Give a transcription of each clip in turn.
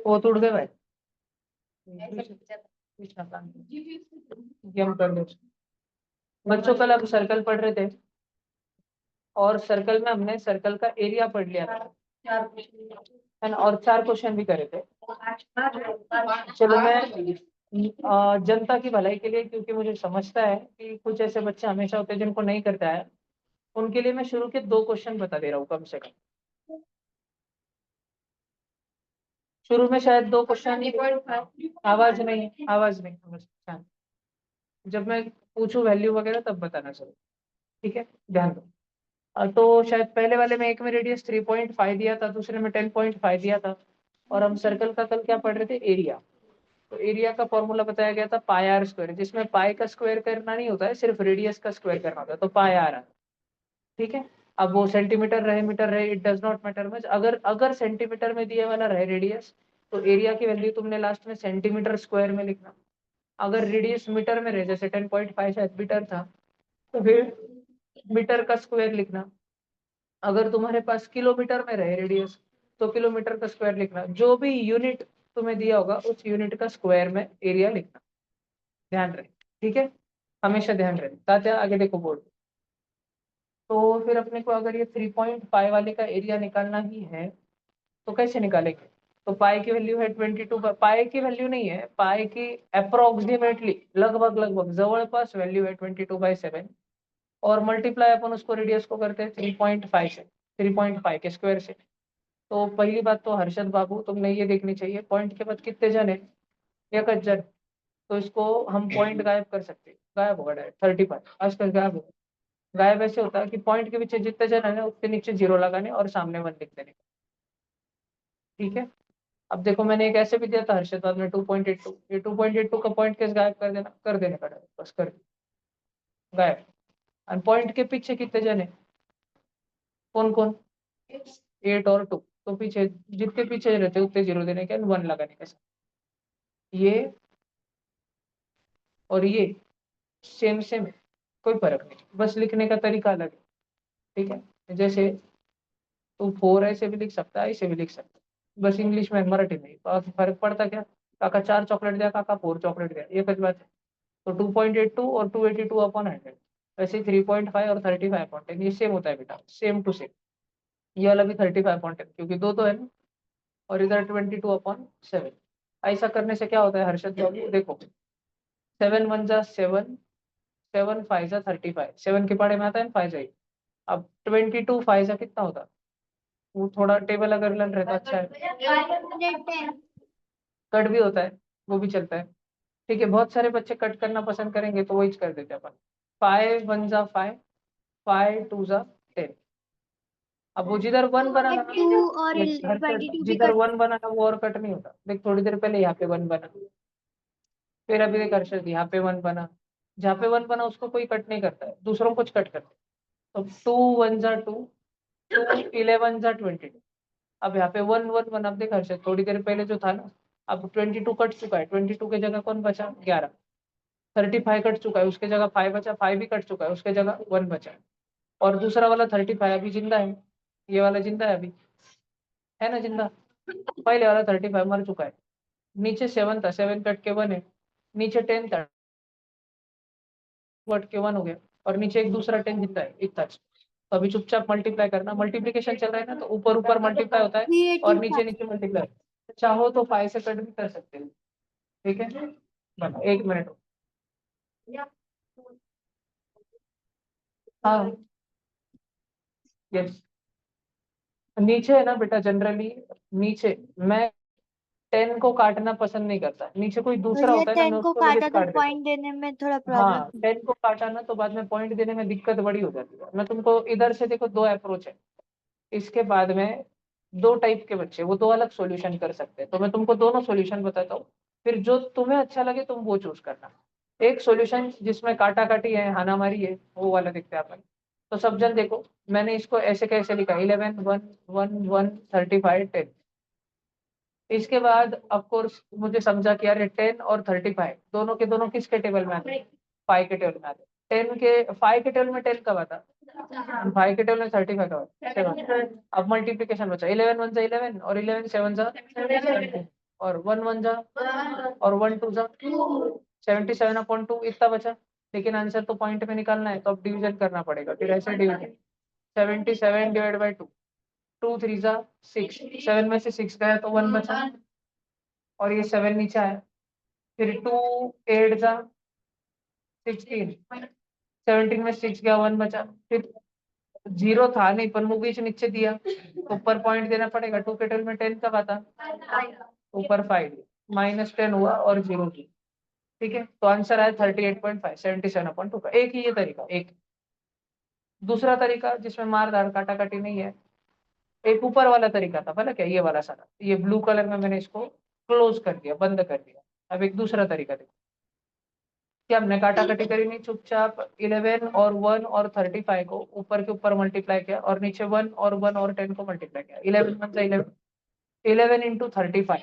वो तो उड़ गए भाई। ये हम कर लेते। बच्चों कल अब सर्कल पढ़ रहे थे, और सर्कल में हमने सर्कल का एरिया पढ़ लिया था, है ना, और 4 क्वेश्चन भी करे थे। चलो मैं जनता की भलाई के लिए, क्योंकि मुझे समझता है कि कुछ ऐसे बच्चे हमेशा होते हैं जिनको नहीं करता है, उनके लिए मैं शुरू के 2 क्वेश्चन बता दे रहा हूँ कम से कम। शुरू में शायद 2 क्वेश्चन। आवाज नहीं शांत। जब मैं पूछूं वैल्यू वगैरह तब बताना चलो, ठीक है, ध्यान दो। तो शायद पहले वाले में एक में रेडियस 3.5 दिया था, दूसरे में 10.5 दिया था, और हम सर्कल का कल क्या पढ़ रहे थे, एरिया। तो एरिया का फॉर्मूला बताया गया था पाई आर स्क्वायर, जिसमें पाई का स्क्वायर करना नहीं होता है, सिर्फ रेडियस का स्क्वायर करना होता है, तो पाई आर। ठीक है। अब वो सेंटीमीटर रहे मीटर रहे, it does not matter much. अगर अगर सेंटीमीटर में दिया वाला रहे रेडियस, तो एरिया की वैल्यू तुमने लास्ट में सेंटीमीटर स्क्वायर में लिखना। अगर रेडियस मीटर में रहे, जैसे 10.5 शायद मीटर था, तो फिर मीटर का स्क्वायर लिखना। अगर तुम्हारे पास किलोमीटर में रहे रेडियस, तो किलोमीटर का स्क्वायर लिखना। जो भी यूनिट तुम्हें दिया होगा उस यूनिट का स्क्वायर में एरिया लिखना। ध्यान रहे, ठीक है, हमेशा ध्यान रहे। तात्या आगे देखो बोर्ड। तो फिर अपने को अगर ये 3.5 वाले का एरिया निकालना ही है, तो कैसे निकालेंगे। तो पाई की वैल्यू है 22, पाई की वैल्यू नहीं है, पाई की अप्रोक्सीमेटली लगभग लगभग जवळपास वैल्यू है 22/7, और मल्टीप्लाई अपन उसको रेडियस को करते हैं 3.5 से, 3.5 के स्क्वायर से। तो पहली बात तो हर्षद बाबू तुमने ये देखनी चाहिए, पॉइंट के बाद कितने जन है, एक जन। तो इसको हम पॉइंट गायब कर सकते हैं, गायब होगा डायरेक्ट 35, आजकल गायब होगा। गायब ऐसे होता है कि पॉइंट के पीछे जितने जन है ना, उसके नीचे जीरो लगाने और सामने 1 लिख देने। ठीक है। अब देखो मैंने एक ऐसे भी दिया था हर्षद, बाद में 2.82, ये 2.82 का पॉइंट कैसे गायब कर देने का डायरेक्ट, बस कर गायब। और पॉइंट के पीछे कितने जन है, कौन कौन, 8 और 2, तो पीछे जितने पीछे रहते उतने जीरो देने के, 1 लगाने के साथ। ये और ये सेम सेम, कोई फर्क नहीं, बस लिखने का तरीका अलग है। ठीक है, जैसे तू 4 ऐसे भी लिख सकता है, ऐसे भी लिख सकता है, बस इंग्लिश में मराठी में फर्क पड़ता क्या। काका 4 चॉकलेट दिया, काका 4 चॉकलेट दिया, ये कुछ बात है। तो 2.82 और 282/100, वैसे 3.5 और 35/10 ये सेम होता है बेटा, सेम टू सेम। ये वाला भी 35/10, क्योंकि दो तो है ना, और इधर 22/7। ऐसा करने से क्या होता है हर्षद बाबू, देखो 7 1 जा 7, 7 5 जा 35, 7 के पाड़े में आता है 5 जाइए। अब 22 5 जा कितना होता, वो थोड़ा टेबल अगर लर्न रहता अच्छा है। कट भी होता है, वो भी चलता है। ठीक है, बहुत सारे बच्चे कट करना पसंद करेंगे तो वही कर देते हैं अपन। 5 1 जा 5, 5 2 जा 10। अब वो जिधर 1 बना ना, 2 और हर 22 भी जिधर कट। 1 बना ना वो और कट नहीं होता। देख थोड़ी देर पहले यहाँ पे 1 बना, फिर अभी देख हर्षद यहाँ पे 1 बना। जहाँ पे 1 बना उसको कोई कट नहीं करता है, दूसरों को कट करता है। तो 2 1 जा 2, 2 11 जा 22। अब यहाँ पे 1 1 1, अब देख हर्षद थोड़ी देर पहले जो था ना, अब 22 कट चुका है, 22 के जगह कौन बचा, 11। 35 कट चुका है, उसके जगह 5 बचा, 5 भी कट चुका है, उसके जगह 1 बचा है। और दूसरा वाला 35 अभी जिंदा है, ये वाला जिंदा है अभी, है ना जिंदा। पहले वाला 35 मर चुका है। नीचे 7 था, 7 कट के 1 है। नीचे 10 था, कट के 1 हो गया, और नीचे एक दूसरा 10 जिंदा है, इतना। तो अभी चुपचाप मल्टीप्लाई करना, मल्टीप्लीकेशन चल रहा है ना, तो ऊपर ऊपर मल्टीप्लाई होता है और नीचे 385। नीचे मल्टीप्लाई। चाहो तो 5 से कट भी कर सकते हो। ठीक है, बना 1 मिनट। हाँ, यस। नीचे है ना बेटा, जनरली नीचे मैं 10 को काटना पसंद नहीं करता, नीचे कोई दूसरा भैया होता है ना, 10 मैं को उसको काटा लगेच तो काट देता हूँ। पॉइंट देने में थोड़ा प्रॉब्लम हाँ, है। 10 को काटा ना तो बाद में पॉइंट देने में दिक्कत बड़ी हो जाती है। मैं तुमको इधर से देखो 2 अप्रोच है, इसके बाद में 2 टाइप के बच्चे वो 2 अलग सॉल्यूशन कर सकते हैं, तो मैं तुमको दोनों सॉल्यूशन बताता हूँ। फिर जो तुम्हें अच्छा लगे तुम वो चूज करना। एक सॉल्यूशन जिसमें काटा काटी है, हानामारी है, वो वाला देखते हैं अपन। तो सब जन देखो, मैंने इसको ऐसे कैसे लिखा, 11 1 1 1 35 10। इसके बाद ऑफ कोर्स मुझे समझा कि यार 10 और 35 दोनों के दोनों किसके टेबल में आते हैं, पाई के टेबल में आते हैं। 10 के 5 के टेबल में 10 कब आता, 5 के टेबल में 35 कब आता, 7। अब मल्टीप्लीकेशन बचा 11 1 जा 11 और 11 7 जा 17 और 1 1 जा और 1 2 जा 77/2 इतना बचा। लेकिन आंसर तो पॉइंट में निकालना है, तो अब डिवीजन करना पड़ेगा। फिर ऐसे डिवीजन 77 डिवाइड बाई 2, 2 3 जा 6, 7 में से 6 गया तो 1 बचा और ये 7 नीचे आया। फिर 2 8 जा 16, 17 में 6 गया 1 बचा। फिर 0 था नहीं पर वो बीच नीचे दिया, ऊपर पॉइंट देना पड़ेगा। 2 के टेबल में 10 कब आता, ऊपर 5 -10 हुआ और 0 की। ठीक है, तो आंसर आया 38.5, 77/2 का। एक ही ये तरीका। एक दूसरा तरीका जिसमें मार धाड़ काटा काटी नहीं है, एक ऊपर वाला तरीका था पता क्या, ये वाला सारा, ये ब्लू कलर में मैंने इसको क्लोज कर दिया, बंद कर दिया। अब एक दूसरा तरीका देखो कि हमने काटा कटी करी नहीं, चुपचाप 11 और 1 और 35 को ऊपर के ऊपर मल्टीप्लाई किया और नीचे 1 और 1 और 10 को मल्टीप्लाई किया। 11 1 11, 11 इंटू 35,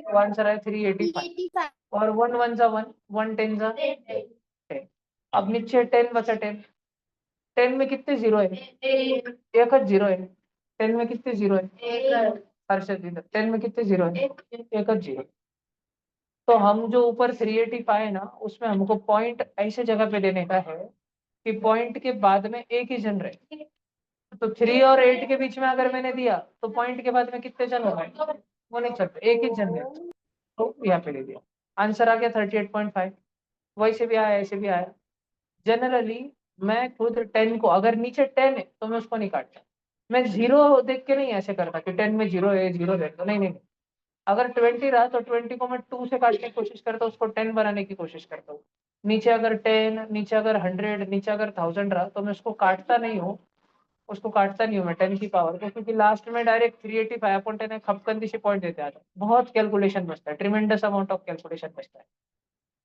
तो आंसर है 385 और 1 1 जा 1, 1 10 जा 10। अब नीचे 10 बचा 10, 10 में कितने जीरो है, एक जीरो है। 10 में कितने जीरो है, हर्षद इधर 10 में कितने जीरो है, एक जीरो। तो हम जो ऊपर 385 है ना, उसमें हमको पॉइंट ऐसे जगह पे देने का है कि पॉइंट के बाद में एक ही जन रहे। तो 3 और 8 के बीच में अगर मैंने दिया तो पॉइंट के बाद में कितने जन हो गए, वो नहीं चलते, एक ही जन रहे। तो यहाँ पे ले दिया, आंसर आ गया 38.5। वैसे भी आया ऐसे भी आया। जनरली मैं खुद 10 को, अगर नीचे 10 है तो मैं उसको नहीं काटता। मैं जीरो देख के नहीं ऐसे करता कि 10 में जीरो है, जीरो देख दो, नहीं नहीं नहीं। अगर 20 रहा तो 20 को मैं 2 से काटने की कोशिश करता हूँ, उसको 10 बनाने की कोशिश करता हूँ। नीचे अगर 10, नीचे अगर 100, नीचे अगर 1000 रहा तो मैं उसको काटता नहीं हूँ, उसको काटता नहीं हूँ मैं 10 की पावर को, क्योंकि लास्ट में डायरेक्ट 385/10 खपकन दिशी पॉइंट देते आता है। बहुत कैलकुलेशन बचता है, ट्रिमेंडस अमाउंट ऑफ कैलकुलेशन बचता है।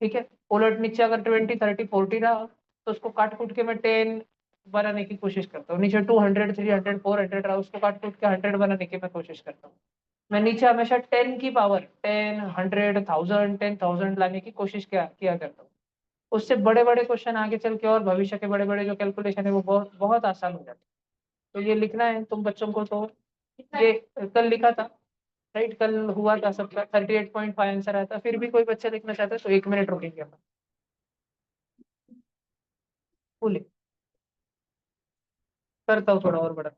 ठीक है, उलट नीचे अगर 20 30 40 रहा तो उसको काट कूट के मैं 10 बनाने की कोशिश करता हूँ। नीचे 200 300 400 रहा, उसको काट कूट के 100 बनाने की मैं कोशिश करता हूँ। मैं नीचे हमेशा 10 की पावर 10 100 1000 10,000 लाने की कोशिश किया करता हूँ। उससे बड़े बड़े क्वेश्चन आगे चल के और भविष्य के बड़े बड़े जो कैलकुलेशन है वो बहुत बहुत आसान हो जाते हैं। तो ये लिखना है तुम बच्चों को, तो ये कल लिखा था, राइट, कल हुआ था सबका 38.5 आंसर आया था। फिर भी कोई बच्चा लिखना चाहता है तो 1 मिनट रुकेंगे हम, बोले करता हूँ थोड़ा और बड़ा।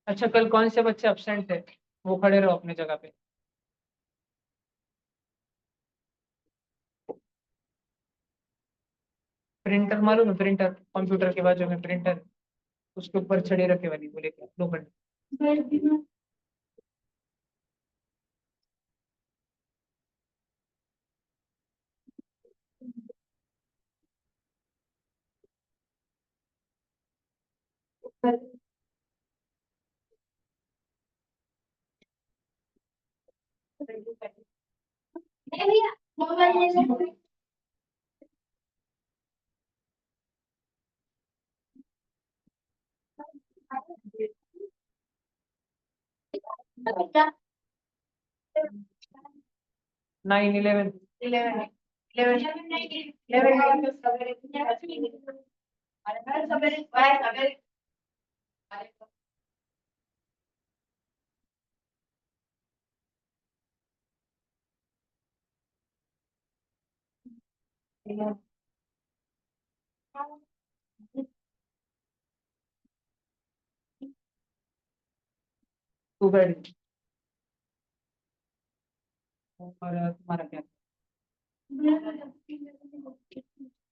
अच्छा, कल कौन से बच्चे अब्सेंट थे, वो खड़े रहो अपनी जगह पे। प्रिंटर मालूम है, प्रिंटर कंप्यूटर के बाजू में प्रिंटर, उसके ऊपर छड़ी रखे वाली, बोले क्या, लोखंड। 9 11 11 टू बैड। और तुम्हारा क्या,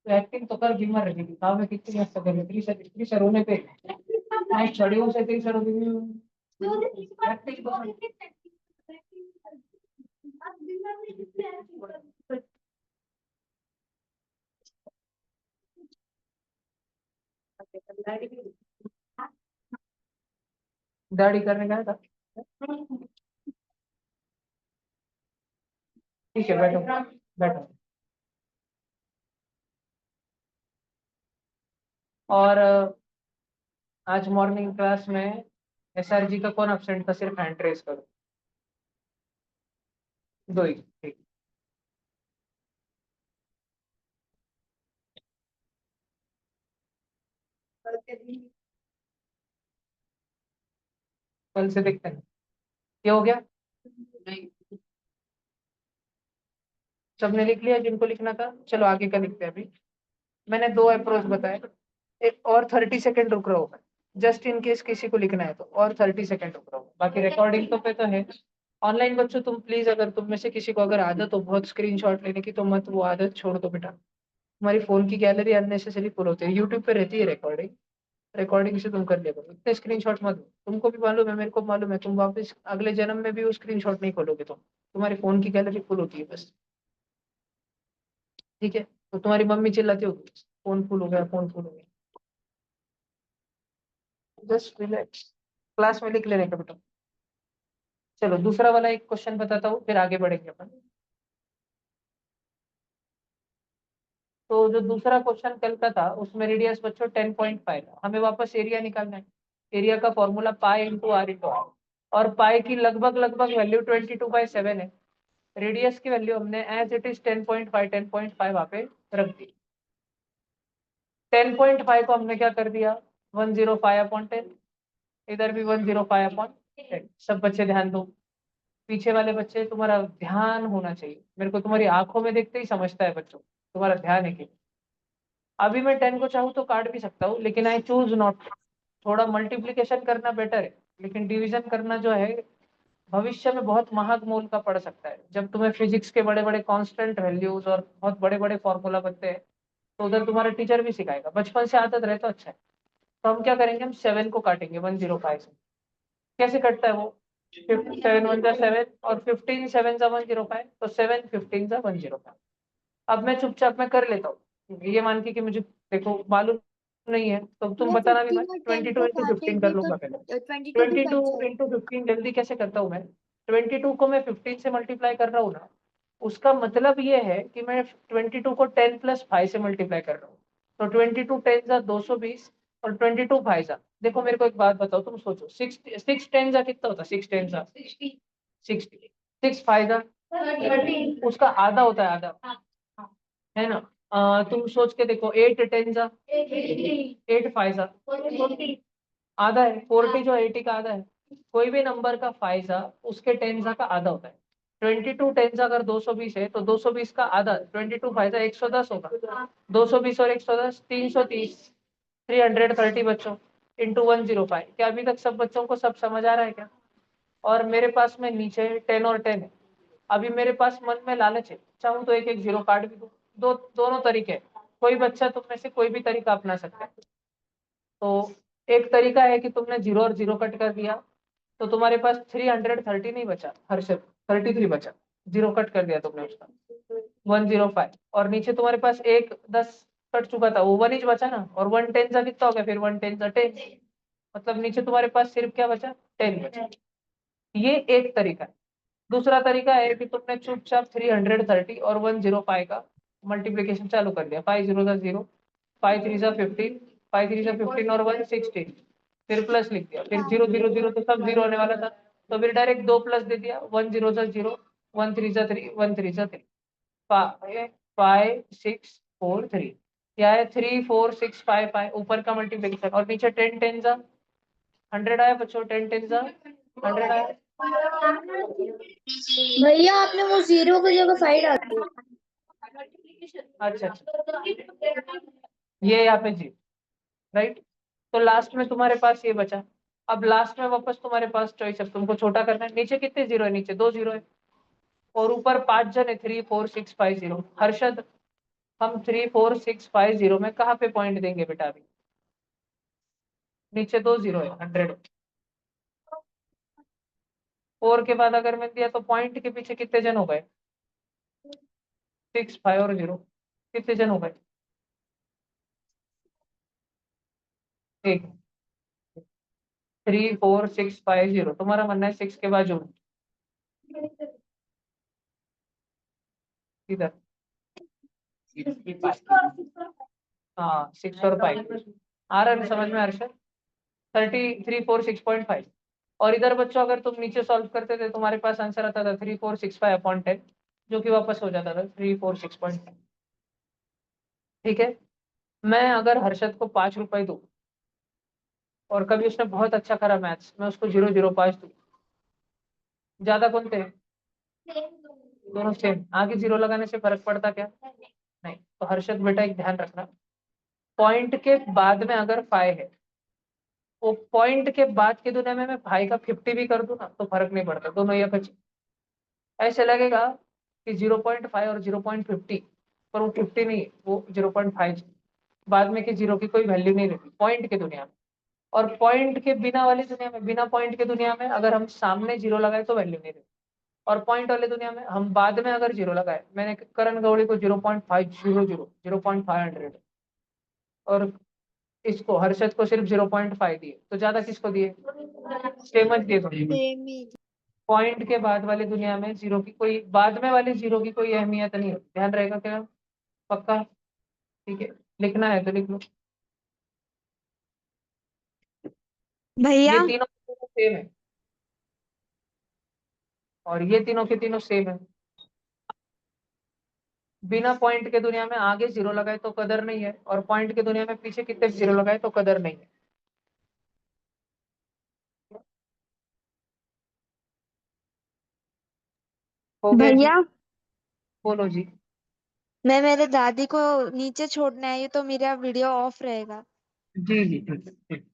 एक्टिंग तो कर, बीमार रहेगी गाँव में कितनी मस्त कर रही थ्री सर होने पे मैं छड़ियों से 3 सर एक्टिंग तो दाढ़ी करने गया था। ठीक है, बैठो बैठो। और आज मॉर्निंग क्लास में SRG का कौन एब्सेंट था, सिर्फ हैंड रेस करो, दो ही। ठीक। कल से देखते हैं। ये हो गया, सबने लिख लिया जिनको लिखना था। चलो आगे का लिखते हैं अभी। मैंने दो अप्रोच बताए, एक और 30 सेकेंड रुक रहा हूँ मैं, जस्ट इन केस किसी को लिखना है तो, और 30 सेकेंड रुक रहा हूँ, बाकी रिकॉर्डिंग तो पे तो है। ऑनलाइन बच्चों तुम प्लीज, अगर तुम में से किसी को अगर आदत हो बहुत स्क्रीनशॉट लेने की, तो मत वो आदत छोड़ दो बेटा। तुम्हारी फोन की गैलरी अननेसेसरी फुल होती है, यूट्यूब पे रहती है रिकॉर्डिंग, रिकॉर्डिंग से तुम कर लिया करो, इतने स्क्रीनशॉट मत लो। तुमको भी मालूम है, मेरे को मालूम है, तुम वापस अगले जन्म में भी वो स्क्रीनशॉट नहीं खोलोगे तुम, तुम्हारी फोन की गैलरी फुल होती है बस। ठीक है, तो तुम्हारी मम्मी चिल्लाती होगी फोन फुल हो गया, फोन फुल हो गया। जस्ट रिलैक्स, क्लास में लिख लेने का बेटा। चलो दूसरा वाला एक क्वेश्चन बताता हूँ, फिर आगे बढ़ेंगे अपन। तो जो दूसरा क्वेश्चन कल का था उसमें रेडियस बच्चों 10.5 है, हमें वापस एरिया निकालना है। एरिया का formula pi into r into r, और पाई की लगभग लगभग वैल्यू 22/7 है। रेडियस की वैल्यू हमने एज इट इज 10.5 वहां पे रख दी। 10.5 को हमने क्या कर दिया, 105/10, इधर भी 105/10। सब बच्चे ध्यान दो, पीछे वाले बच्चे तुम्हारा ध्यान होना चाहिए, मेरे को तुम्हारी आंखों में देखते ही समझता है बच्चों तुम्हारा ध्यान है कि। अभी मैं 10 को चाहूँ तो काट भी सकता हूँ, लेकिन आई चूज नॉट। थोड़ा मल्टीप्लीकेशन करना बेटर है, लेकिन डिवीजन करना जो है भविष्य में बहुत महंग मोल का पड़ सकता है। जब तुम्हें फिजिक्स के बड़े बड़े कांस्टेंट वैल्यूज और बहुत बड़े बड़े फॉर्मूला बनते हैं, तो उधर तुम्हारा टीचर भी सिखाएगा, बचपन से आदत रहे तो अच्छा है। तो हम क्या करेंगे, हम 7 को काटेंगे 105 से। कैसे कटता है वो, 7 1 जा 7, और 15 7 जा 105, तो 7 15 जा 105। अब मैं चुपचाप मैं कर लेता हूँ, ये मान के कि मुझे देखो मालूम नहीं है, तो तुम मैं बताना भी मत। 15 और 10 22 को इंटू 15 कर काटेंगे तो लूंगा पहले। 22 भी ट्वेंटी टू बच जाएगा। इंटू फिफ्टीन जल्दी कैसे करता हूँ मैं, 22 को मैं 15 से मल्टीप्लाई कर रहा हूँ ना, उसका मतलब ये है कि मैं 22 को 10 + 5 से मल्टीप्लाई कर रहा हूँ। तो 22 10 जा 220, और 22 5 जा, देखो मेरे को एक बात बताओ, तुम सोचो, 6 6 10 जा कितना होता है, 6 10 जा 60, 6 5 जा उसका आधा होता है, आधा, है ना। तुम सोच के देखो, 8 10 जा 8 5 जा आधा है, 40 जो 80 का आधा है। कोई भी नंबर का 5 जा उसके 10 जा का आधा होता है। 22 10 जा अगर 220 है, तो 220 का आधा 22 5 जा 110 होगा। 220 और 110 330, 330 बच्चों इंटू 105। क्या अभी तक सब बच्चों को सब समझ आ रहा है क्या। और मेरे पास में नीचे 10 और 10 है। अभी मेरे पास मन में लालच है, चाहूँ तो एक एक जीरो काट भी दूं। दोनों तरीके हैं। कोई बच्चा तुम में से कोई भी तरीका अपना सकता है। तो एक तरीका है कि तुमने जीरो और जीरो कट कर दिया, तो तुम्हारे पास 330 नहीं बचा हर्षद, 33 बचा। जीरो कट कर दिया तुमने उसका, 105। और नीचे तुम्हारे पास एक 10 कट चुका था, वो 1 ही बचा ना, और 1 10 कितना हो गया, फिर 1 10 10, मतलब नीचे तुम्हारे पास सिर्फ क्या बचा, 10 बचा। ये एक तरीका है। दूसरा तरीका है कि तुमने चुपचाप 330 और 105 का मल्टीप्लीकेशन चालू कर दिया। 5 0 जा 0, 5 3 जा 15, 5 3 जा 15 और 1 16, फिर प्लस लिख दिया, फिर 0 0 0 तो सब जीरो होने वाला था, तो फिर डायरेक्ट 2 प्लस दे दिया, 1 0 जा 0, 1 3 जा 3, 1 3 जा 3, 5 6 4 3, क्या है 3 4 6 5 5, ऊपर का मल्टीप्लीकेशन, और नीचे 10 10 जा 100 आया बच्चों, 10 10 जा 100 आया। भैया आपने वो जीरो की जगह 5 डाल दिया। अच्छा अच्छा, ये यहाँ पे जी, राइट। तो लास्ट में तुम्हारे पास ये बचा। अब लास्ट में वापस तुम्हारे पास चॉइस है, तुमको छोटा करना है। नीचे कितने जीरो है, नीचे 2 जीरो है, और ऊपर 5 जन है, 3 4 6 5 0। हर्षद, हम 3 4 6 5 0 में कहाँ पे पॉइंट देंगे बेटा अभी, नीचे 2 जीरो है, 100। 4 के बाद अगर मैं दिया तो पॉइंट के पीछे कितने जन हो गए, 6 5 और 0, कितने जन हो गए, एक। 3 4 6 5 0, तुम्हारा मानना है 6 के बाजू में, इधर, हाँ 6 और 5 आ रहा है समझ में हर्षद, 33 4 6.5। और इधर बच्चों अगर तुम नीचे सॉल्व करते थे, तुम्हारे पास आंसर आता था 3 4 6 5/10, जो कि वापस हो जाता था 3 4 6.5। ठीक है, मैं अगर हर्षद को 5 रुपए दूं, और कभी उसने बहुत अच्छा करा मैथ्स, मैं उसको 0-0 दूँ। ज्यादा कौन थे? दोनों सेम। आगे 0 लगाने से फर्क पड़ता क्या? नहीं। तो हर्षद बेटा एक ध्यान रखना, पॉइंट के बाद में अगर फाइव है, वो पॉइंट के बाद की दुनिया में मैं फाइव का 50 भी कर दूं ना तो फर्क नहीं पड़ता, दोनों एक अच्छे। ऐसे लगेगा कि 0.5 और 0.50, पर वो 50 नहीं, वो 0.5। बाद में कि जीरो की कोई वैल्यू नहीं रहती पॉइंट की दुनिया में। और पॉइंट के बिना वाली दुनिया में, बिना पॉइंट की दुनिया में अगर हम सामने जीरो लगाए तो वैल्यू नहीं रहती। और पॉइंट वाली दुनिया में हम बाद में अगर जीरो लगाए, मैंने करण गौड़ी को 0.500, 0.500, और इसको हर्षद को सिर्फ 0.5 दिए, तो ज्यादा किसको दिए? सेम दिए दोनों। सेम ही। पॉइंट के बाद वाली दुनिया में जीरो की कोई, बाद में वाली जीरो की कोई अहमियत नहीं होती, ध्यान रहेगा क्या? पक्का? ठीक है, लिखना है तो लिख लो। भैया ये तीनों सेम है, और ये तीनों के तीनों सेम है। बिना पॉइंट के दुनिया में आगे जीरो लगाए तो कदर नहीं है, और पॉइंट के दुनिया में पीछे कितने जीरो लगाए तो कदर नहीं है। हो गया जी? भैया बोलो जी। मैं मेरे दादी को नीचे छोड़ने आई हूँ तो मेरा वीडियो ऑफ रहेगा। जी जी, ठीक है, ठीक।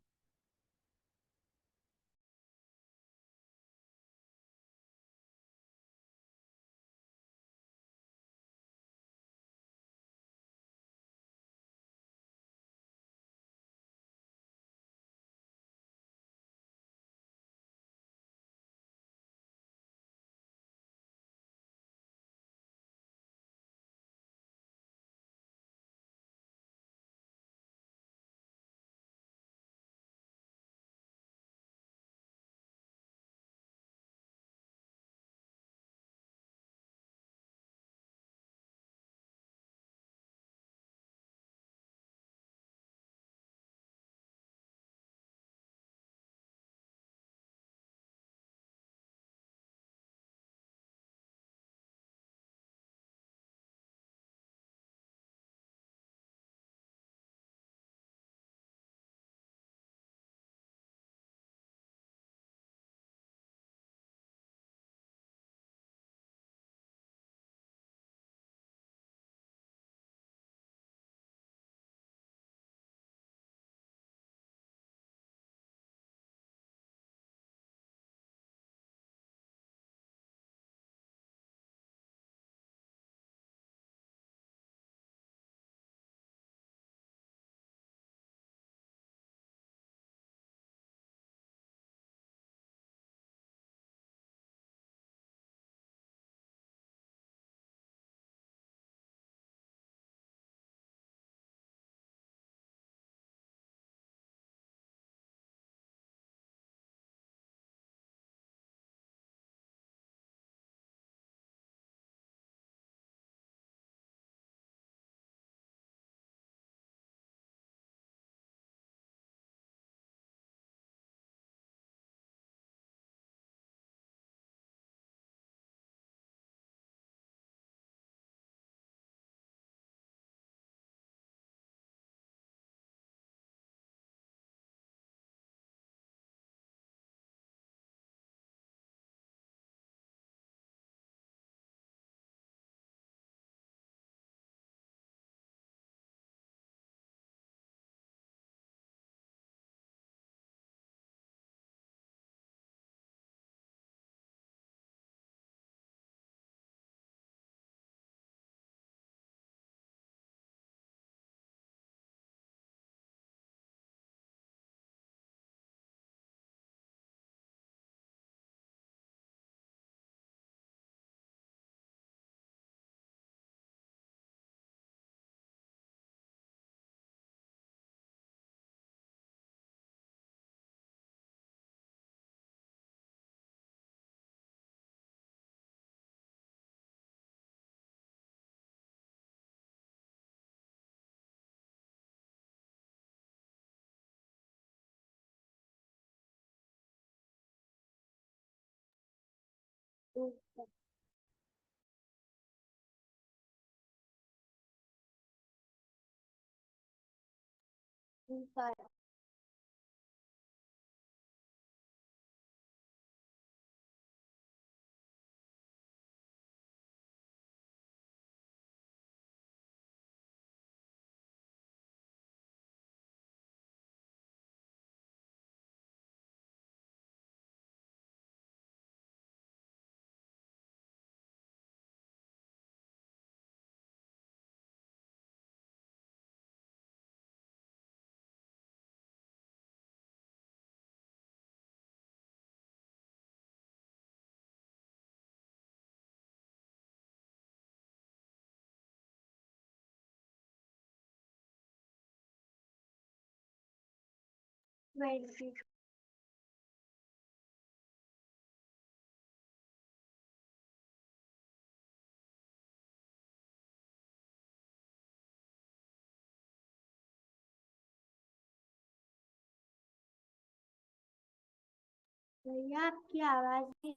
भैया आपकी आवाज नहीं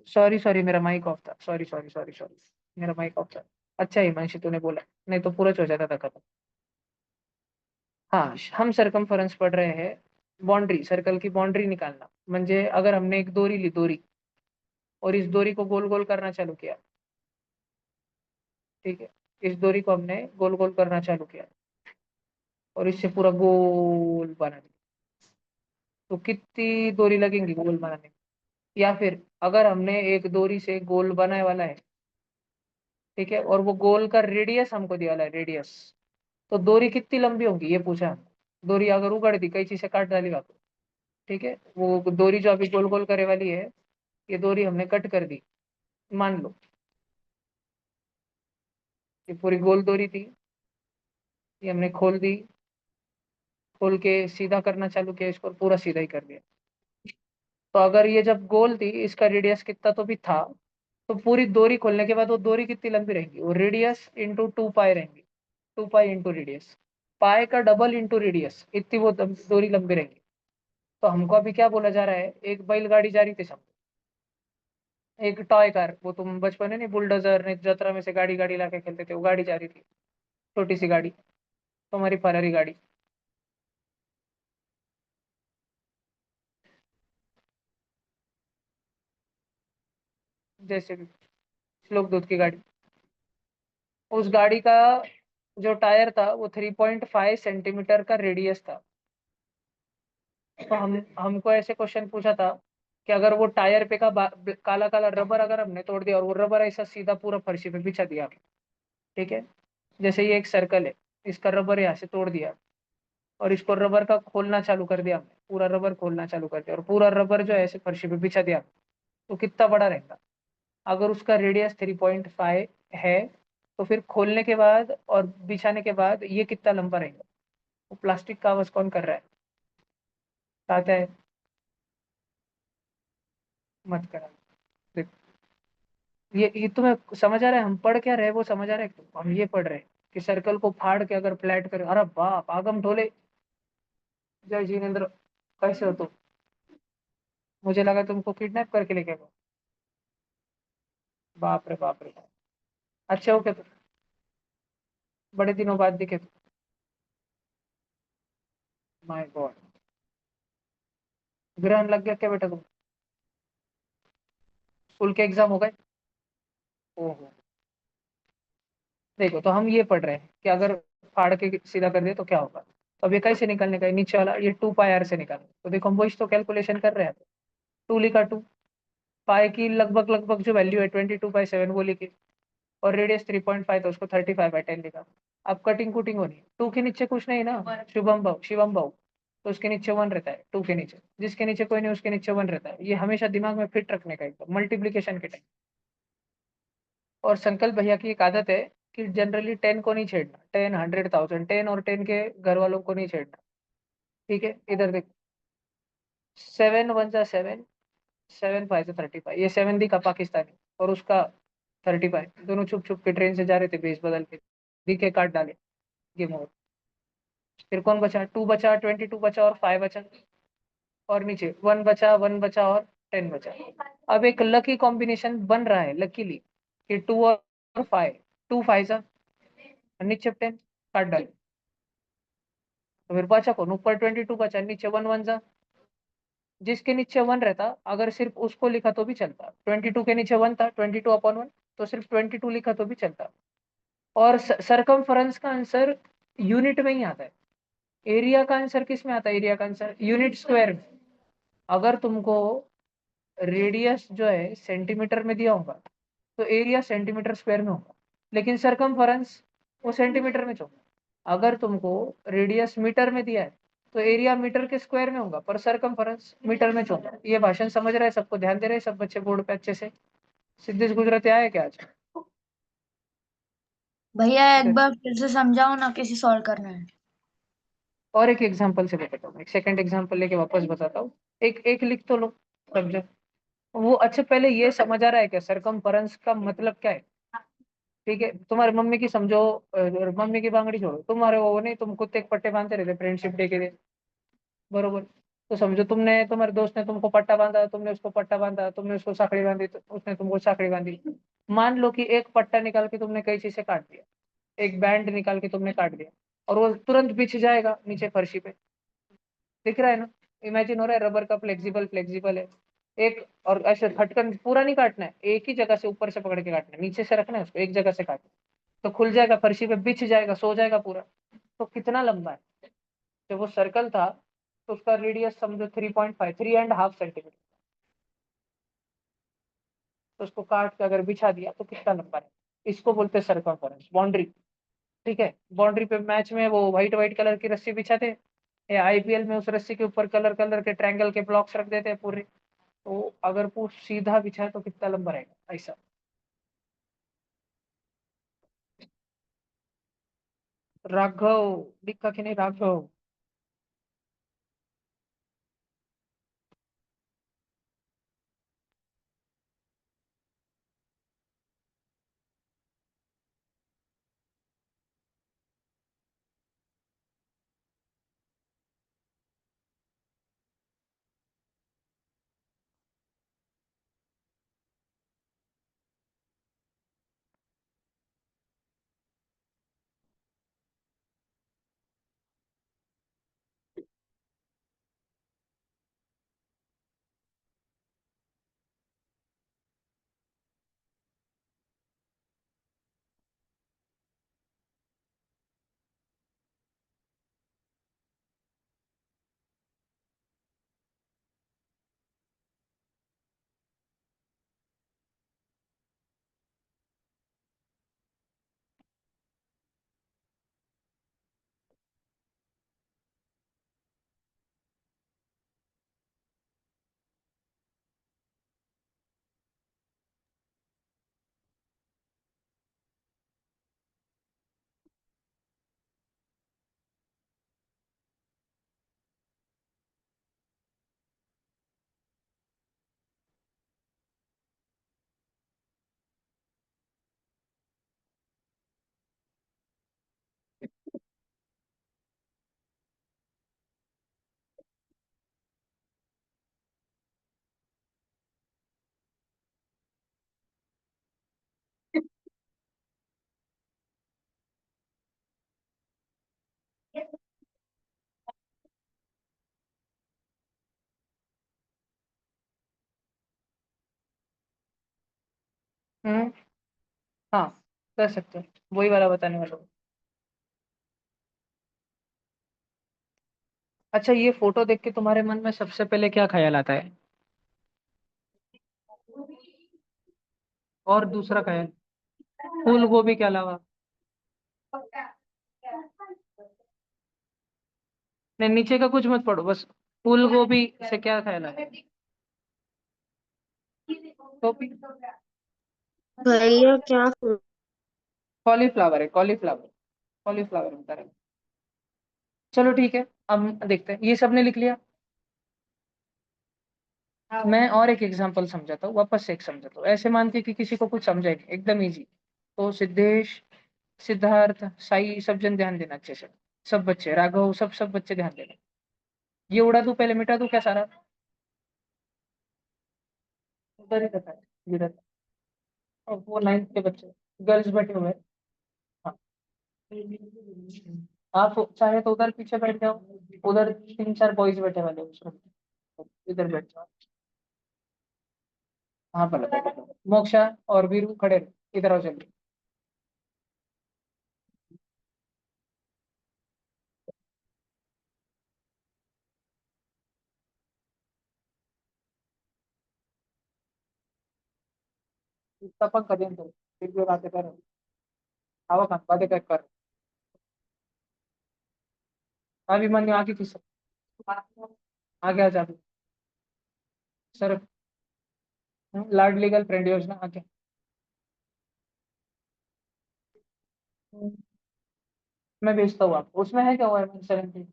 सॉरी सॉरी, मेरा माइक ऑफ था, सॉरी सॉरी सॉरी सॉरी, मेरा माइक ऑफ था। अच्छा हिमांशी तूने बोला, नहीं तो पूरा हो जाता था खत्म। हाँ, हम सरकमफरन्स पढ़ रहे हैं, बाउंड्री, सर्कल की बाउंड्री निकालना। म्हणजे अगर हमने एक दोरी ली, दोरी, और इस दोरी को गोल गोल करना चालू किया, ठीक है, इस दोरी को हमने गोल गोल करना चालू किया और इससे पूरा गोल बना दिया, तो कितनी दोरी लगेंगी गोल बनाने में? या फिर अगर हमने एक दोरी से गोल बनाने वाला है, ठीक है, और वो गोल का रेडियस हमको दिया वाला है, रेडियस, तो दोरी कितनी लंबी होगी ये पूछा हमको। दोरी अगर उगड़ दी, कैंची से काट डाली आपको, ठीक है, वो दोरी जो अभी गोल गोल करे वाली है, ये दोरी हमने कट कर दी, मान लो ये पूरी गोल दोरी थी, ये हमने खोल दी, खोल के सीधा करना चालू किया, इसको पूरा सीधा ही कर दिया। तो अगर ये जब गोल थी, इसका रेडियस कितना तो भी था, तो पूरी दोरी खोलने के बाद वो दोरी कितनी लंबी रहेगी? वो रेडियस इंटू 2 पाई रहेंगी, 2 पाई इंटू रेडियस, पाई का डबल इंटू रेडियस, इतनी वो दोरी लंबी रहेगी। तो हमको अभी क्या बोला जा रहा है, एक बैलगाड़ी जा रही थी सब, एक टॉय कार, वो तुम बचपन में नहीं बुलडोजर ने जतरा में से गाड़ी गाड़ी लाके खेलते थे, वो गाड़ी जा रही थी, छोटी सी गाड़ी, तुम्हारी फरारी गाड़ी, जैसे भी श्लोक दूध की गाड़ी, उस गाड़ी का जो टायर था वो 3.5 सेंटीमीटर का रेडियस था। तो हमको ऐसे क्वेश्चन पूछा था कि अगर वो टायर पे का काला काला रबर अगर हमने तोड़ दिया और वो रबर ऐसा सीधा पूरा फर्शी पे बिछा दिया, ठीक है, जैसे ये एक सर्कल है, इसका रबर यहाँ से तोड़ दिया और इसको रबर का खोलना चालू कर दिया हमने, पूरा रबर खोलना चालू कर दिया और पूरा रबर जो है ऐसे फर्शी पे बिछा दिया, तो कितना बड़ा रहेगा? अगर उसका रेडियस 3.5 है, तो फिर खोलने के बाद और बिछाने के बाद ये कितना लंबा रहेगा? वो प्लास्टिक का आवाज कौन कर रहा है? आता है, मत करा। देख, ये तुम्हें समझ आ रहा है हम पढ़ क्या रहे, वो समझ आ रहा है तुमको? हम ये पढ़ रहे हैं कि सर्कल को फाड़ के अगर फ्लैट करे, अरे बाप आगम ढोले, जय जिनेन्द्र, कैसे हो तुम? मुझे लगा तुमको किडनैप करके लेके गए। बाप रे बाप रे बाप। अच्छे हो क्या तुम? बड़े दिनों बाद दिखे तुम। माय गॉड, ग्रहण लग गया क्या बेटा तुम? स्कूल के एग्जाम हो गए? ओहो। देखो, तो हम ये पढ़ रहे हैं कि अगर फाड़ के सीधा कर दिया तो क्या होगा। तो अब ये कैसे निकलने का है? नीचे वाला ये 2 पाई आर से निकालना, तो देखो हम वही तो कैलकुलेशन कर रहे हैं। 2 लिखा, 2 पाई की लगभग लगभग जो वैल्यू है 22/7 वो लिखी, और रेडियस 3.5 तो उसको 35/10 लिखा। अब कटिंग कुटिंग होनी है, 2 के नीचे कुछ नहीं ना, शुभम भाव शिवम भाव, तो उसके नीचे 1 रहता है, 2 के नीचे, जिसके नीचे कोई नहीं उसके नीचे 1 रहता है। ये हमेशा दिमाग में फिट रखने का, एकदम मल्टीप्लीकेशन के टाइम। और संकल्प भैया की एक आदत है कि जनरली 10 को नहीं छेड़ना, 10, 100, 1000, 10 और 10 के घर वालों को नहीं छेड़ना, ठीक है। इधर देख, 7 1 जा 7, 7 5 जा 35, ये 7 दिखा पाकिस्तानी, और उसका 35, दोनों छुप छुप के ट्रेन से जा रहे थे बेस बदल के, दिखे काट डाले, गेम ओवर। फिर कौन बचा? 2 बचा, 22 बचा और 5 बचा, और नीचे 1 बचा, 1 बचा और 10 बचा। अब एक लकी कॉम्बिनेशन बन रहा है, लकीली, कि 2 और 5, 2 5 जा, और नीचे 10 काट डाले, तो फिर बचा कौन? ऊपर 22 बचा, नीचे 1 1 जा, जिसके नीचे 1 रहता अगर सिर्फ उसको लिखा तो भी चलता, 22 के नीचे 1 था, 22/1, तो सिर्फ 22 लिखा तो भी चलता। और सरकमफरेंस का आंसर यूनिट में ही आता है। एरिया का आंसर किस में आता है? एरिया का आंसर यूनिट स्क्वायर में। अगर तुमको रेडियस जो है सेंटीमीटर में दिया होगा, तो एरिया सेंटीमीटर स्क्वायर में होगा, लेकिन सरकमफरेंस वो सेंटीमीटर में होगा। अगर तुमको रेडियस मीटर में दिया है, तो एरिया मीटर के स्क्वायर में होगा, पर सरकमफरेंस मीटर में होगा। ये भाषण समझ रहे हैं? सबको ध्यान दे रहे हैं सब बच्चे बोर्ड पे अच्छे से? सिद्धेश गुजराती आए क्या आज? भैया एक बार फिर से समझाओ ना, कैसे सॉल्व करना है। और एक एग्जांपल से बताता हूँ, एक सेकंड एग्जांपल लेके वापस बताता हूँ। एक एक लिख तो लो, समझो। वो अच्छा, पहले ये समझ आ रहा है क्या सरकमफेरेंस का मतलब क्या है? ठीक है, तुम्हारे मम्मी की समझो, मम्मी की बांगड़ी छोड़ो, तुम्हारे वो नहीं, तुम कुत्ते के पट्टे बांधते रहते फ्रेंडशिप डे के दिन, बरोबर? तो समझो तुमने, तुम्हारे दोस्त ने तुमको पट्टा बांधा, तुमने उसको पट्टा बांधा, तुमने उसको साखड़ी बांधी, तो उसने तुमको साखड़ी बांधी। मान लो कि एक पट्टा निकाल के तुमने कैंची से काट दिया, एक बैंड निकाल के तुमने काट दिया, और वो तुरंत बिछ जाएगा नीचे फर्शी पे। दिख रहा है ना? इमेजिन हो रहा है, रबर का फ्लेक्सिबल फ्लेक्सिबल है। एक और ऐसे खटकन पूरा नहीं काटना है, एक ही जगह से ऊपर से पकड़ के काटना है, नीचे से रखना है उसको, एक जगह से काटना है। तो खुल जाएगा, फर्शी पे बिछ जाएगा, सो जाएगा पूरा। तो कितना लंबा है? जब वो सर्कल था तो उसका रेडियस समझो 3.5, 3.5 सेंटीमीटर। तो उसको काट के अगर बिछा दिया तो कितना लंबा है? इसको बोलते हैं सर्कमफेरेंस, बाउंड्री। ठीक है, बाउंड्री पे मैच में वो व्हाइट व्हाइट कलर की रस्सी बिछाते हैं, या आईपीएल में उस रस्सी के ऊपर कलर कलर के ट्रायंगल के ब्लॉक्स रख देते हैं पूरे। तो अगर वो सीधा बिछा है तो कितना लंबा रहेगा ऐसा? राघव दिखा कि नहीं? राघव। हम्म। हाँ, कर सकते हैं, वही वाला बताने वाला हूँ। अच्छा, ये फोटो देख के तुम्हारे मन में सबसे पहले क्या ख्याल आता है? और दूसरा ख्याल, फूल गोभी के अलावा? नहीं, नीचे का कुछ मत पढ़ो, बस फूल गोभी से क्या ख्याल आता है? गोभी। भैया क्या कॉलीफ्लावर है, कॉलीफ्लावर। कॉलीफ्लावर बता रहे हैं। चलो ठीक है, अब देखते हैं, ये सबने लिख लिया। मैं और एक एग्जांपल समझाता हूँ, वापस से एक समझाता हूँ, ऐसे मान के कि किसी को कुछ समझे नहीं, एकदम इजी। तो सिद्धेश, सिद्धार्थ, साई, सब जन ध्यान देना अच्छे से। सब बच्चे, राघव, सब बच्चे ध्यान देना। ये उड़ा दूं पहले, मिटा दूं क्या सारा? उधर ही रखा है, इधर। और वो 9th के बच्चे, गर्ल्स बैठे हुए हैं। हाँ। आप चाहे तो उधर पीछे बैठ जाओ, उधर 3-4 बॉयज बैठे वाले हैं उसमें। इधर बैठ जाओ। हाँ, भले बैठे जाओ। मोक्षा और वीरू खड़े रहो, इधर आओ जल्दी। तपक करें तो फिर भी बातें करो। आओ खान बातें कर। अभिमन्यु आगे किस, आगे आ जा सर। लाडली गर्ल फ्रेंड योजना आगे। मैं भेजता हूँ आपको, उसमें है क्या OMN 17?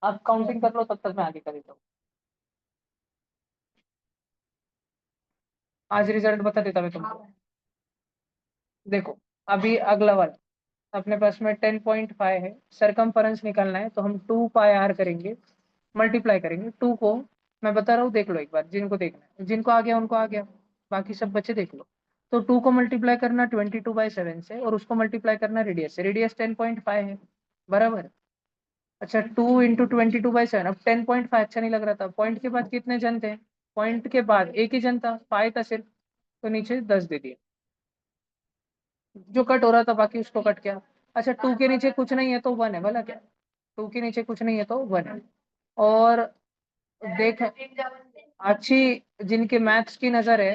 आप काउंटिंग कर लो, तब तक मैं आगे कर देता हूँ। आज रिजल्ट बता देता मैं तुमको। देखो अभी अगला वाला अपने पास में 10.5 है, सरकमफेरेंस निकालना है, तो हम 2 πr करेंगे, मल्टीप्लाई करेंगे 2 को। मैं बता रहा हूँ, देख लो एक बार, जिनको देखना है, जिनको आ गया उनको आ गया, बाकी सब बच्चे देख लो। तो 2 को मल्टीप्लाई करना 22/7 से, और उसको मल्टीप्लाई करना रेडियस से। रेडियस 10.5 है, बराबर। अच्छा 2 × 22/7, अब 10.5 अच्छा नहीं लग रहा था, पॉइंट के बाद कितने जन थे? पॉइंट के बाद एक ही जन था, पाए था सिर्फ, तो नीचे 10 दे दिया, जो कट हो रहा था बाकी उसको कट किया। अच्छा 2 के नीचे कुछ नहीं है तो 1 है, भला क्या? 2 के नीचे कुछ नहीं है तो 1 है। और देख, अच्छी जिनके मैथ्स की नजर है,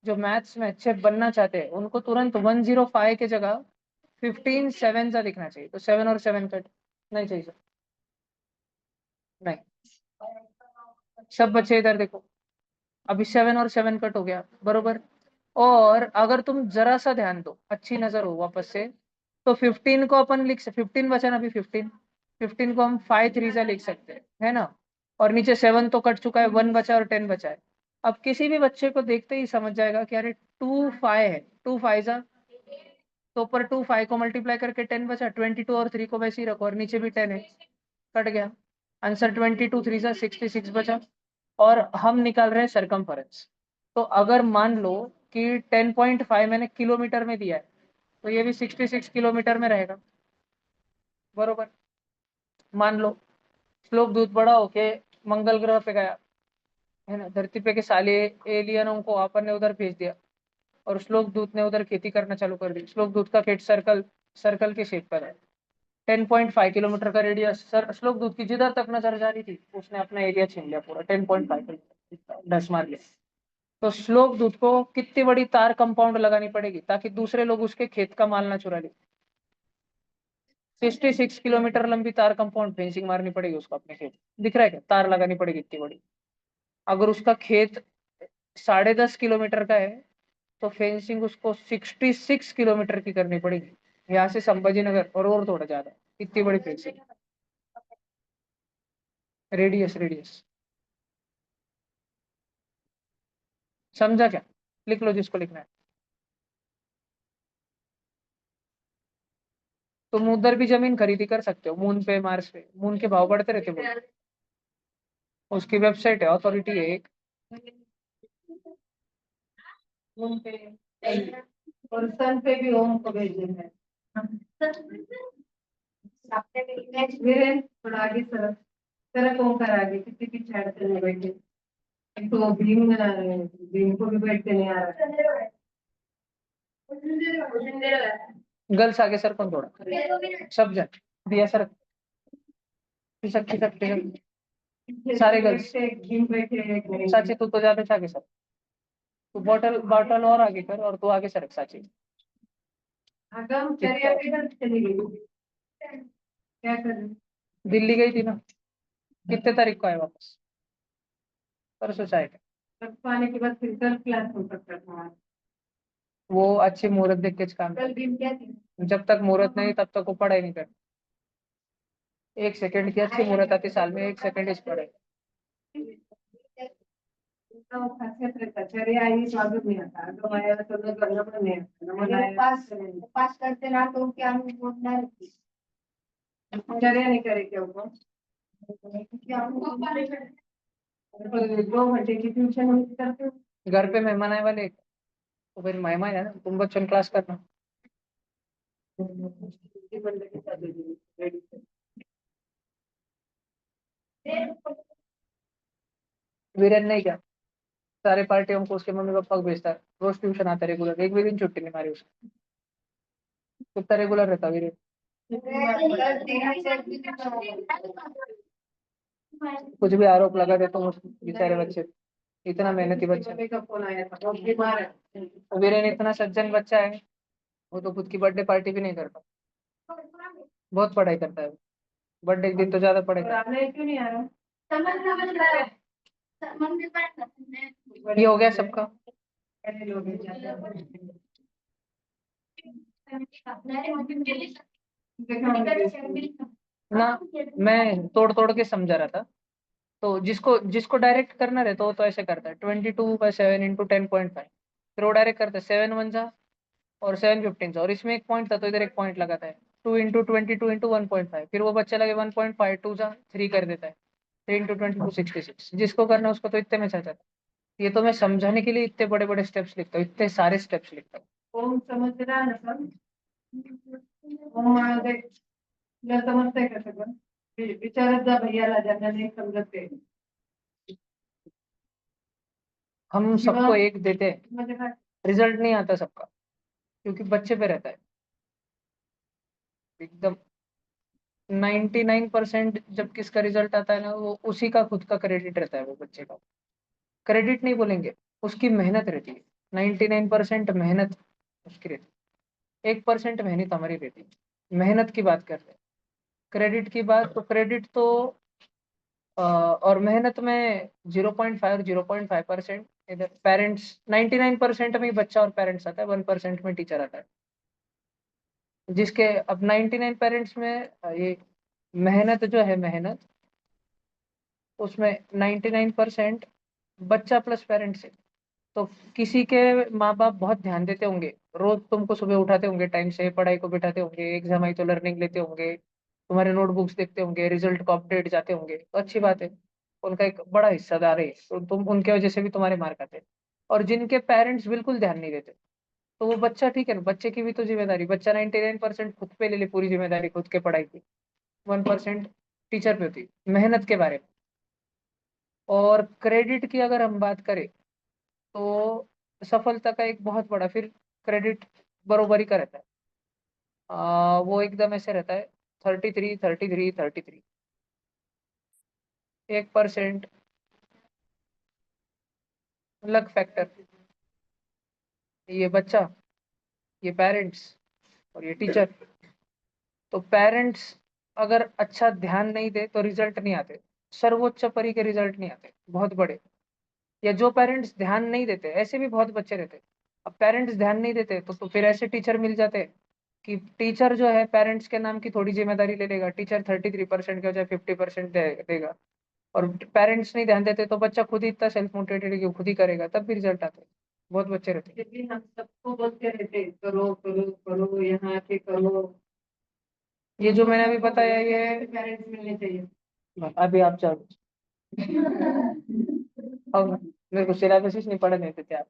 जो मैथ्स में अच्छे बनना चाहते हैं, उनको तुरंत 105 की जगह 15 7 सा दिखना चाहिए। तो 7 और 7 कट नहीं चाहिए सर, नहीं। सब बच्चे इधर देखो, अभी 7 और 7 कट हो गया, बरोबर। और अगर तुम जरा सा ध्यान दो, अच्छी नजर हो वापस से, तो 15 को अपन लिख सकते, 15 बचा ना अभी, 15 को हम 5 3 से लिख सकते हैं, है ना। और नीचे 7 तो कट चुका है, 1 बचा और 10 बचा है। अब किसी भी बच्चे को देखते ही समझ जाएगा कि अरे 2 5 है, 2 5 जा, तो ऊपर 2 5 को मल्टीप्लाई करके 10 बचा, 22 और 3 को वैसे ही रखो, और नीचे भी 10 है, कट गया आंसर। 22 3 जा 66 बचा। और हम निकाल रहे हैं सरकमफेरेंस। तो अगर मान लो कि 10.5 मैंने किलोमीटर में दिया है, तो ये भी 66 किलोमीटर में रहेगा, बरोबर। मान लो श्लोक दूत बड़ा होके मंगल ग्रह पे गया, है ना, धरती पे के साले एलियनों को अपन ने उधर भेज दिया, और श्लोक दूत ने उधर खेती करना चालू कर दी। श्लोक दूत का खेत सर्कल सर्कल के शेप पर है, 10.5 किलोमीटर का रेडियस। सर श्लोक दूत की जिधर तक नजर जा रही थी, उसने अपना एरिया छीन लिया पूरा, 10.5 किलोमीटर, 10 मार लिया। तो श्लोक दूत को कितनी बड़ी तार कंपाउंड लगानी पड़ेगी ताकि दूसरे लोग उसके खेत का माल ना चुरा ले? 66 किलोमीटर लंबी तार कंपाउंड फेंसिंग मारनी पड़ेगी उसको, अपने खेत दिख रहा है क्या, तार लगानी पड़ेगी इतनी बड़ी। अगर उसका खेत 10.5 किलोमीटर का है, तो फेंसिंग उसको 66 किलोमीटर की करनी पड़ेगी, यहाँ से संभाजी नगर और थोड़ा ज्यादा, इतनी बड़ी फेंसिंग। रेडियस रेडियस, समझा क्या? लिख लो जिसको लिखना है। तुम उधर भी जमीन खरीदी कर सकते हो, मून पे, मार्स पे, मून के भाव बढ़ते रहते बोलो। उसकी वेबसाइट है, अथॉरिटी है एक, मून पे, और सन पे भी ओम को भेज देना है। नेक्स्ट वीरेन, थोड़ा आगे सरक, सरक ओमकार आगे, कितनी पीछे अड़चन में बैठे। एक तो भीम भीम को भी बैठते नहीं आ रहा। गर्ल्स आगे सर, कौन थोड़ा, सब जन दिया सर, खिसक खिसक खिसक, सारे गर्ल्स साची, तू तो ज्यादा आगे सर, तू बॉटल बॉटल और आगे कर, और तू आगे सरक साची। चली गई, क्या कर रही? दिल्ली गई थी ना, कितने तारीख को आए वापस? परसों से आए थे। परसों आने के बाद फिर कल क्लास हो सकता था, वो अच्छी मुहूर्त देख के काम। कल दिन क्या थी? जब तक मुहूर्त नहीं तब तक वो पढ़ाई नहीं कर। 1 सेकंड की अच्छी मुहूर्त आती साल में, 1 सेकंड इस पढ़ाई। पास करते ना तो क्या चर्या नहीं करे क्या वो? 2 घंटे की ट्यूशन करते हो? घर पे मेहमान आए वाले, तो फिर मेहमान है ना, तुम बच्चों क्लास करना। वीरेन नहीं क्या, सारे पार्टियों को उसके मम्मी पापा को भेजता है, रोज ट्यूशन आता है रेगुलर, एक भी दिन छुट्टी नहीं मारी उसने, कितना रेगुलर रहता वीरेन। कुछ भी आरोप लगा देता हूँ उस बेचारे बच्चे पे। इतना मेहनती बच्चा का फोन आया था, वो बीमार है। वीरेन इतना सज्जन बच्चा है, वो तो खुद की बर्थडे पार्टी भी नहीं करता, बहुत पढ़ाई करता है। बर्थडे के दिन तो ज्यादा पढ़ाई करता है। क्यों नहीं आ रहा? ये हो गया सबका, ना, मैं तोड़ तोड़ के समझा रहा था। तो जिसको जिसको डायरेक्ट करना रहता वो तो ऐसे करता है 22/7 × 10.5, फिर वो डायरेक्ट करता है 7 1 और 7 15 और इसमें एक पॉइंट था तो इधर एक पॉइंट लगाता है 2 × 22 × 1.5, फिर वो बच्चा लगे 1.5 2 3 कर देता है 3 × 22 66। जिसको करना है उसको तो इतने में चाहता है। ये तो मैं समझाने के लिए इतने बड़े बड़े स्टेप्स लिखता हूँ, इतने सारे स्टेप्स लिखता हूँ। ओम समझ रहा है ना सर? ओम देख, जर समजतंय का सगळं? विचारत जा भैयाला ज्यांना नाही समजत ते। हम सबको एक देते हैं, रिजल्ट नहीं आता सबका, क्योंकि बच्चे पे रहता है एकदम। 99% जब किसका रिजल्ट आता है ना, वो उसी का खुद का क्रेडिट रहता है, वो बच्चे का। क्रेडिट नहीं बोलेंगे, उसकी मेहनत रहती है। 99% मेहनत उसकी रहती है, 1% मेहनत हमारी रहती है। मेहनत की बात कर रहे हैं, क्रेडिट की बात तो क्रेडिट तो और मेहनत में 0.5 और 0.5%। इधर पेरेंट्स 99% में ही बच्चा और पेरेंट्स आता है, 1% में टीचर आता है। जिसके अब 99 पेरेंट्स में ये मेहनत जो है, मेहनत उसमें 99% बच्चा प्लस पेरेंट्स है। तो किसी के माँ बाप बहुत ध्यान देते होंगे, रोज तुमको सुबह उठाते होंगे, टाइम से पढ़ाई को बिठाते होंगे, एग्जाम आई तो लर्निंग लेते होंगे, तुम्हारे नोटबुक्स देखते होंगे, रिजल्ट को अपडेट जाते होंगे, तो अच्छी बात है, उनका एक बड़ा हिस्सेदार है, तो तुम उनके वजह से भी तुम्हारे मार्क आते हैं। और जिनके पेरेंट्स बिल्कुल ध्यान नहीं देते, तो वो बच्चा ठीक है ना, बच्चे की भी तो जिम्मेदारी, बच्चा 99% खुद पे ले ले पूरी जिम्मेदारी खुद के पढ़ाई की, 1% टीचर पे होती है मेहनत के बारे में। और क्रेडिट की अगर हम बात करें तो सफलता का एक बहुत बड़ा फिर क्रेडिट बरोबरी का रहता है। वो एकदम ऐसे रहता है 33 33 33। 1% लक फैक्टर, ये बच्चा, ये पेरेंट्स और ये टीचर। तो पेरेंट्स अगर अच्छा ध्यान नहीं दे तो रिजल्ट नहीं आते, सर्वोच्च परी के रिजल्ट नहीं आते बहुत बड़े। या जो पेरेंट्स ध्यान नहीं देते, ऐसे भी बहुत बच्चे रहते। अब पेरेंट्स ध्यान नहीं देते तो फिर ऐसे टीचर मिल जाते कि टीचर जो है पेरेंट्स के नाम की थोड़ी जिम्मेदारी ले लेगा, टीचर 33% के बजाय 50% देगा। और पेरेंट्स नहीं ध्यान देते तो बच्चा खुद ही इतना सेल्फ मोटिवेटेड है कि खुद ही करेगा, तब भी रिजल्ट आते हैं। बहुत बच्चे रहते हैं। लेकिन हम सबको बोलते रहते करो करो करो, यहाँ आके करो। ये जो मैंने अभी बताया ये पेरेंट्स मिलने चाहिए। अभी आप जाओ। अब मेरे को सिलेबस नहीं पढ़ने देते थे आप।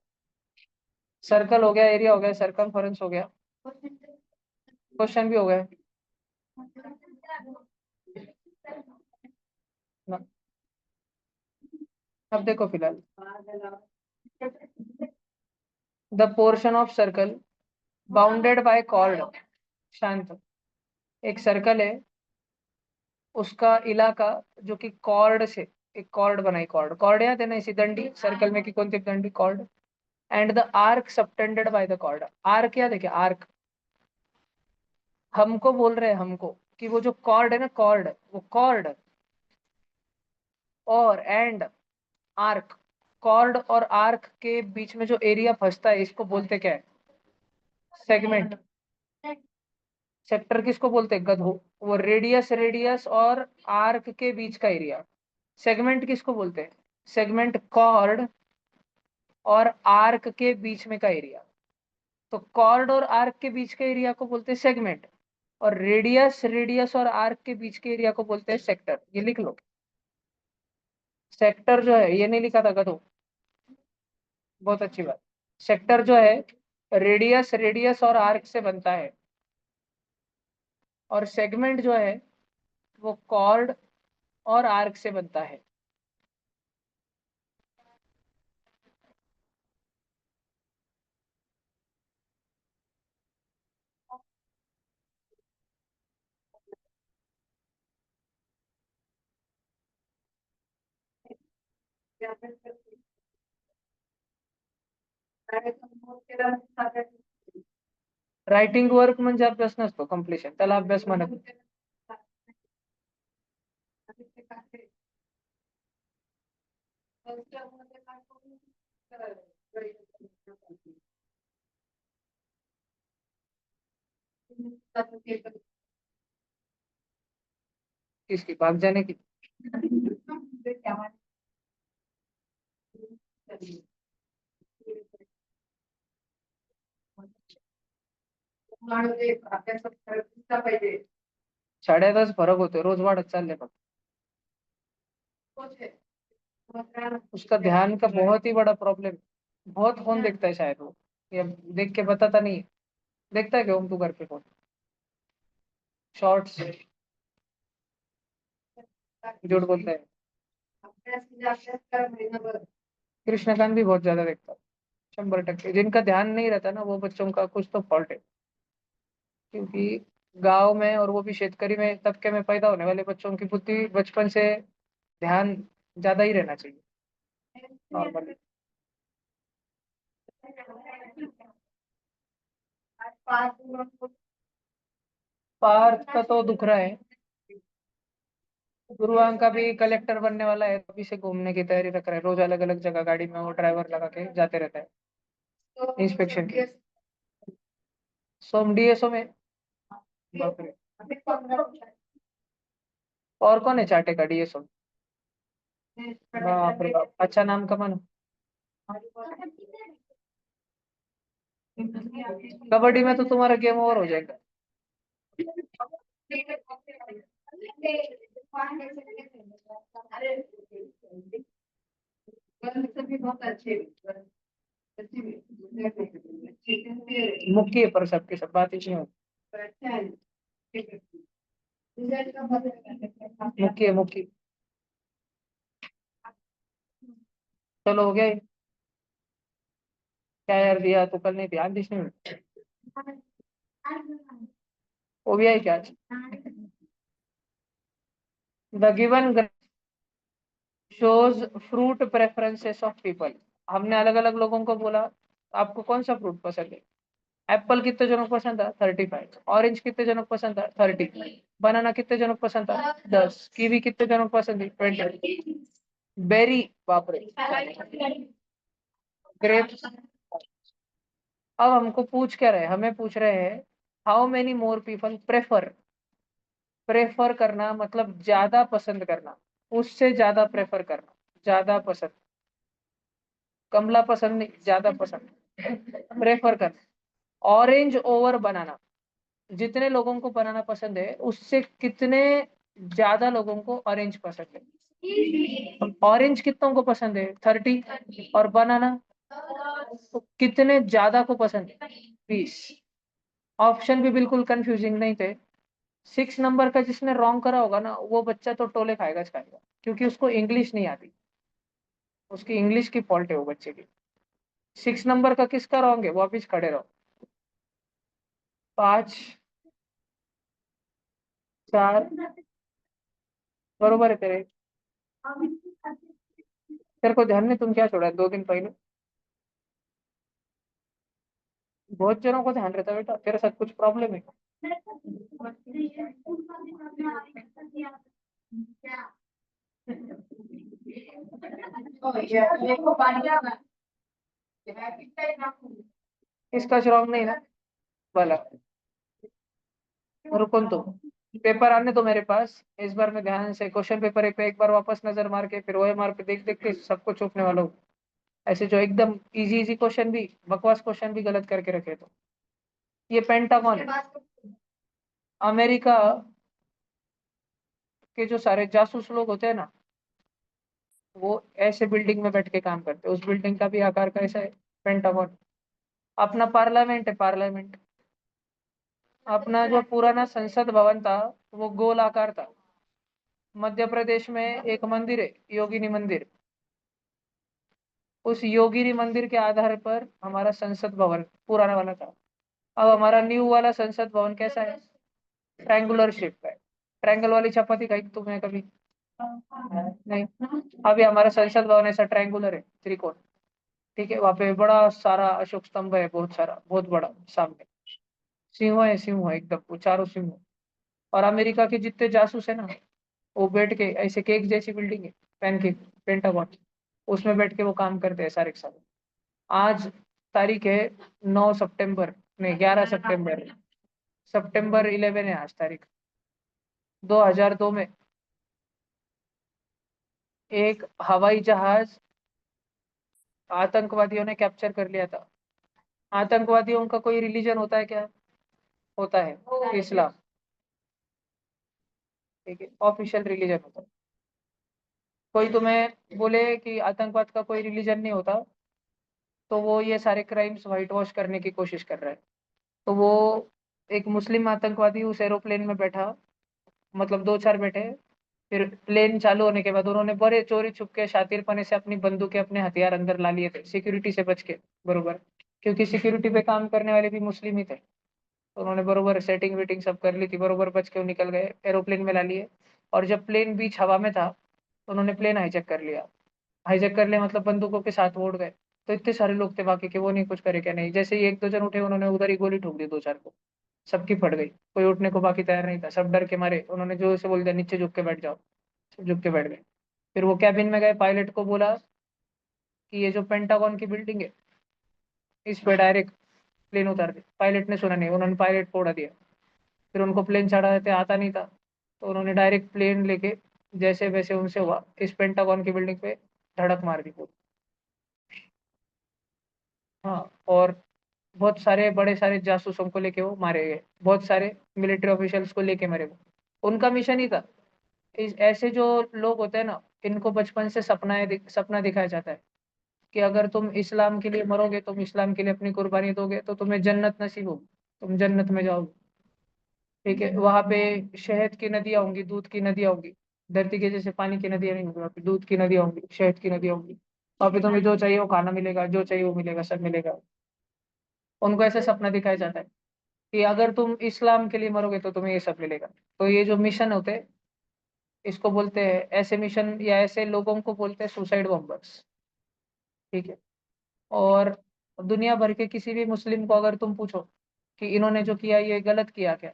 सर्कल हो गया, एरिया हो गया, सरकमफेरेंस हो गया, क्वेश्चन भी हो गया ना। अब देखो फिलहाल, the portion of circle bounded by chord. शांत, एक सर्कल है, उसका इलाका जो कि कॉर्ड से, एक कॉर्ड बनाई, कॉर्ड कॉर्ड याद है ना, इसी दंडी सर्कल में की कौन सी दंडी, chord. And the arc subtended by the chord. Arc याद है क्या, आर्क? हमको बोल रहे हैं, हमको, कि वो जो कॉर्ड है ना, कॉर्ड, वो कॉर्ड और एंड आर्क, कॉर्ड और आर्क के बीच में जो एरिया फंसता है इसको बोलते क्या है, सेगमेंट। सेक्टर किसको बोलते हैं, गधो। वो रेडियस, रेडियस और आर्क के बीच का एरिया। सेगमेंट किसको बोलते हैं, सेगमेंट कॉर्ड और आर्क के बीच में का एरिया। तो कॉर्ड और आर्क के बीच के एरिया को बोलते हैं सेगमेंट, और रेडियस, रेडियस और आर्क के बीच के एरिया को बोलते हैं सेक्टर। ये लिख लो, सेक्टर जो है, ये नहीं लिखा था गधो, बहुत अच्छी बात। सेक्टर जो है रेडियस, रेडियस और आर्क से बनता है, और सेगमेंट जो है वो कॉर्ड और आर्क से बनता है। रायटिंग वर्क म्हणजे अभ्यास नसतो कम्प्लिशन, त्याला अभ्यास म्हणत नाही. किसकी भाग जाने की? साडे 10 फरक होते, रोज वाढत चालले फक्त. उसका ध्यान का बहुत ही बड़ा प्रॉब्लम. बहुत फोन देखता है शायद वो, या देख के बताता नहीं है. देखता है क्या ओम तू घर पे फोन? शॉर्ट्स. झूठ बोलता है. कृष्णकांत भी बहुत ज्यादा देखता है. 100%. जिनका ध्यान नहीं रहता ना, वो बच्चों का कुछ तो फॉल्ट है. क्योंकि गांव में, और वो भी शेतकरी में तबके में पैदा होने वाले बच्चों की बुद्धि बचपन से, ध्यान ज्यादा ही रहना चाहिए नॉर्मली. पार्थ का तो दुख रहा है. गुरुवांग का भी कलेक्टर बनने वाला है, अभी से घूमने की तैयारी रख रहा है. रोज अलग अलग जगह गाड़ी में वो ड्राइवर लगा के जाते रहता है इंस्पेक्शन के. सोम डीएसओ में. बाप रे. और कौन है चाटे का डीएसओ? बाप रे बाप, अच्छा नाम कमाना. कबड्डी में तो तुम्हारा गेम ओवर हो जाएगा. मुक्की है पर सबके सब बात ही नहीं होती. मुक्की है मुक्की. चलो हो गया ये. क्या यार दिया तो कल नहीं ध्यान दिस नहीं. वो भी आई क्या आज? The given shows fruit preferences of people. हमने अलग अलग लोगों को बोला आपको कौन सा फ्रूट पसंद है. एप्पल कितने जनों को पसंद था? 35. ऑरेंज कितने जनों को पसंद था? 30. बनाना कितने जनों को पसंद था? 10. कीवी कितने जनों को पसंद थी? 20. बेरी, बाप रे. ग्रेप्स. अब हमको पूछ क्या रहे, हमें पूछ रहे हैं how many more people prefer. Prefer करना मतलब ज्यादा पसंद करना, उससे ज्यादा प्रेफर करना, ज्यादा पसंद. कमला पसंद नहीं, ज्यादा पसंद. प्रेफर करना. ऑरेंज ओवर बनाना. जितने लोगों को बनाना पसंद है उससे कितने ज्यादा लोगों को ऑरेंज पसंद है. ऑरेंज कितनों को पसंद है? 30. और बनाना तो कितने ज्यादा को पसंद है? 20. ऑप्शन भी बिल्कुल कंफ्यूजिंग नहीं थे. 6 नंबर का जिसने रॉन्ग करा होगा ना, वो बच्चा तो टोले खाएगा खाएगा, क्योंकि उसको इंग्लिश नहीं आती. उसकी इंग्लिश की फॉल्ट है वो बच्चे की. 6 नंबर का किसका रॉन्ग है? वापिस खड़े रहो. 5, 4. बरोबर है तेरे. तेरे को ध्यान नहीं, तुम क्या छोड़ा 2 दिन पहले? बहुत जनों को ध्यान रहता है बेटा, तेरे साथ कुछ प्रॉब्लम है. इसका रॉन्ग नहीं ना? भला रुको तो, पेपर आने तो मेरे पास. इस बार मैं ध्यान से क्वेश्चन पेपर पे एक बार वापस नजर मार के फिर ओएमआर पे देख देख के सबको चौंकने वाला हूँ. ऐसे जो एकदम इजी इजी क्वेश्चन भी, बकवास क्वेश्चन भी गलत करके रखे तो. ये पेंटागन है. अमेरिका के जो सारे जासूस लोग होते हैं ना, वो ऐसे बिल्डिंग में बैठ के काम करते हैं. उस बिल्डिंग का भी आकार कैसा है? पेंटागन. अपना पार्लियामेंट है, पार्लियामेंट. अपना जो पुराना संसद भवन था वो गोल आकार था. मध्य प्रदेश में एक मंदिर है, योगिनी मंदिर. उस योगिनी मंदिर के आधार पर हमारा संसद भवन पुराना वाला था. अब हमारा न्यू वाला संसद भवन कैसा है? ट्रायंगुलर शेप का है. ट्रायंगल वाली चपाती खाई तुमने कभी? नहीं. अभी हमारा संसद भवन ऐसा ट्रायंगुलर है, त्रिकोण. ठीक है. वहां पे बड़ा सारा अशोक स्तंभ है, बहुत सारा, बहुत बड़ा. सामने सिंह है, सिंह है एकदम, वो चारों सिंह है. और अमेरिका के जितने जासूस है ना, वो बैठ के ऐसे केक जैसी बिल्डिंग है, पैनकेक, पेंटागन, उसमें बैठ के वो काम करते हैं सारे के सारे. आज तारीख है 9 सितंबर, नहीं 11 सितंबर. सितंबर 11 है आज तारीख। 2002 में एक हवाई जहाज आतंकवादियों ने कैप्चर कर लिया था। आतंकवादियों का कोई रिलीजन होता है क्या? होता है, इस्लाम। ठीक है, ऑफिशियल रिलीजन होता है। कोई तुम्हें बोले कि आतंकवाद का कोई रिलीजन नहीं होता, तो वो ये सारे क्राइम्स व्हाइट वॉश करने की कोशिश कर रहा है। तो वो एक मुस्लिम आतंकवादी उस एरोप्लेन में बैठा, मतलब दो चार बैठे। फिर प्लेन चालू होने के बाद उन्होंने बड़े चोरी छुप के शातिरपने से अपनी बंदूकें, अपने हथियार अंदर ला लिए थे, सिक्योरिटी से बच के। बरोबर, क्योंकि सिक्योरिटी पे काम करने वाले भी मुस्लिम ही थे। तो उन्होंने बरोबर सेटिंग वेटिंग सब कर ली थी, बरोबर बच के वो निकल गए, एरोप्लेन में ला लिए। और जब प्लेन बीच हवा में था, तो उन्होंने प्लेन हाईजैक कर लिया। हाईजैक कर लिया मतलब बंदूकों के साथ वो उड़ गए। तो इतने सारे लोग थे बाकी के, वो नहीं कुछ करे क्या नहीं, जैसे ही एक दो जन उठे उन्होंने उधर ही गोली ठोक दी दो चार को। सबकी फट गई, कोई उठने को बाकी तैयार नहीं था, सब डर के मारे। उन्होंने जो से बोल दिया नीचे झुक के बैठ जाओ, सब झुक के बैठ गए। फिर वो कैबिन में गए, पायलट को बोला कि ये जो पेंटागन की बिल्डिंग है, इस पे डायरेक्ट प्लेन उतार दे। पायलट ने सुना नहीं, उन्होंने पायलट को उड़ा दिया। फिर उनको प्लेन चढ़ाते आता नहीं था, तो उन्होंने डायरेक्ट प्लेन लेके जैसे वैसे उनसे हुआ इस पेंटागन की बिल्डिंग पे धड़क मार दी पूरी। हाँ, और बहुत सारे बड़े सारे जासूसों को लेके वो मारे गए, बहुत सारे मिलिट्री ऑफिशियल्स को लेके मरे वो। उनका मिशन ही था। ऐसे जो लोग होते हैं ना, इनको बचपन से सपना दिखाया जाता है कि अगर तुम इस्लाम के लिए मरोगे, तुम इस्लाम के लिए अपनी कुर्बानी दोगे, तो तुम्हें जन्नत नसीब होगी, तुम जन्नत में जाओगे। ठीक है, वहां पे शहद की नदियां होंगी, दूध की नदियां होंगी। धरती के जैसे पानी की नदियां नहीं होंगी, वहाँ पे दूध की नदियां होंगी, शहद की नदियां होंगी। वहाँ पे तुम्हें जो चाहिए वो खाना मिलेगा, जो चाहिए वो मिलेगा, सब मिलेगा। उनको ऐसा सपना दिखाया जाता है कि अगर तुम इस्लाम के लिए मरोगे तो तुम्हें ये सब मिलेगा। तो ये जो मिशन होते हैं, इसको बोलते हैं, ऐसे मिशन या ऐसे लोगों को बोलते हैं सुसाइड बॉम्बर्स। ठीक है। और दुनिया भर के किसी भी मुस्लिम को अगर तुम पूछो कि इन्होंने जो किया ये गलत किया क्या,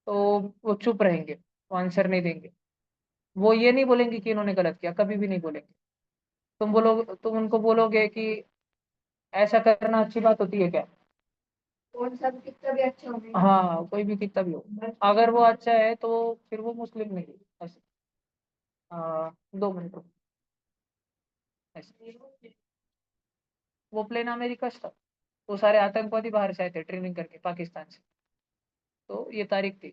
तो वो चुप रहेंगे, वो आंसर नहीं देंगे। वो ये नहीं बोलेंगे कि इन्होंने गलत किया, कभी भी नहीं बोलेंगे। तुम उनको बोलोगे कि ऐसा करना अच्छी बात होती है क्या? कौन सा भी कितना भी अच्छा हो हाँ, कोई भी कितना भी हो, अगर वो अच्छा है तो फिर वो मुस्लिम नहीं है। ऐसे 2 मिनट रुको। ऐसे वो प्लेन अमेरिका से था, वो सारे आतंकवादी बाहर से आए थे ट्रेनिंग करके पाकिस्तान से। तो ये तारीख थी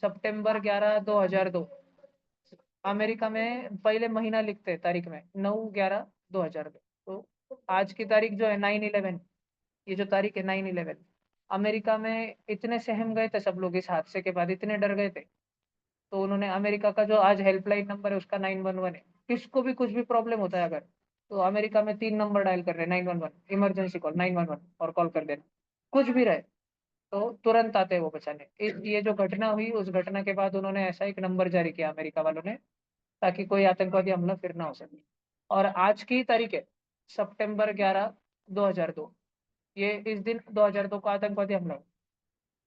सितंबर 11 2002। अमेरिका में पहले महीना लिखते हैं तारीख में, 9/11/2002। तो आज की तारीख जो है 9/11, ये जो तारीख है 9/11। अमेरिका में इतने सहम गए थे सब लोग इस हादसे के बाद, इतने डर गए थे। तो उन्होंने अमेरिका का जो आज हेल्पलाइन नंबर है उसका 911 है। किसको भी कुछ भी प्रॉब्लम होता है अगर, तो अमेरिका में 3 नंबर डायल कर रहे हैं, 911 इमरजेंसी कॉल 911, और कॉल कर देना। कुछ भी रहे तो तुरंत आते हैं वो बचाने। ये जो घटना हुई, उस घटना के बाद उन्होंने ऐसा एक नंबर जारी किया अमेरिका वालों ने, ताकि कोई आतंकवादी हमला फिर ना हो सके। और आज की तारीख है September 11 2002। ये इस दिन 2002 का आतंकवादी हमला हुआ।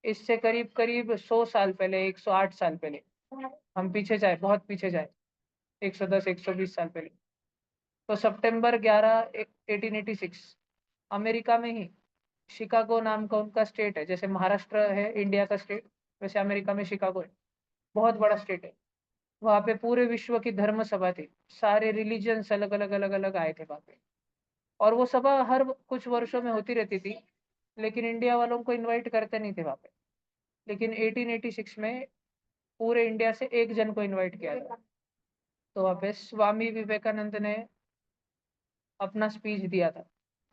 इससे करीब करीब 100 साल पहले, 108 साल पहले, हम पीछे जाए, बहुत पीछे जाए, 110 120 साल पहले। तो September 11 1886, अमेरिका में ही शिकागो नाम का उनका स्टेट है। जैसे महाराष्ट्र है इंडिया का स्टेट, वैसे अमेरिका में शिकागो है, बहुत बड़ा स्टेट है। वहाँ पे पूरे विश्व की धर्म सभा थी, सारे रिलीजन्स अलग अलग अलग अलग आए थे वहाँ पे। और वो सभा हर कुछ वर्षों में होती रहती थी, लेकिन इंडिया वालों को इनवाइट करते नहीं थे वहाँ पे। लेकिन 1886 में पूरे इंडिया से एक जन को इनवाइट किया था। तो वहाँ पे स्वामी विवेकानंद ने अपना स्पीच दिया था।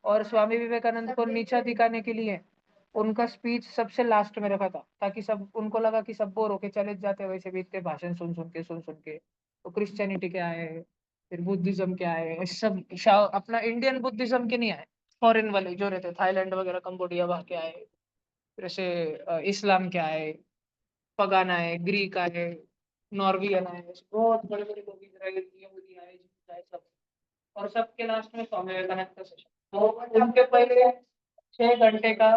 और स्वामी विवेकानंद को नीचा दिखाने के लिए उनका स्पीच सबसे लास्ट में रखा था, ताकि सब, उनको लगा कि सब बोर होके चले जाते वैसे भी इतने भाषण सुन सुन के। तो क्रिश्चियनिटी के आए, फिर बुद्धिज्म के आए, सब अपना इंडियन बुद्धिज्म के नहीं आए, फॉरेन वाले जो रहते थाईलैंड वगैरह कंबोडिया वहाँ के आए। फिर ऐसे इस्लाम के आए, पगान आए, ग्रीक आए, नॉर्वियन आए, बहुत बड़े बड़े लोग, इजराइल यहूदी आए, जीव आए, सब। और सबके लास्ट में स्वामी विवेकानंद का सेशन। तो उनके पहले 6 घंटे का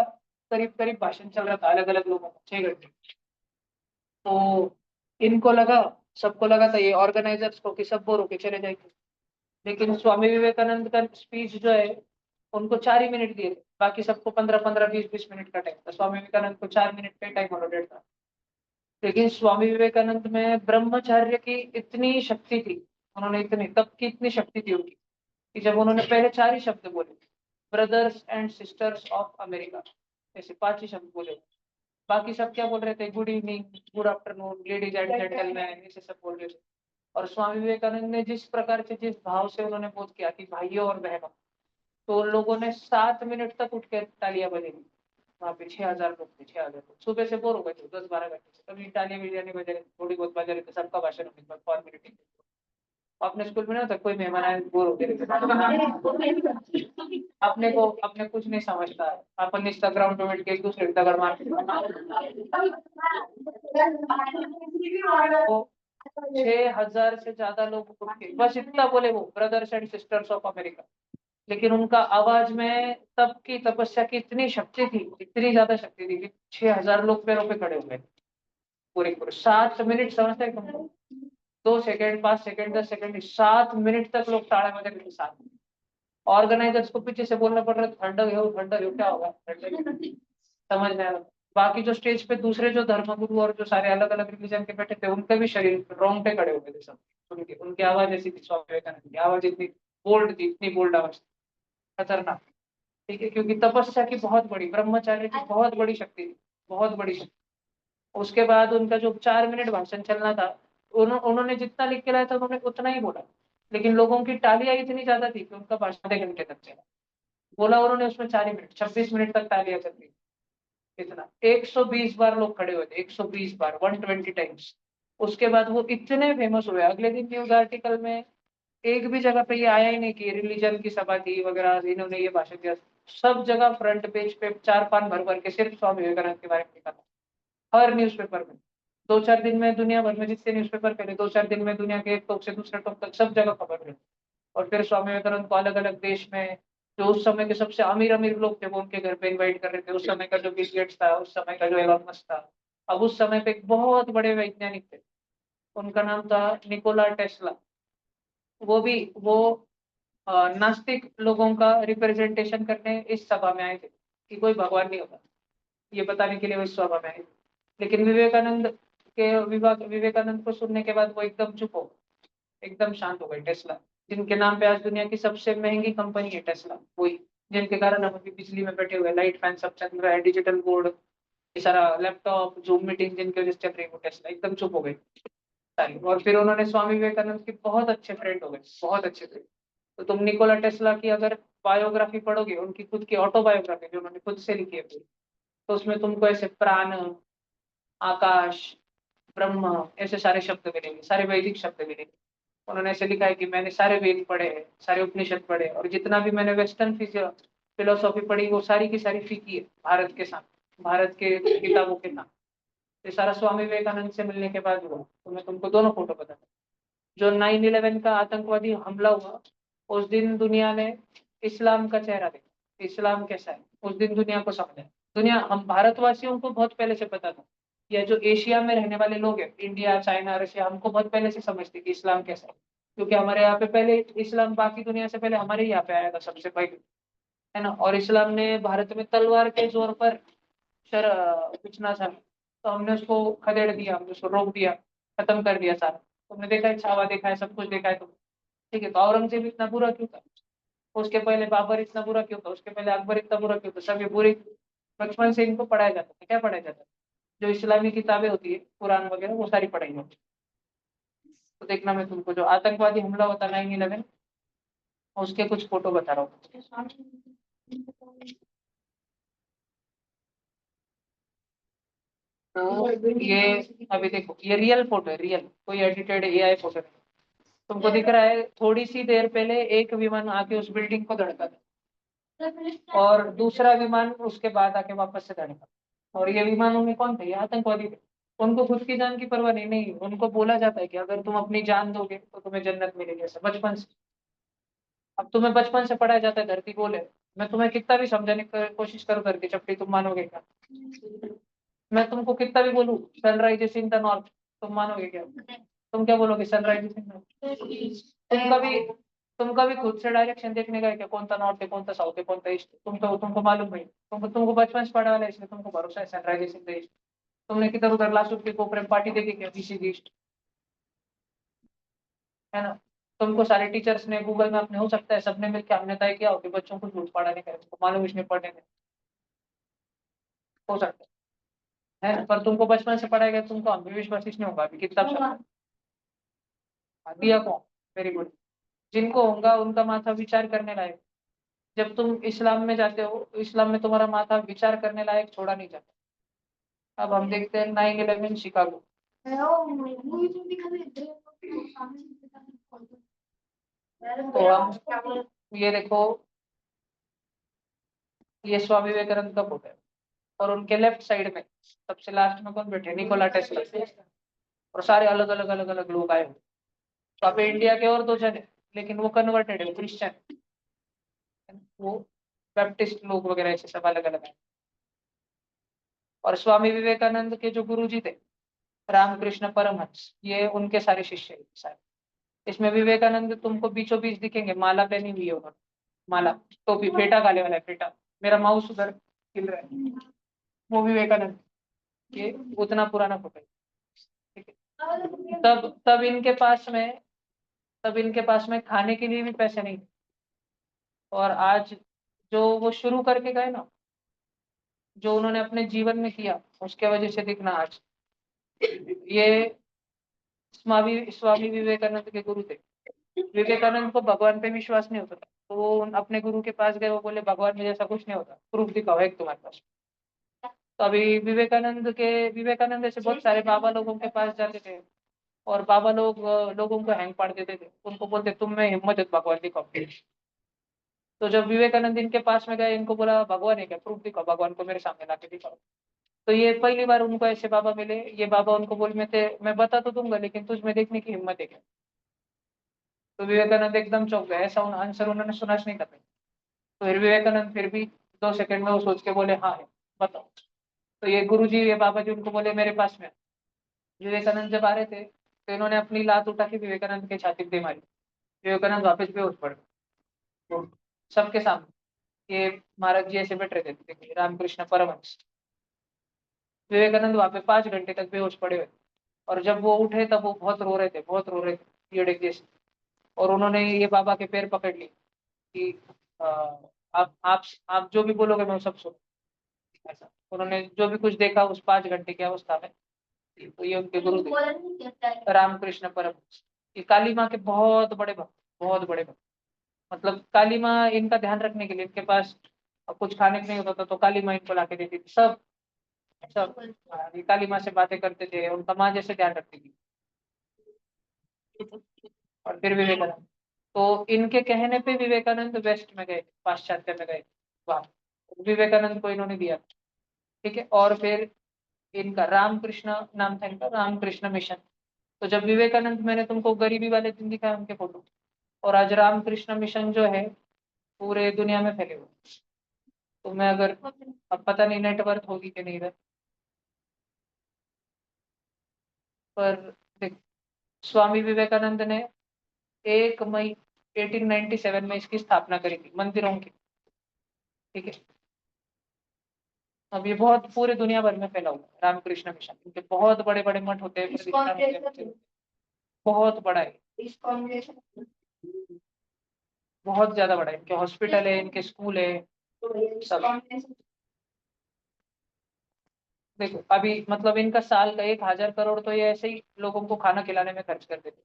करीब करीब भाषण चल रहा था, अलग अलग लोगों का, 6 घंटे। तो इनको लगा, सबको लगा था ये ऑर्गेनाइजर्स को कि सब बोर होके चले जाएंगे। लेकिन स्वामी विवेकानंद का स्पीच जो है उनको 4 ही मिनट दिए थे, बाकी सबको 15-15, 20-20 मिनट का टाइम था। स्वामी विवेकानंद को 4 मिनट का टाइम अलॉटेड था। लेकिन स्वामी विवेकानंद में ब्रह्मचर्य की इतनी शक्ति थी, उन्होंने इतनी तप की इतनी शक्ति थी उनकी, कि जब उन्होंने पहले 4 ही शब्द बोले, brothers and sisters of America, ऐसे 5 ही शब्द बोले, बाकी सब क्या बोल रहे थे, good evening, good afternoon, ladies and gentleman, ऐसे सब बोल रहे थे। और स्वामी विवेकानंद ने जिस प्रकार से, जिस भाव से उन्होंने बोध किया कि भाइयों और बहनों, तो उन लोगों ने 7 मिनट तक उठ के तालियां बजी। वहाँ पे 6,000 लोग थे, 6,000 लोग सुबह से बोर हो गए थे, 10-12 घंटे से, कभी तालियां बिलियां बजा रहे थे, थोड़ी बहुत बजा रहे थे, सबका भाषण होने के बाद फॉर्मेलिटी। अपने स्कूल में ना होता, कोई मेहमान आए बोर हो गए, अपने कुछ नहीं समझता है, अपन इंस्टाग्राम पे बैठ के एक दूसरे दगड़ मार तो 6,000 से ज्यादा लोग उठ के बस इतना बोले, वो brothers and sisters of America. लेकिन उनका आवाज में तप की, तपस्या की इतनी शक्ति थी, इतनी ज्यादा शक्ति थी कि 6,000 लोग पैरों पे खड़े हो गए पूरे पूरे 7 मिनट। समझते हैं तुमको? 2 सेकंड, 5 सेकंड, 10 सेकंड, 7 मिनट तक लोग ताड़े बजे के साथ। ऑर्गेनाइजर्स को पीछे से बोलना पड़ रहा है, ठंडक हो, ठंडक हो, क्या होगा ठंडक, समझ में आया? बाकी जो स्टेज पे दूसरे जो धर्मगुरु और जो सारे अलग अलग रिलीजन के बैठे थे, उनके भी शरीर रोंगटे खड़े हो गए थे सब। उनकी उनकी आवाज ऐसी थी, स्वामी विवेकानंद की आवाज इतनी बोल्ड थी, इतनी बोल्ड आवाज, खतरनाक। ठीक है, क्योंकि तपस्या की बहुत बड़ी, ब्रह्मचार्य की बहुत बड़ी शक्ति थी, बहुत बड़ी शक्ति। उसके बाद उनका जो 4 मिनट भाषण चलना था, उन्होंने जितना लिख के लाया था उन्होंने उतना ही बोला, लेकिन लोगों की तालियां इतनी ज्यादा थी कि उनका भाषण आधे घंटे तक चला। बोला उन्होंने उसमें 4 ही मिनट, 26 मिनट तक तालियां चल रही। इतना 120 बार लोग खड़े हुए थे, 120 बार, 120 टाइम्स। उसके बाद वो इतने फेमस हुए, अगले दिन न्यूज आर्टिकल में एक भी जगह पे ये आया ही नहीं कि रिलीजन की सभा थी वगैरह, इन्होंने ये भाषण दिया। सब जगह फ्रंट पेज पे 4 पान भर भर के सिर्फ स्वामी विवेकानंद के बारे में लिखा था, हर न्यूज़पेपर में। 2-4 दिन में दुनिया भर में जितने न्यूज़पेपर पहले, 2-4 दिन में दुनिया के एक टॉप से दूसरे टॉप तक सब जगह खबर रही। और फिर स्वामी विवेकानंद को अलग अलग देश में जो उस समय के सबसे अमीर अमीर लोग थे, वो उनके घर पे इनवाइट कर रहे थे। उस समय का जो बिल गेट्स था, उस समय का जो एलन मस्क था, अब उस समय पे एक बहुत बड़े वैज्ञानिक थे, उनका नाम था निकोला टेस्ला। वो नास्तिक लोगों का रिप्रेजेंटेशन करने इस सभा में आए थे कि कोई भगवान नहीं होता, ये बताने के लिए वो इस सभा में आए थे। लेकिन विवेकानंद को सुनने के बाद वो एकदम चुप हो गए, एकदम शांत हो गए। टेस्ला, जिनके नाम पे आज दुनिया की सबसे महंगी कंपनी है टेस्ला, वही, जिनके कारण हम अभी बिजली में बैठे हुए, लाइट फैन सब चल रहा है, डिजिटल बोर्ड, ये सारा लैपटॉप, जूम मीटिंग, जिनकी वजह से चल रही है, वो टेस्ला एकदम चुप हो गए सारी। और फिर उन्होंने स्वामी विवेकानंद की बहुत अच्छे फ्रेंड हो गए, बहुत अच्छे फ्रेंड। तो तुम निकोला टेस्ला की अगर बायोग्राफी पढ़ोगे, उनकी खुद की ऑटोबायोग्राफी जो उन्होंने खुद से लिखी है पूरी, तो उसमें तुमको ऐसे प्राण, आकाश, ब्रह्म, ऐसे सारे शब्द मिलेंगे, सारे वैदिक शब्द मिलेंगे। उन्होंने ऐसे लिखा है कि मैंने सारे वेद पढ़े हैं, सारे उपनिषद पढ़े, और जितना भी मैंने वेस्टर्न फिलोसॉफी पढ़ी, वो सारी की सारी फीकी है भारत के साथ, भारत के किताबों के साथ। ये सारा स्वामी विवेकानंद से मिलने के बाद हुआ। तो मैं तुमको दोनों फोटो बताता हूँ। जो 9/11 का आतंकवादी हमला हुआ, उस दिन दुनिया ने इस्लाम का चेहरा देखा, इस्लाम कैसा है उस दिन दुनिया को समझा। दुनिया, हम भारतवासियों को बहुत पहले से पता था, या जो एशिया में रहने वाले लोग हैं, इंडिया, चाइना, रशिया, हमको बहुत पहले से समझते कि इस्लाम कैसा है, क्योंकि हमारे यहाँ पे पहले इस्लाम बाकी दुनिया से पहले हमारे यहाँ पे आया था सबसे पहले, है ना। और इस्लाम ने भारत में तलवार के जोर पर शर कुचना था, तो हमने उसको खदेड़ दिया, हमने उसको रोक दिया, खत्म कर दिया सारा। तुमने देखा है, छावा देखा है, सब कुछ देखा है तुम, ठीक है। तो औरंगजेब इतना बुरा क्यों था, उसके पहले बाबर इतना बुरा क्यों था, उसके पहले अकबर इतना बुरा क्यों था, सब ये बुरी। बचपन से इनको पढ़ाया जाता था, क्या पढ़ाया जाता था, जो इस्लामी किताबें होती है, कुरान वगैरह, वो सारी पढ़ाई होती है। तो देखना, मैं तुमको जो आतंकवादी हमला होता 9/11, उसके कुछ फोटो बता रहा हूँ। तो ये अभी देखो, ये रियल फोटो है, रियल, कोई एडिटेड एआई फोटो नहीं। तुमको दिख रहा है, थोड़ी सी देर पहले एक विमान आके उस बिल्डिंग को धड़का था, और दूसरा विमान उसके बाद आके वापस से धड़का। और ये विमानों में कौन थे, ये आतंकवादी थे। उनको खुद की जान की परवाह नहीं, नहीं, उनको बोला जाता है कि अगर तुम अपनी जान दोगे तो तुम्हें जन्नत मिलेगी, ऐसा बचपन से। अब तुम्हें बचपन से पढ़ाया जाता है, धरती बोले, मैं तुम्हें कितना भी समझाने की कोशिश करूँ धरती चपटी, तुम मानोगे क्या? मैं तुमको कितना भी बोलूं सनराइज इन द नॉर्थ, तुम मानोगे क्या? तुम क्या बोलोगे, सनराइज इन द नॉर्थ? तुम कभी तुम कभी खुद से डायरेक्शन देखने गए कि कौन सा नॉर्थ है, कौन सा साउथ है, कौन सा ईस्ट? तुमको मालूम नहीं, तुमको बचपन से पढ़ा वाला है, इसलिए तुमको भरोसा है सनराइज इन द ईस्ट। तुमने किधर उधर लासुट की कोपरे में पार्टी देखी क्या किसी ईस्ट? है ना? तुमको सारे टीचर्स ने गूगल मैप में हो सकता है सबने मिलकर हमने तय किया हो कि बच्चों को झूठ पढ़ाने का है, तुमको मालूम इसमें पढ़ने में हो सकता है ना? पर तुमको बचपन से पढ़ाया गया, तुमको हम भी विश्वास नहीं होगा अभी किताब शब्द दिया कौन? Very good. जिनको होगा उनका माथा विचार करने लायक। जब तुम इस्लाम में जाते हो, इस्लाम में तुम्हारा माथा विचार करने लायक छोड़ा नहीं जाता। अब हम देखते हैं 9/11 शिकागो। तो हम ये देखो, ये स्वामी विवेकानंद का फोटो है और उनके लेफ्ट साइड में सबसे लास्ट में कौन बैठे? Nikola Tesla. और सारे अलग अलग अलग अलग लोग आए हुए। तो अभी इंडिया के और 2 जन है, लेकिन वो कन्वर्टेड है, क्रिश्चियन। वो बैप्टिस्ट लोग वगैरह ऐसे सब अलग अलग है। और स्वामी विवेकानंद के जो गुरु जी थे रामकृष्ण परमहंस, ये उनके सारे शिष्य हैं सारे। इसमें विवेकानंद तुमको बीचों बीच दिखेंगे, माला पहनी हुई है उन्होंने, माला, टोपी, फेटा गाले वाला है, फेटा। मेरा माउस उधर हिल रहा है, वो विवेकानंद। ये उतना पुराना फोटो है, ठीक है। तब इनके पास में खाने के लिए भी पैसे नहीं थे। और आज जो वो शुरू करके गए ना, जो उन्होंने अपने जीवन में किया, उसके वजह से दिखना आज। ये स्वामी स्वामी विवेकानंद के गुरु थे। विवेकानंद को भगवान पे विश्वास नहीं होता था, तो वो अपने गुरु के पास गए, वो बोले भगवान में जैसा कुछ नहीं होता, प्रूफ दिखाओ एक तुम्हारे पास। तो अभी विवेकानंद ऐसे बहुत सारे बाबा लोगों के पास जाते थे, और बाबा लोग लोगों को हैंग पाड़ देते थे, उनको बोलते तुम में हिम्मत है तो भगवान दिखाओ। तो जब विवेकानंद इनके पास में गए, इनको बोला भगवान है क्या, प्रूफ दिखाओ, भगवान को मेरे सामने लाके दिखाओ। तो ये पहली बार उनको ऐसे बाबा मिले। ये बाबा उनको बोल में थे, मैं बता तो दूंगा लेकिन तुझ में देखने की हिम्मत है क्या? तो विवेकानंद एकदम चौंक गए, ऐसा आंसर उन्होंने सुना नहीं था। तो फिर विवेकानंद फिर भी 2 सेकंड में वो सोच के बोले हाँ है, बताओ। तो ये गुरु जी, ये बाबा जी उनको बोले मेरे पास में आओ। विवेकानंद जब आ रहे थे तो इन्होंने अपनी लात उठा के विवेकानंद के छाती पे दे मारी। विवेकानंद वापस बेहोश पड़ गए, तो सबके सामने। ये महाराज जी ऐसे बैठ रहे थे, देखिए, रामकृष्ण परमहंस। विवेकानंद वहां पे 5 घंटे तक बेहोश पड़े हुए। और जब वो उठे तब वो बहुत रो रहे थे, बहुत रो रहे थे, पीड़े जैसे। और उन्होंने ये बाबा के पैर पकड़ लिए कि अ, आप जो भी बोलोगे मैं वो सब सुन। ऐसा उन्होंने जो भी कुछ देखा उस 5 घंटे की अवस्था में, तो ये उनके गुरु थे रामकृष्ण परमहंस। ये काली माँ के बहुत बड़े भक्त, बहुत बड़े भक्त। मतलब काली माँ इनका ध्यान रखने के लिए, इनके पास कुछ खाने को नहीं होता था तो काली माँ इनको लाके देती थी सब। सब ये काली माँ से बातें करते थे, उनका माँ जैसे ध्यान रखती थी। और फिर विवेकानंद, तो इनके कहने पे विवेकानंद वेस्ट में गए, पाश्चात्य में गए। वाह, विवेकानंद को इन्होंने दिया, ठीक है। और फिर इनका रामकृष्ण नाम था, इनका रामकृष्ण मिशन। तो जब विवेकानंद, मैंने तुमको गरीबी वाले दिन दिखाया उनके फोटो, और आज रामकृष्ण मिशन जो है पूरे दुनिया में फैले हुए। तो मैं अगर, अब पता नहीं नेटवर्क होगी कि नहीं, पर देख, स्वामी विवेकानंद ने 1 मई 1897 में इसकी स्थापना करी थी, मंदिरों की, ठीक है। अब ये बहुत पूरे दुनिया भर में फैला हुआ है रामकृष्ण मिशन। इनके बहुत बड़े बड़े मठ होते हैं, प्रतिष्ठान होते हैं, बहुत बड़ा है, बहुत ज्यादा बड़ा है। इनके हॉस्पिटल है, इनके स्कूल है, सब। देखो अभी मतलब इनका साल का 1,000 करोड़ तो ये ऐसे ही लोगों को खाना खिलाने में खर्च कर देते,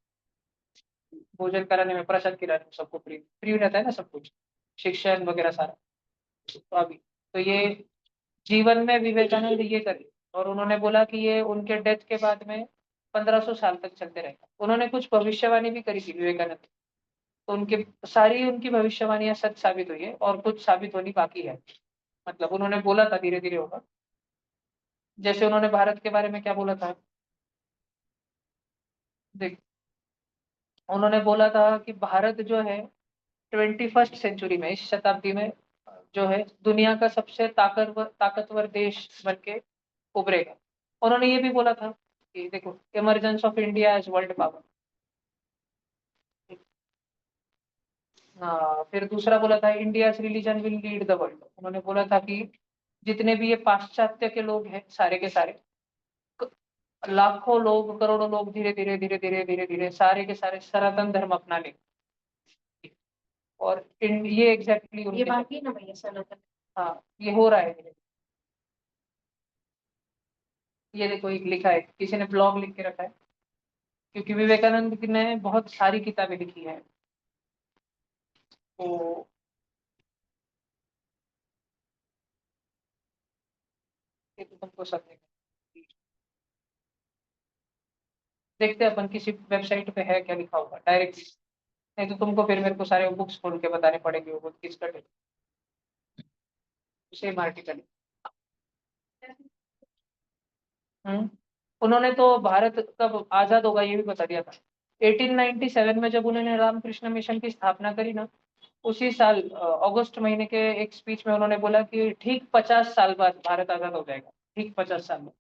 भोजन कराने में, प्रसाद खिलाने में, सबको फ्री फ्री रहता है ना सब कुछ, शिक्षण वगैरह सारा। तो अभी तो ये जीवन में विवेकानंद ये करे, और उन्होंने बोला कि ये उनके डेथ के बाद में 1500 साल तक चलते रहेगा। उन्होंने कुछ भविष्यवाणी भी करी थी विवेकानंद, तो उनके सारी उनकी भविष्यवाणियां सच साबित हुई है, और कुछ साबित होनी बाकी है। मतलब उन्होंने बोला था धीरे धीरे होगा। जैसे उन्होंने भारत के बारे में क्या बोला था, देख, उन्होंने बोला था कि भारत जो है 21st सेंचुरी में, इस शताब्दी में जो है दुनिया का सबसे ताकतवर ताकतवर देश बन के उभरेगा। उन्होंने ये भी बोला था कि देखो, emergence of India as world power. फिर दूसरा बोला था India religion will lead the world. उन्होंने बोला था कि जितने भी ये पाश्चात्य के लोग हैं सारे के सारे, लाखों लोग करोड़ों लोग धीरे धीरे धीरे धीरे धीरे धीरे सारे के सारे सनातन धर्म अपना लेंगे। और ये एग्जैक्टली ये उनके बाकी ना भैया सनातन। हाँ ये हो रहा है। ये देखो एक लिखा है, किसी ने ब्लॉग लिख के रखा है, क्योंकि विवेकानंद ने बहुत सारी किताबें लिखी है। तो ये तो तुमको सब देखते हैं अपन किसी वेबसाइट पे है क्या लिखा होगा डायरेक्ट। नहीं तो तुमको फिर मेरे को सारे बुक्स खोल के बताने पड़ेंगे वो book किसका सेम आर्टिकल। उन्होंने तो भारत कब आजाद होगा ये भी बता दिया था। 1897 में जब उन्होंने रामकृष्ण मिशन की स्थापना करी ना, उसी साल अगस्त महीने के एक स्पीच में उन्होंने बोला कि ठीक 50 साल बाद भारत आजाद हो जाएगा, ठीक 50 साल में।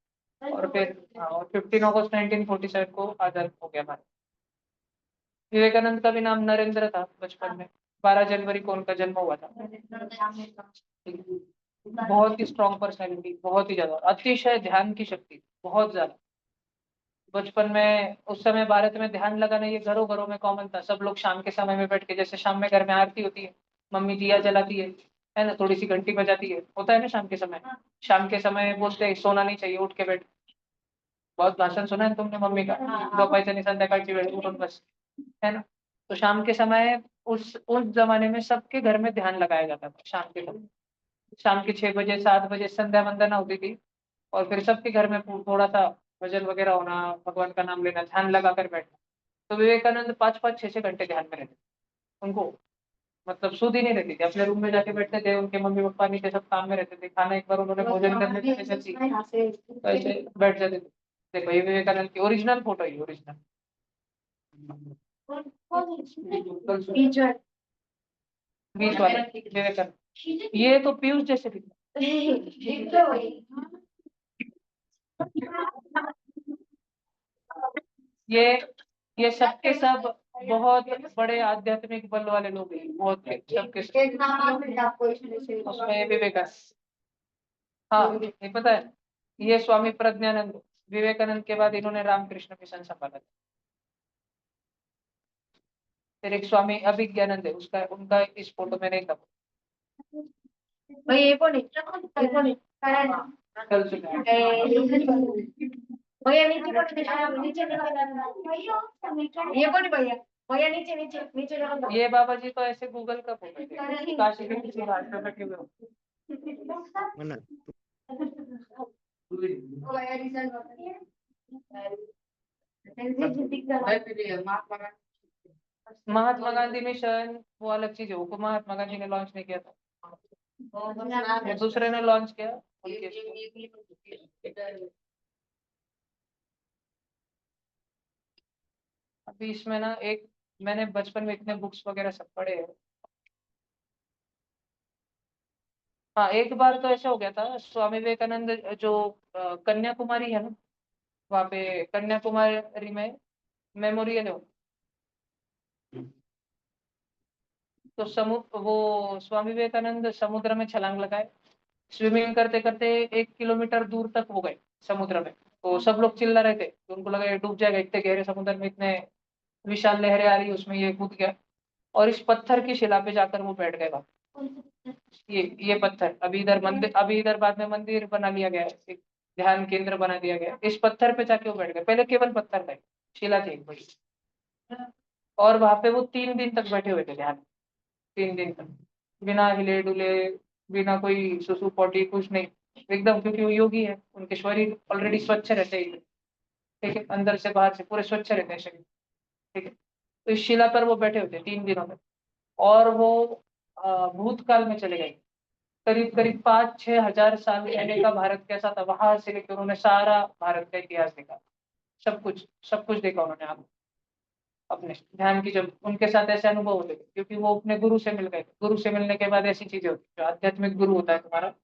और फिर और 15 अगस्त 1947 को आजाद हो गया भारत। विवेकानंद का भी नाम नरेंद्र था बचपन में। 12 जनवरी को उनका जन्म हुआ था। बहुत ही स्ट्रॉन्ग पर्सनैलिटी, बहुत ही ज्यादा, अतिशय ध्यान की शक्ति, बहुत ज्यादा। बचपन में उस समय भारत में ध्यान लगाना ये घरों घरों में कॉमन था। सब लोग शाम के समय में बैठ के, जैसे शाम में घर में आरती होती है, मम्मी दिया जलाती है ना, थोड़ी सी घंटी बजाती है, होता है ना शाम के समय। शाम के समय बोलते हैं सोना नहीं चाहिए, उठ के बैठ। बहुत भाषण सुना है तुमने मम्मी का, झोपायचं नाही संध्याकाळची वेळ उठून बस, है ना। तो शाम के समय उस जमाने में सबके घर में ध्यान लगाया जाता था शाम के समय। शाम के 6 बजे 7 बजे संध्या वंदना होती थी, और फिर सबके घर में थोड़ा सा भजन वगैरह होना, भगवान का नाम लेना, ध्यान लगा कर बैठना। तो विवेकानंद 5-5 6-6 घंटे ध्यान में रहते। उनको मतलब सुध ही नहीं रहती थी, अपने रूम में जाके बैठते थे, उनके मम्मी पापा नीचे सब काम में रहते थे, खाना एक बार उन्होंने भोजन करने के लिए जल्दी तो ऐसे बैठ जाते थे। देखो ये विवेकानंद की ओरिजिनल फोटो है, ओरिजिनल। टीचर बीच वाले विवेकानंद, ये तो पीयूष जैसे दिखते ये ये सबके सब बहुत बड़े आध्यात्मिक बल वाले लोग हैं, बहुत सबके सब। एक नाम और मिलता आपको इसमें से। उसमें विवेकानंद, हाँ ये पता है, ये स्वामी प्रज्ञानंद, विवेकानंद के बाद इन्होंने रामकृष्ण मिशन संभाला था। फिर एक स्वामी अभिज्ञानंद है, उसका उनका इस फोटो में नहीं था। भाई ये कौन है? ये कौन है? कल चुका है। भैया नीचे कौन है? नीचे निकाल। ये कौन है भैया? भैया नीचे नीचे नीचे निकाल। ये बाबा जी तो ऐसे गूगल का फोटो है, काशी के किसी घाट पे बैठे हुए हो। भैया रिजल्ट महात्मा गांधी मिशन वो अलग चीज है, वो महात्मा गांधी ने लॉन्च नहीं किया था, वो दूसरे ने लॉन्च किया अभी इसमें ना एक, मैंने बचपन में इतने बुक्स वगैरह सब पढ़े हैं। हाँ एक बार तो ऐसा हो गया था, स्वामी विवेकानंद जो कन्याकुमारी है ना, वहाँ पे कन्याकुमारी में मेमोरियल है। तो समुद्र, वो स्वामी विवेकानंद समुद्र में छलांग लगाए, स्विमिंग करते करते 1 किलोमीटर दूर तक वो गए समुद्र में। तो सब लोग चिल्ला रहे थे, तो उनको लगा ये डूब जाएगा, इतने गहरे समुद्र में इतने विशाल लहरें आ रही है, उसमें ये कूद गया और इस पत्थर की शिला पे जाकर वो बैठ गए वहाँ। ये पत्थर अभी इधर मंदिर, अभी इधर बाद में मंदिर बना लिया गया है, एक ध्यान केंद्र बना दिया गया है। इस पत्थर पे जाके वो बैठ गए, पहले केवल पत्थर था, शिला थी एक बड़ी। और वहां पे वो 3 दिन तक बैठे हुए थे ध्यान, 3 दिन तक बिना हिले डुले, बिना कोई सुसु पोटी कुछ नहीं, एकदम, क्योंकि वो योगी है, उनके शरीर ऑलरेडी स्वच्छ रहते हैं, ठीक है, अंदर से बाहर से पूरे स्वच्छ रहते हैं शरीर, ठीक है। तो इस शिला पर वो बैठे होते 3 दिनों तक, और वो भूतकाल में चले गए। करीब करीब 5-6 हजार साल पहले का भारत कैसा था, वहां से लेकर उन्होंने सारा भारत का इतिहास देखा, सब कुछ देखा उन्होंने। आप अपने ध्यान की, जब उनके साथ ऐसे अनुभव होते थे, क्योंकि वो अपने गुरु से मिल गए, गुरु से मिलने के बाद ऐसी चीजें होती जो आध्यात्मिक गुरु होता है तुम्हारा,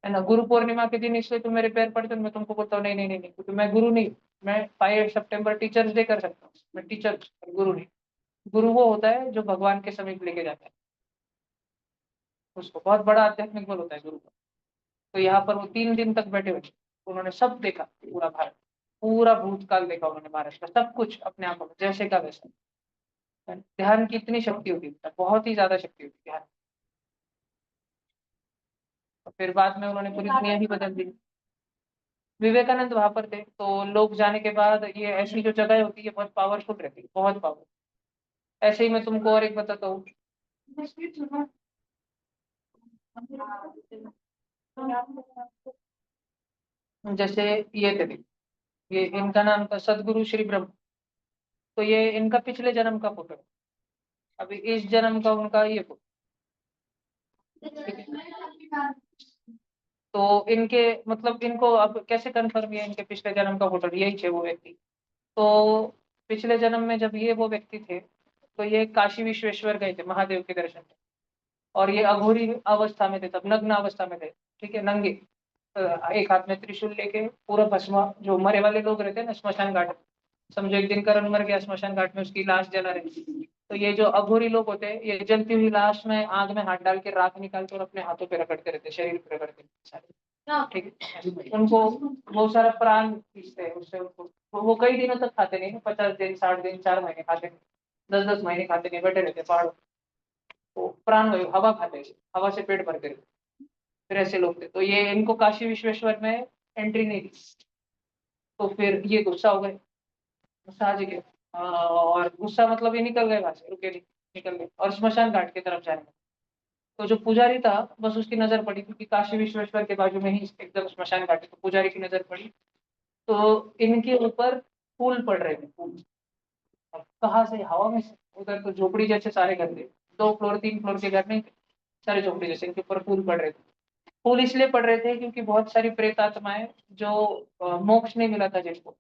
है ना। गुरु पूर्णिमा के दिन इसलिए तुम मेरे पैर पड़ते हो, मैं तुमको बोलता हूँ नहीं नहीं नहीं नहीं, क्योंकि मैं गुरु नहीं, मैं 5 सितंबर टीचर्स डे कर सकता हूँ, मैं टीचर गुरु नहीं। गुरु वो होता है जो भगवान के समीप लेके जाता है उसको, बहुत बड़ा आध्यात्मिक बल होता है गुरु का। तो यहाँ पर वो 3 दिन तक बैठे हुए थे, उन्होंने सब देखा, पूरा भारत, पूरा भूतकाल देखा उन्होंने, भारत का सब कुछ अपने आंखों में जैसे का वैसा। ध्यान की इतनी शक्ति होती है, बहुत ही ज्यादा शक्ति होती है ध्यान। और फिर बाद में उन्होंने पूरी दुनिया ही बदल दी। विवेकानंद वहां पर थे, तो लोग जाने के बाद ये ऐसी जो जगह होती है बहुत पावरफुल रहती है, बहुत पावरफुल। ऐसे ही मैं तुमको और एक बताता हूँ। जैसे ये थे, ये इनका नाम था सदगुरु श्री ब्रह्म। तो ये इनका पिछले जन्म का फोटो है, अभी इस जन्म का उनका ये फोटो। तो इनके मतलब इनको अब कैसे कंफर्म है इनके पिछले जन्म का फोटो यही थे वो व्यक्ति। तो पिछले जन्म में जब ये वो व्यक्ति थे, तो ये काशी विश्वेश्वर गए थे महादेव के दर्शन में। और ये अघोरी अवस्था में थे, तब नग्न अवस्था में थे, ठीक है, नंगे। एक हाथ में त्रिशूल लेके पूरा भस्मा, जो मरे वाले लोग रहते हैं ना स्मशान घाट में, समझो एक दिन करण मर गया स्मशान घाट में, उसकी लाश जला रही। तो ये जो अघोरी लोग होते हैं, ये जलती हुई लाश में आग में हाथ डाल के राख निकालते और अपने हाथों पे रगड़ते रहते, शरीर पे रगड़ते सारे, ठीक है। उनको बहुत सारा प्राण खींचते हैं उससे, उनको वो कई दिनों तक खाते नहीं, 50 दिन 60 दिन 4 महीने खाते नहीं, 10 10 महीने खाते नहीं, बैठे रहते पहाड़ों। तो प्राण वायु हवा खाते हैं, हवा से पेट भरते रहते। फिर ऐसे लोग थे, तो ये इनको काशी विश्वेश्वर में एंट्री नहीं दी। तो फिर ये गुस्सा हो गए, गुस्सा आ गए। और गुस्सा मतलब ये निकल गए वहां से, रुके नहीं, निकल गए और श्मशान घाट की तरफ जाने लगे। तो जो पुजारी था, बस उसकी नजर पड़ी, क्योंकि काशी विश्वेश्वर के बाजू में ही एकदम श्मशान घाट है, तो पुजारी की नजर पड़ी। तो इनके ऊपर फूल पड़ रहे थे, फूल। अब कहाँ से, हवा में से। उधर तो झोपड़ी जैसे सारे घर थे, 2 फ्लोर 3 फ्लोर के घर नहीं थे, सारे झोपड़ी जैसे, इनके ऊपर फूल पड़ रहे थे। फूल इसलिए पड़ रहे थे क्योंकि बहुत सारी प्रेत आत्माएं जो मोक्ष नहीं मिला था जिनको,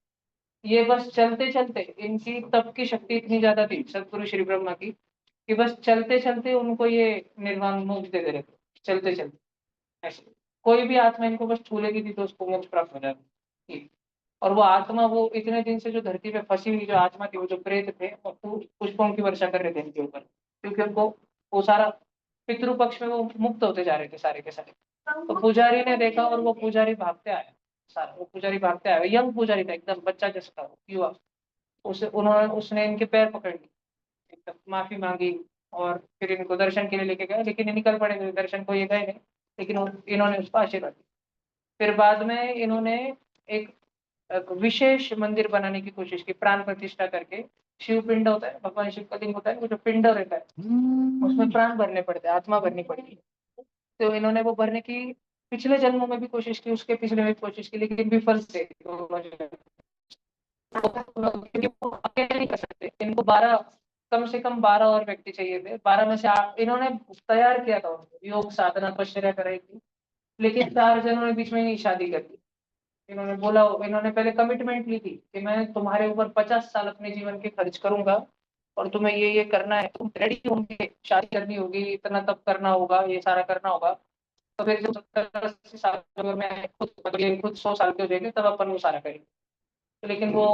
ये बस चलते चलते, इनकी तप की शक्ति इतनी ज्यादा थी सतगुरु श्री ब्रह्मा की, कि बस चलते चलते उनको ये निर्वाण मोक्ष दे दे रहे थे, चलते चलते ऐसे। कोई भी आत्मा इनको बस छू लेगी थी तो उसको मोक्ष प्राप्त हो जाता ठीक। और वो आत्मा, वो इतने दिन से जो धरती पे फंसी हुई जो आत्मा थी, वो जो प्रेत थे, वो पुष्पों की वर्षा कर रहे थे इनके ऊपर, क्योंकि उनको वो सारा पितृ पक्ष में वो मुक्त होते जा रहे थे सारे के सारे। तो पुजारी ने देखा और वो पुजारी भागते आया, सारा वो पुजारी भागते आया, यंग पुजारी था एकदम बच्चा जैसा था, युवा। उसे उन्होंने उसने इनके पैर पकड़ लिए, एकदम माफी मांगी। और फिर इनको दर्शन के लिए लेके गए, लेकिन ये निकल पड़े थे, दर्शन को ये गए नहीं, लेकिन इन्होंने उसको आशीर्वाद दिया। फिर बाद में इन्होंने एक एक विशेष मंदिर बनाने की कोशिश की, प्राण प्रतिष्ठा करके। शिव पिंड होता है, भगवान शिव का लिंग होता है, वो जो पिंड रहता है उसमें प्राण भरने पड़ते हैं, आत्मा भरनी पड़ती है। तो इन्होंने वो भरने की पिछले जन्मों में भी कोशिश की, उसके पिछले में भी कोशिश की, लेकिन विफल थे दोनों जन्म। क्योंकि वो अकेले नहीं कर सकते, इनको 12, कम से कम 12 और व्यक्ति चाहिए थे। 12 में से 8 इन्होंने तैयार किया था, उनको योग साधना तपश्चर्या कराई थी, लेकिन 4 जनों ने बीच में ही शादी कर दी। इन्होंने बोला, इन्होंने पहले कमिटमेंट ली थी कि मैं तुम्हारे ऊपर 50 साल अपने जीवन के खर्च करूंगा, और तुम्हें ये करना है, तुम रेडी होंगे, शादी करनी होगी, इतना तब करना होगा, ये सारा करना होगा। तो फिर जब 70 80 साल की उम्र में खुद, मतलब ये खुद 100 साल के हो जाएंगे, तब अपन वो सारा करेंगे। तो लेकिन वो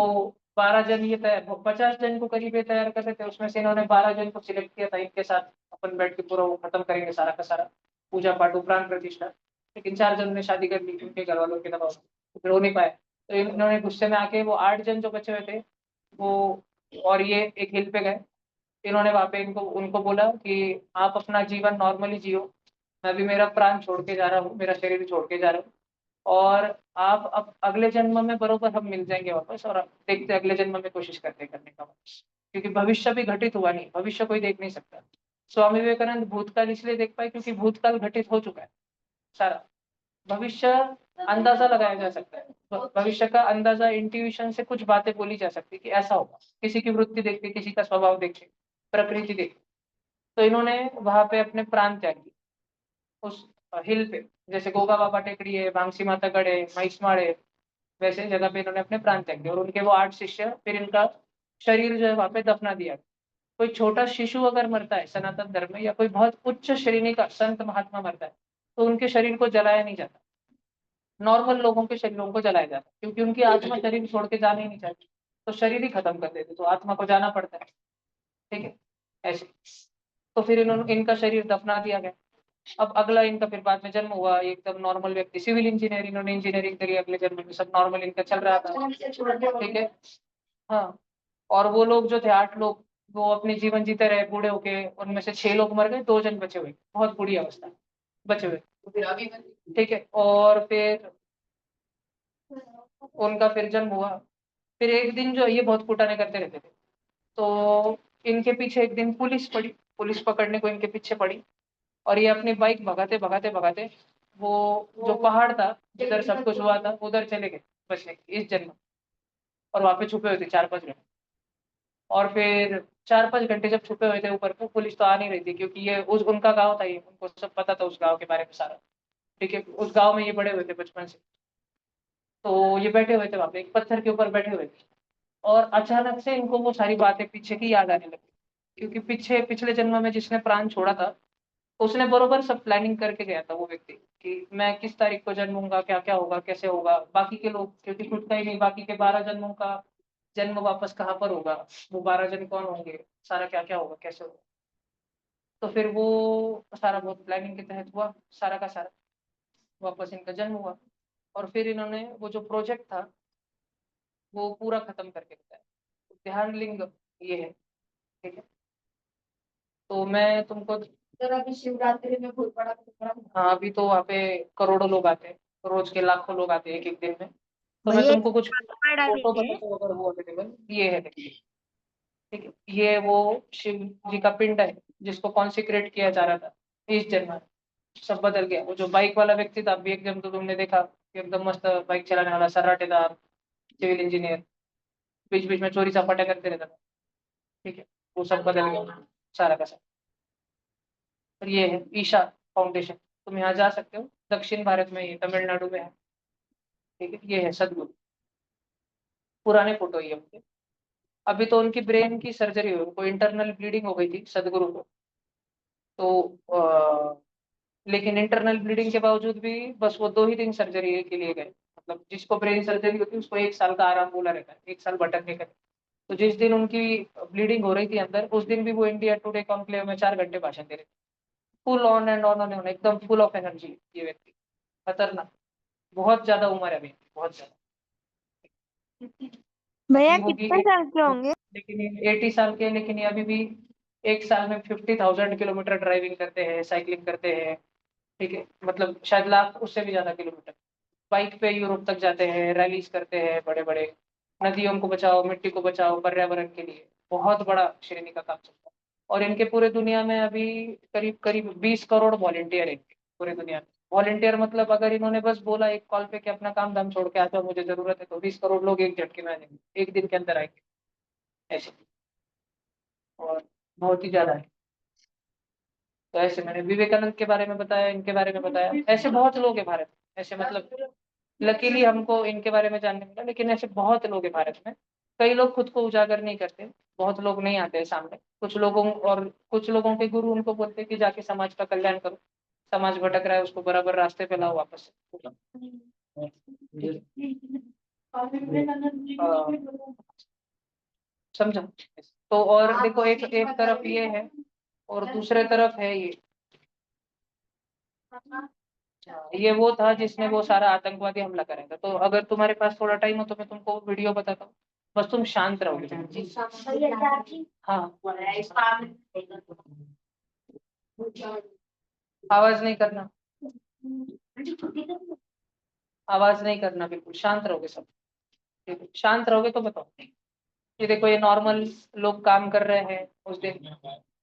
12 जन ये तैयार, 50 जन को करीब ये तैयार कर रहे थे, उसमें से इन्होंने 12 जन को सिलेक्ट किया था, इनके साथ अपन बैठ के पूरा वो खत्म करेंगे सारा का सारा, पूजा पाठ उपरांत प्रतिष्ठा। लेकिन 4 जन ने शादी कर ली उनके घर वालों के दबाव से, तो फिर हो नहीं पाया। तो इन्होंने गुस्से में आके वो 8 जन जो बचे हुए थे, वो और ये एक हिल पे गए। इन्होंने वहां पे इनको उनको बोला कि आप अपना जीवन नॉर्मली जियो, मैं भी मेरा प्राण छोड़ के जा रहा हूँ, मेरा शरीर छोड़ के जा रहा हूँ। और आप अब अगले जन्म में बरोबर हम मिल जाएंगे वापस, और देखते अगले जन्म में कोशिश करते करने का वापस, क्योंकि भविष्य भी घटित हुआ नहीं, भविष्य कोई देख नहीं सकता। स्वामी विवेकानंद भूतकाल इसलिए देख पाए क्योंकि भूतकाल घटित हो चुका है सारा। भविष्य अंदाजा लगाया जा सकता है, भविष्य का अंदाजा इंट्यूशन से कुछ बातें बोली जा सकती है कि ऐसा होगा, किसी की वृत्ति देख के, किसी का स्वभाव देख के, प्रकृति देख के। तो इन्होंने वहां पे अपने प्राण त्याग दिए उस हिल पे, जैसे गोगा बाबा टेकड़ी है, भांगसी माता गढ़ है, महिषमाड़ है, वैसे जगह पे इन्होंने अपने प्राण त्याग दिए। और उनके वो 8 शिष्य, फिर इनका शरीर जो है वहां पे दफना दिया। कोई छोटा शिशु अगर मरता है सनातन धर्म में, या कोई बहुत उच्च श्रेणी का संत महात्मा मरता है, तो उनके शरीर को जलाया नहीं जाता, नॉर्मल लोगों के शरीरों को जलाया जाता है, क्योंकि उनकी आत्मा शरीर छोड़ के जाना ही नहीं चाहती। तो शरीर ही खत्म कर देते, तो आत्मा को जाना पड़ता है। ठीक है, ऐसे। तो फिर इन्होंने इनका शरीर दफना दिया गया। अब अगला इनका फिर बाद में जन्म हुआ एकदम नॉर्मल व्यक्ति, सिविल इंजीनियर, इन्होंने इंजीनियरिंग करी, अगले जन्म में सब नॉर्मल इनका चल रहा था। ठीक है, हाँ। और वो लोग जो थे 8 लोग, वो अपने जीवन जीते रहे बूढ़े होके, उनमें से 6 लोग मर गए, 2 जन बचे हुए, बहुत बुरी अवस्था, बचे हुए। ठीक है, और फिर उनका फिर जन्म हुआ। फिर एक दिन जो है, ये बहुत कुटाने करते रहते थे, तो इनके पीछे एक दिन पुलिस पड़ी, पुलिस पकड़ने को इनके पीछे पड़ी, और ये अपनी बाइक भगाते भगाते भगाते वो जो पहाड़ था जिधर सब कुछ हुआ था उधर चले गए बचने इस जन्म, और वहां पे छुपे हुए थे 4-5 घंटे। और फिर 4-5 घंटे जब छुपे हुए थे ऊपर, तो पुलिस तो आ नहीं रही थी, क्योंकि ये उस उनका गांव था, ये उनको सब पता था उस गांव के बारे में सारा। ठीक है, उस गांव में ये बड़े हुए थे बचपन से। तो ये बैठे हुए थे वहां पे एक पत्थर के ऊपर बैठे हुए थे, और अचानक से इनको वो सारी बातें पीछे की याद आने लगी, क्योंकि पीछे पिछले जन्म में जिसने प्राण छोड़ा था, उसने बरोबर सब प्लानिंग करके गया था वो व्यक्ति, कि मैं किस तारीख को जन्मूंगा, क्या क्या होगा, कैसे होगा, बाकी के लोग, क्योंकि खुद का ही नहीं, बाकी के 12 जन्मों का जन्म वापस कहाँ पर होगा, वो 12 जन कौन होंगे, सारा क्या क्या होगा, कैसे होगा। तो फिर वो सारा बहुत प्लानिंग के तहत हुआ, सारा का सारा वापस इनका जन्म हुआ। और फिर इन्होंने वो जो प्रोजेक्ट था वो पूरा खत्म करके बताया। ध्यान लिंग ये है। ठीक है, तो मैं तुमको, सर अभी शिवरात्रि में बहुत बड़ा प्रोग्राम हाँ अभी तो वहाँ पे करोड़ों लोग आते हैं, रोज के लाखों लोग आते हैं एक एक दिन में। तो मैं भैया तुमको कुछ पासवर्ड फोटो डालिए। बताता हूँ अगर वो अवेलेबल, ये है देखिए। ठीक है, ये वो शिव जी का पिंड है जिसको कॉन्सिक्रेट किया जा रहा था इस जन्म में। सब बदल गया, वो जो बाइक वाला व्यक्ति था, अभी एकदम तो तुमने देखा कि एकदम मस्त बाइक चलाने वाला सराटेदार सिविल इंजीनियर, बीच बीच में चोरी चपाटा करते रहता था। ठीक है, वो सब बदल गया सारा का सारा। और ये है ईशा फाउंडेशन, तुम यहाँ जा सकते हो, दक्षिण भारत में, ये तमिलनाडु में है। ठीक है, ये है सदगुरु, पुराने फोटो ये उनके। अभी तो उनकी ब्रेन की सर्जरी हुई, उनको इंटरनल ब्लीडिंग हो गई थी सदगुरु को। तो लेकिन इंटरनल ब्लीडिंग के बावजूद भी बस वो 2 ही दिन सर्जरी के लिए गए। मतलब जिसको ब्रेन सर्जरी होती है उसको 1 साल का आराम बोला रहता है, 1 साल भटकने का। तो जिस दिन उनकी ब्लीडिंग हो रही थी अंदर, उस दिन भी वो इंडिया टुडे कॉन्क्लेव में 4 घंटे भाषण दे रहे थे, फुल ऑन एंड ऑन एकदम फुल ऑफ एनर्जी ये व्यक्ति, खतरनाक। बहुत ज्यादा उम्र है अभी, बहुत ज्यादा। भैया अभी होगी कितने साल के होंगे? लेकिन ये 80 साल के हैं, लेकिन ये अभी भी 1 साल में 50,000 किलोमीटर ड्राइविंग करते हैं, साइकिलिंग करते हैं। ठीक है, मतलब शायद लाख उससे भी ज्यादा किलोमीटर बाइक पे यूरोप तक जाते हैं, रैलीज करते हैं बड़े बड़े, नदियों को बचाओ, मिट्टी को बचाओ, पर्यावरण के लिए बहुत बड़ा श्रेणी का काम चलता है। और इनके पूरे दुनिया में अभी करीब करीब 20 करोड़ वॉलेंटियर है पूरे दुनिया में। वॉलेंटियर मतलब अगर इन्होंने बस बोला एक कॉल पे कि अपना काम धाम छोड़ के आ जाओ, मुझे जरूरत है, तो 20 करोड़ लोग एक झटके में आ जाएंगे, एक दिन के अंदर आएंगे ऐसे। और बहुत ही ज्यादा है। तो ऐसे मैंने विवेकानंद के बारे में बताया, इनके बारे में बताया, ऐसे बहुत लोग हैं भारत में, ऐसे मतलब लकीली हमको इनके बारे में जानने मिला, लेकिन ऐसे बहुत लोग हैं भारत में। कई लोग खुद को उजागर नहीं करते, बहुत लोग नहीं आते हैं सामने, कुछ लोगों, और कुछ लोगों के गुरु उनको बोलते हैं कि जाके समाज का कल्याण करो, समाज भटक रहा है उसको बराबर रास्ते पे लाओ वापस। समझा? तो और देखो, एक एक तरफ ये है और दूसरे तरफ है ये। ये वो था जिसने वो सारा आतंकवादी हमला करा था। तो अगर तुम्हारे पास थोड़ा टाइम हो तो मैं तुमको वीडियो बताता हूँ, बस तुम शांत रहोगे। हाँ, आवाज नहीं करना, आवाज नहीं करना, बिल्कुल शांत रहोगे सब। ठीक है? शांत रहोगे तो बताओ। ये देखो, ये नॉर्मल लोग काम कर रहे हैं उस दिन,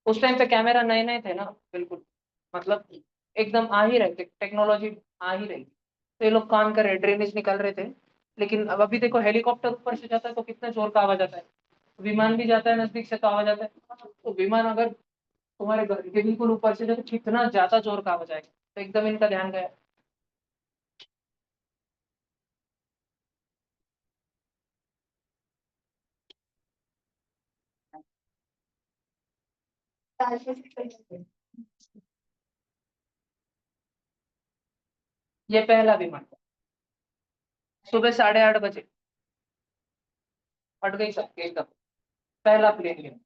उस टाइम पे कैमरा नए नए थे ना, बिल्कुल मतलब एकदम आ ही रहे थे, टेक्नोलॉजी आ ही रही थी। तो ये लोग काम कर रहे, ड्रेनेज निकाल रहे थे। लेकिन अब अभी देखो, हेलीकॉप्टर ऊपर से जाता है तो कितना जोर का आवाज आता है, विमान भी जाता है नजदीक से तो आवाज आता है। तो विमान अगर तुम्हारे घर के बिल्कुल ऊपर से जाए तो कितना ज्यादा जोर का आवाज आएगा। तो एकदम इनका ध्यान गया। ये पहला विमान था, सुबह 8:30 बजे फट गई सबके एकदम, पहला प्लेन।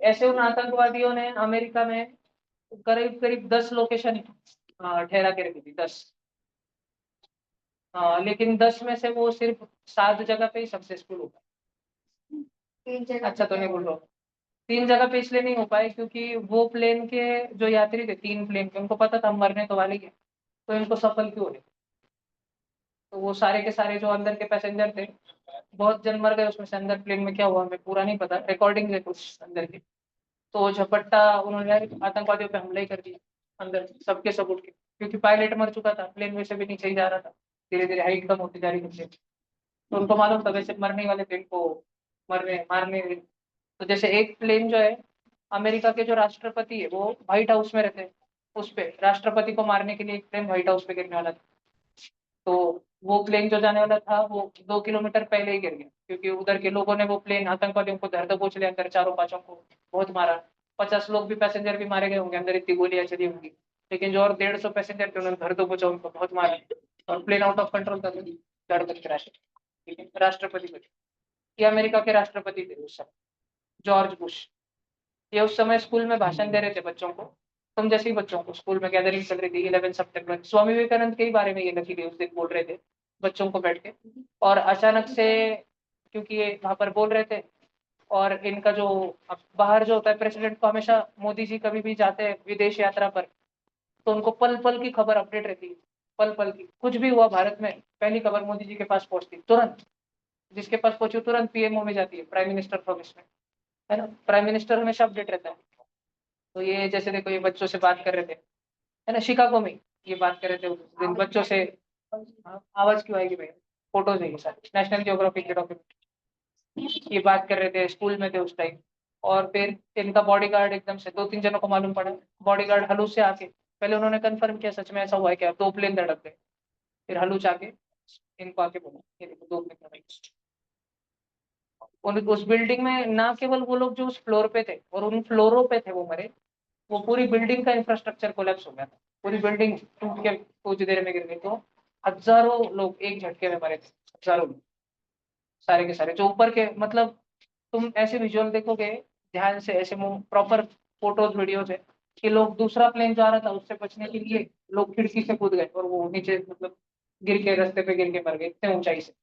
ऐसे उन आतंकवादियों ने अमेरिका में करीब करीब 10 लोकेशन ठहरा के रखी थी, 10। लेकिन 10 में से वो सिर्फ 7 जगह पे ही सक्सेसफुल हो पाए। 3 जगह अच्छा तो नहीं बोल रहा हूँ, 3 जगह पे इसलिए नहीं हो पाए क्योंकि वो प्लेन के जो यात्री थे, 3 प्लेन के, उनको पता था हम मरने तो वाले ही हैं, तो इनको सफल क्यों हो रहे। तो वो सारे के सारे जो अंदर के पैसेंजर थे, बहुत जन मर गए उसमें से। अंदर प्लेन में क्या हुआ हमें पूरा नहीं पता, रिकॉर्डिंग है कुछ अंदर की। तो झपट्टा उन्होंने आतंकवादियों पे हमले ही कर दिया, अंदर सबके सब उठ के, क्योंकि पायलट मर चुका था, प्लेन वैसे भी नीचे ही जा रहा था, धीरे धीरे हाइट कम होती जा रही थी। तो उनको मालूम था वैसे मरने वाले प्लेन को मरने मारने। तो जैसे एक प्लेन जो है, अमेरिका के जो राष्ट्रपति है वो व्हाइट हाउस में रहते हैं, उस पे राष्ट्रपति को मारने के लिए एक प्लेन व्हाइट हाउस पे गिरने वाला था। तो वो प्लेन जो जाने वाला था वो 2 किलोमीटर पहले ही गिर गया, क्योंकि उधर के लोगों ने वो प्लेन आतंकवादियों को धर दबोच लिया अंदर, चारों पांचों को बहुत मारा। 50 लोग भी पैसेंजर भी मारे गए होंगे, अंदर इतनी गोलियां चली होंगी। लेकिन जो और 150 पैसेंजर थे उन्होंने धर दबोचा, उनको बहुत मारा, और प्लेन आउट ऑफ कंट्रोल था, धड़ तक क्रैश। ठीक है, राष्ट्रपति बचे। ये अमेरिका के राष्ट्रपति थे उस समय, जॉर्ज बुश। ये उस समय स्कूल में भाषण दे रहे थे बच्चों को, तुम जैसे ही बच्चों को, स्कूल में गैदरिंग चल रही थी 11 सितंबर, स्वामी विवेकानंद के ही बारे में ये लकी थी, उस दिन बोल रहे थे बच्चों को बैठ के। और अचानक से, क्योंकि ये वहां पर बोल रहे थे, और इनका जो अब बाहर जो होता है, प्रेसिडेंट को हमेशा, मोदी जी कभी भी जाते हैं विदेश यात्रा पर, तो उनको पल पल की खबर अपडेट रहती है। पल पल की कुछ भी हुआ भारत में, पहली खबर मोदी जी के पास पहुंचती तुरंत। जिसके पास पहुंची तुरंत पीएमओ में जाती है, प्राइम मिनिस्टर प्रोमिस में, है ना। प्राइम मिनिस्टर हमेशा अपडेट रहता है। तो ये जैसे देखो, ये बच्चों से बात कर रहे थे, है ना, शिकागो में ये बात कर रहे थे उस दिन बच्चों से। आवाज क्यों आएगी भाई, फोटोज है ये सारी, नेशनल जियोग्राफिक के डॉक्यूमेंट। ये बात कर रहे थे, स्कूल में थे उस टाइम। और फिर इनका बॉडीगार्ड एकदम से 2-3 जनों को मालूम पड़ा, बॉडीगार्ड हलूस से आके, पहले उन्होंने कंफर्म किया सच में ऐसा हुआ है क्या, 2 प्लेन धड़क गए। फिर हलूच आके इनको आके बोला ये देखो 2 प्लेन धड़क गए। उस बिल्डिंग में ना केवल वो लोग जो उस फ्लोर पे थे और उन फ्लोरों पे थे वो मरे, वो पूरी बिल्डिंग का इंफ्रास्ट्रक्चर कोलैप्स हो गया था। पूरी बिल्डिंग टूट के कुछ देर में गिर गई। तो हजारों लोग एक झटके में मरे थे, हजारों लोग, सारे के सारे जो ऊपर के, मतलब तुम ऐसे विजुअल देखोगे ध्यान से, ऐसे प्रॉपर फोटोज वीडियोज है कि लोग, दूसरा प्लेन जा रहा था उससे बचने के लिए लोग खिड़की से कूद गए और वो नीचे, मतलब गिर के रास्ते पे गिर के मर गए, इतने ऊंचाई से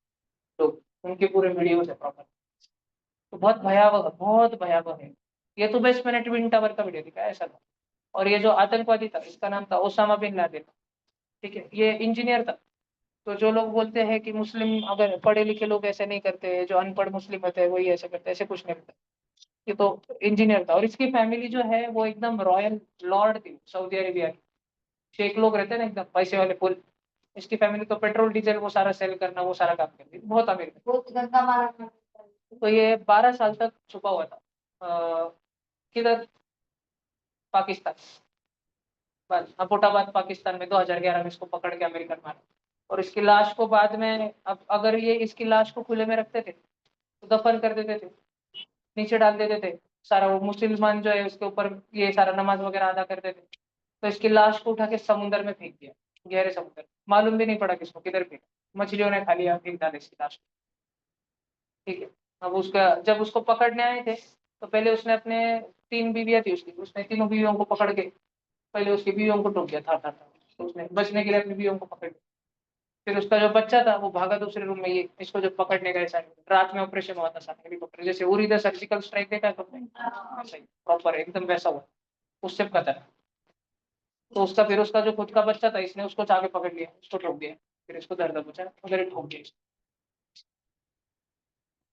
लोग, उनके पूरे वीडियोज है प्रॉपर। तो बहुत भयावह है। ये तो बस मैंने ट्विन टावर का वीडियो दिखाया, ऐसा था। और ये जो आतंकवादी था, इसका नाम था ओसामा बिन लादेन। ठीक है, ये इंजीनियर था। तो जो लोग बोलते हैं कि मुस्लिम, अगर पढ़े लिखे लोग ऐसे नहीं करते, जो अनपढ़ मुस्लिम होते हैं वही ऐसे करते हैं, ऐसे कुछ नहीं होता। ये तो इंजीनियर था, और इसकी फैमिली जो है वो एकदम रॉयल लॉर्ड थी सऊदी अरेबिया की। शेख लोग रहते हैं ना एकदम पैसे वाले फुल, इसकी फैमिली तो पेट्रोल डीजल वो सारा सेल करना, वो सारा काम करती थी, बहुत अमीर थी। बहुत गंदा मारा था। तो ये 12 साल तक छुपा हुआ था। किधर, पाकिस्तान, बस अबोटाबाद पाकिस्तान में 2011 में इसको पकड़ के अमेरिकन मारा। और इसकी लाश को बाद में, अब अगर ये इसकी लाश को खुले में रखते थे तो दफन कर देते थे, नीचे डाल देते थे सारा, वो मुसलमान जो है उसके ऊपर ये सारा नमाज वगैरह अदा करते थे। तो इसकी लाश को उठा के समुद्र में फेंक दिया, गहरे समुद्र, मालूम भी नहीं पड़ा किसको किधर फेंका, मछलियों ने खा लिया, फेंक डाले इसकी लाश। ठीक है। अब उसका, जब उसको पकड़ने आए थे तो पहले उसने अपने, 3 बीवियां थी उसकी, उसने तीनों बीवियों को पकड़ के, पहले उसकी बीवियों को टोक दिया था। तो उसने बचने के लिए अपनी बीवियों को पकड़ लिया। फिर उसका जो बच्चा था वो भागा दूसरे रूम में, ये इसको जब पकड़ने गए सारे, रात में ऑपरेशन हुआ था सारे, हेलीकॉप्टर जैसे उरी द सर्जिकल स्ट्राइक देखा है तुमने, सही प्रॉपर एकदम वैसा हुआ, उससे पता है। तो उसका, फिर उसका जो खुद का बच्चा था, इसने उसको जाके पकड़ लिया, उसको ठोक दिया, फिर इसको दर्द पहुंचा, उधर ठोक दिया।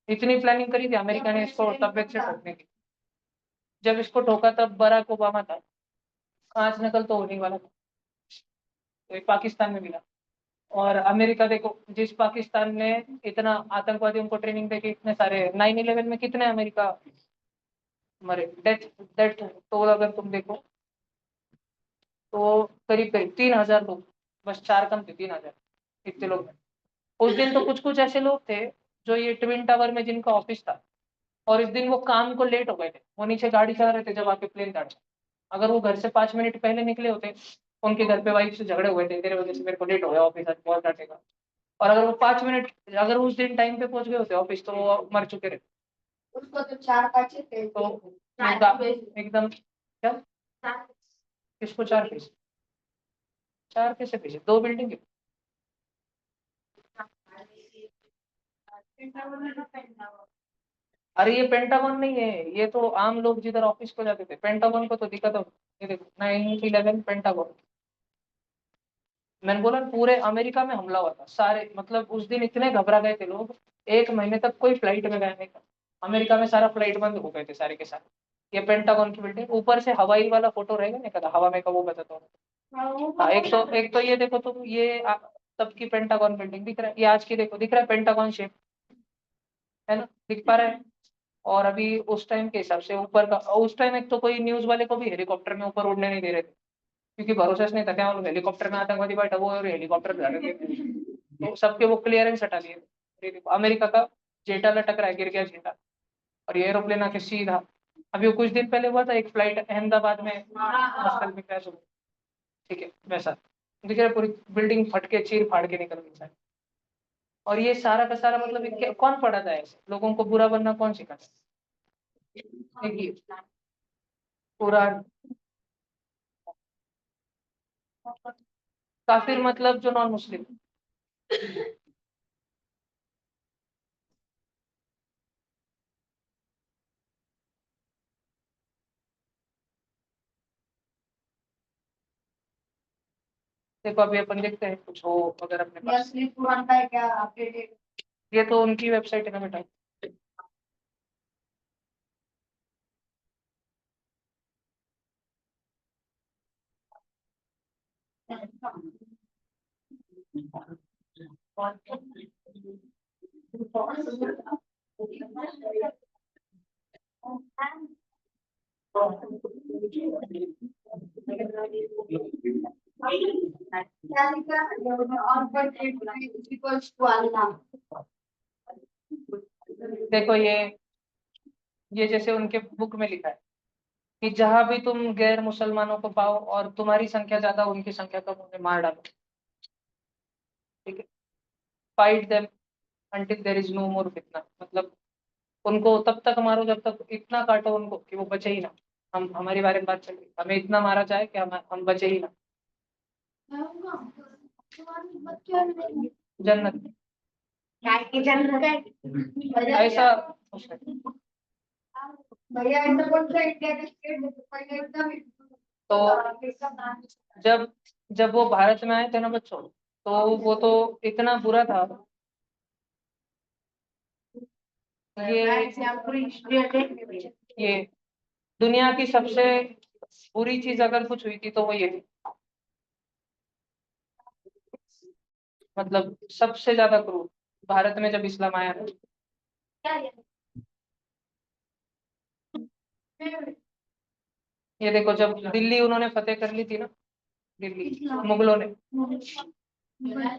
इतनी प्लानिंग करी थी अमेरिका ने इसको तबियत से ठोकने की। जब इसको ठोका तब बराक ओबामा था, कांच नकल तो होने वाला था, तो एक पाकिस्तान में मिला। और अमेरिका देखो, जिस पाकिस्तान ने इतना आतंकवादियों को ट्रेनिंग देके इतने सारे, 9/11 में कितने अमेरिका मरे, डेथ डेथ तो अगर तुम देखो तो करीब करीब 3,000 लोग, बस 4 कम थे, 3,000, इतने लोग मरे। उस दिन तो कुछ कुछ ऐसे लोग थे जो ये ट्विन टावर में जिनका ऑफिस था, और इस दिन वो काम को लेट हो गए थे, वो नीचे गाड़ी चला रहे थे जब आके प्लेन काटा। अगर वो घर से 5 मिनट पहले निकले होते, उनके घर पे वाइफ से झगड़े हुए थे, तेरे वजह से मेरे को लेट हो गया ऑफिस, आज बहुत डांटेगा। और अगर वो 5 मिनट, अगर वो उस दिन टाइम पे पहुंच गए होते ऑफिस, तो वो मर चुके रहते। उसको तो 4 बच्चे थे। तो एकदम क्या, किसको 4 पीस, 4 कैसे पीस, 2 बिल्डिंग है। अरे ये पेंटागन नहीं है, ये तो आम लोग जिधर ऑफिस को जाते थे, पेंटागन को तो दिक्कत हो। ये देखो 9/11 पेंटागन। मैंने बोला ना, पूरे अमेरिका में हमला हुआ था, सारे मतलब उस दिन इतने घबरा गए थे लोग, 1 महीने तक कोई फ्लाइट में गया नहीं था। अमेरिका में सारा फ्लाइट बंद हो गए थे सारे के सारे। ये पेंटागन की बिल्डिंग, ऊपर से हवाई वाला फोटो रहेगा ना, कदा हवा में का वो बताता हूँ। हाँ, एक तो ये देखो तुम, ये तब की पेंटागन बिल्डिंग दिख रहा है, ये आज की देखो, दिख रहा है पेंटागन शेप, है ना, दिख पा रहा है। और अभी उस टाइम के हिसाब से ऊपर का, उस टाइम एक तो कोई न्यूज वाले को भी हेलीकॉप्टर में ऊपर उड़ने नहीं दे रहे थे, क्योंकि भरोसा नहीं था क्या हेलीकॉप्टर में आतंकवादी बैठा हुआ है और हेलीकॉप्टर जा रहे थे, तो सबके वो क्लियरेंस हटा दिए। ये देखो, अमेरिका का जेटा लटक रहा है, गिर गया जेटा, और ये एरोप्लेन आके सीधा, अभी वो कुछ दिन पहले हुआ था एक फ्लाइट अहमदाबाद में हॉस्टल में क्रैश हो गई। ठीक है, वैसा दिख रहा है, पूरी बिल्डिंग फट के चीर फाड़ के निकल गई सारी। और ये सारा का सारा मतलब कौन पढ़ाता है ऐसे लोगों को, बुरा बनना कौन सिखाता है, देखिए पूरा काफिर मतलब जो नॉन मुस्लिम। देखो अभी अपन देखते हैं कुछ हो अगर अपने पास, पुराना है क्या अपडेटेड? ये तो उनकी वेबसाइट है ना बेटा। क्या लिखा है? और बट इक्वल्स टू अल्लाह। देखो ये जैसे उनके बुक में लिखा है कि जहां भी तुम गैर मुसलमानों को पाओ और तुम्हारी संख्या ज्यादा उनकी संख्या कम, उन्हें मार डालो। ठीक है, fight them until there is no more फितना, मतलब उनको तब तक मारो जब तक, इतना काटो उनको कि वो बचे ही ना। हम हमारे बारे में बात चल रही, हमें इतना मारा जाए कि हम बचे ही ना, जन्नत में। क्या की जन्नत है? ऐसा कुछ है। भैया ऐसा कौन सा इंडिया का स्टेट है जो पहले एकदम तो जब जब वो भारत में आए थे ना बच्चों, तो वो तो इतना बुरा था। पूरी हिस्ट्री देख भैया। ये दुनिया की सबसे बुरी चीज अगर कुछ हुई थी तो वो ये थी, मतलब सबसे ज्यादा क्रूर, भारत में जब इस्लाम आया था। ये देखो जब दिल्ली उन्होंने फतेह कर ली थी ना, दिल्ली मुगलों ने,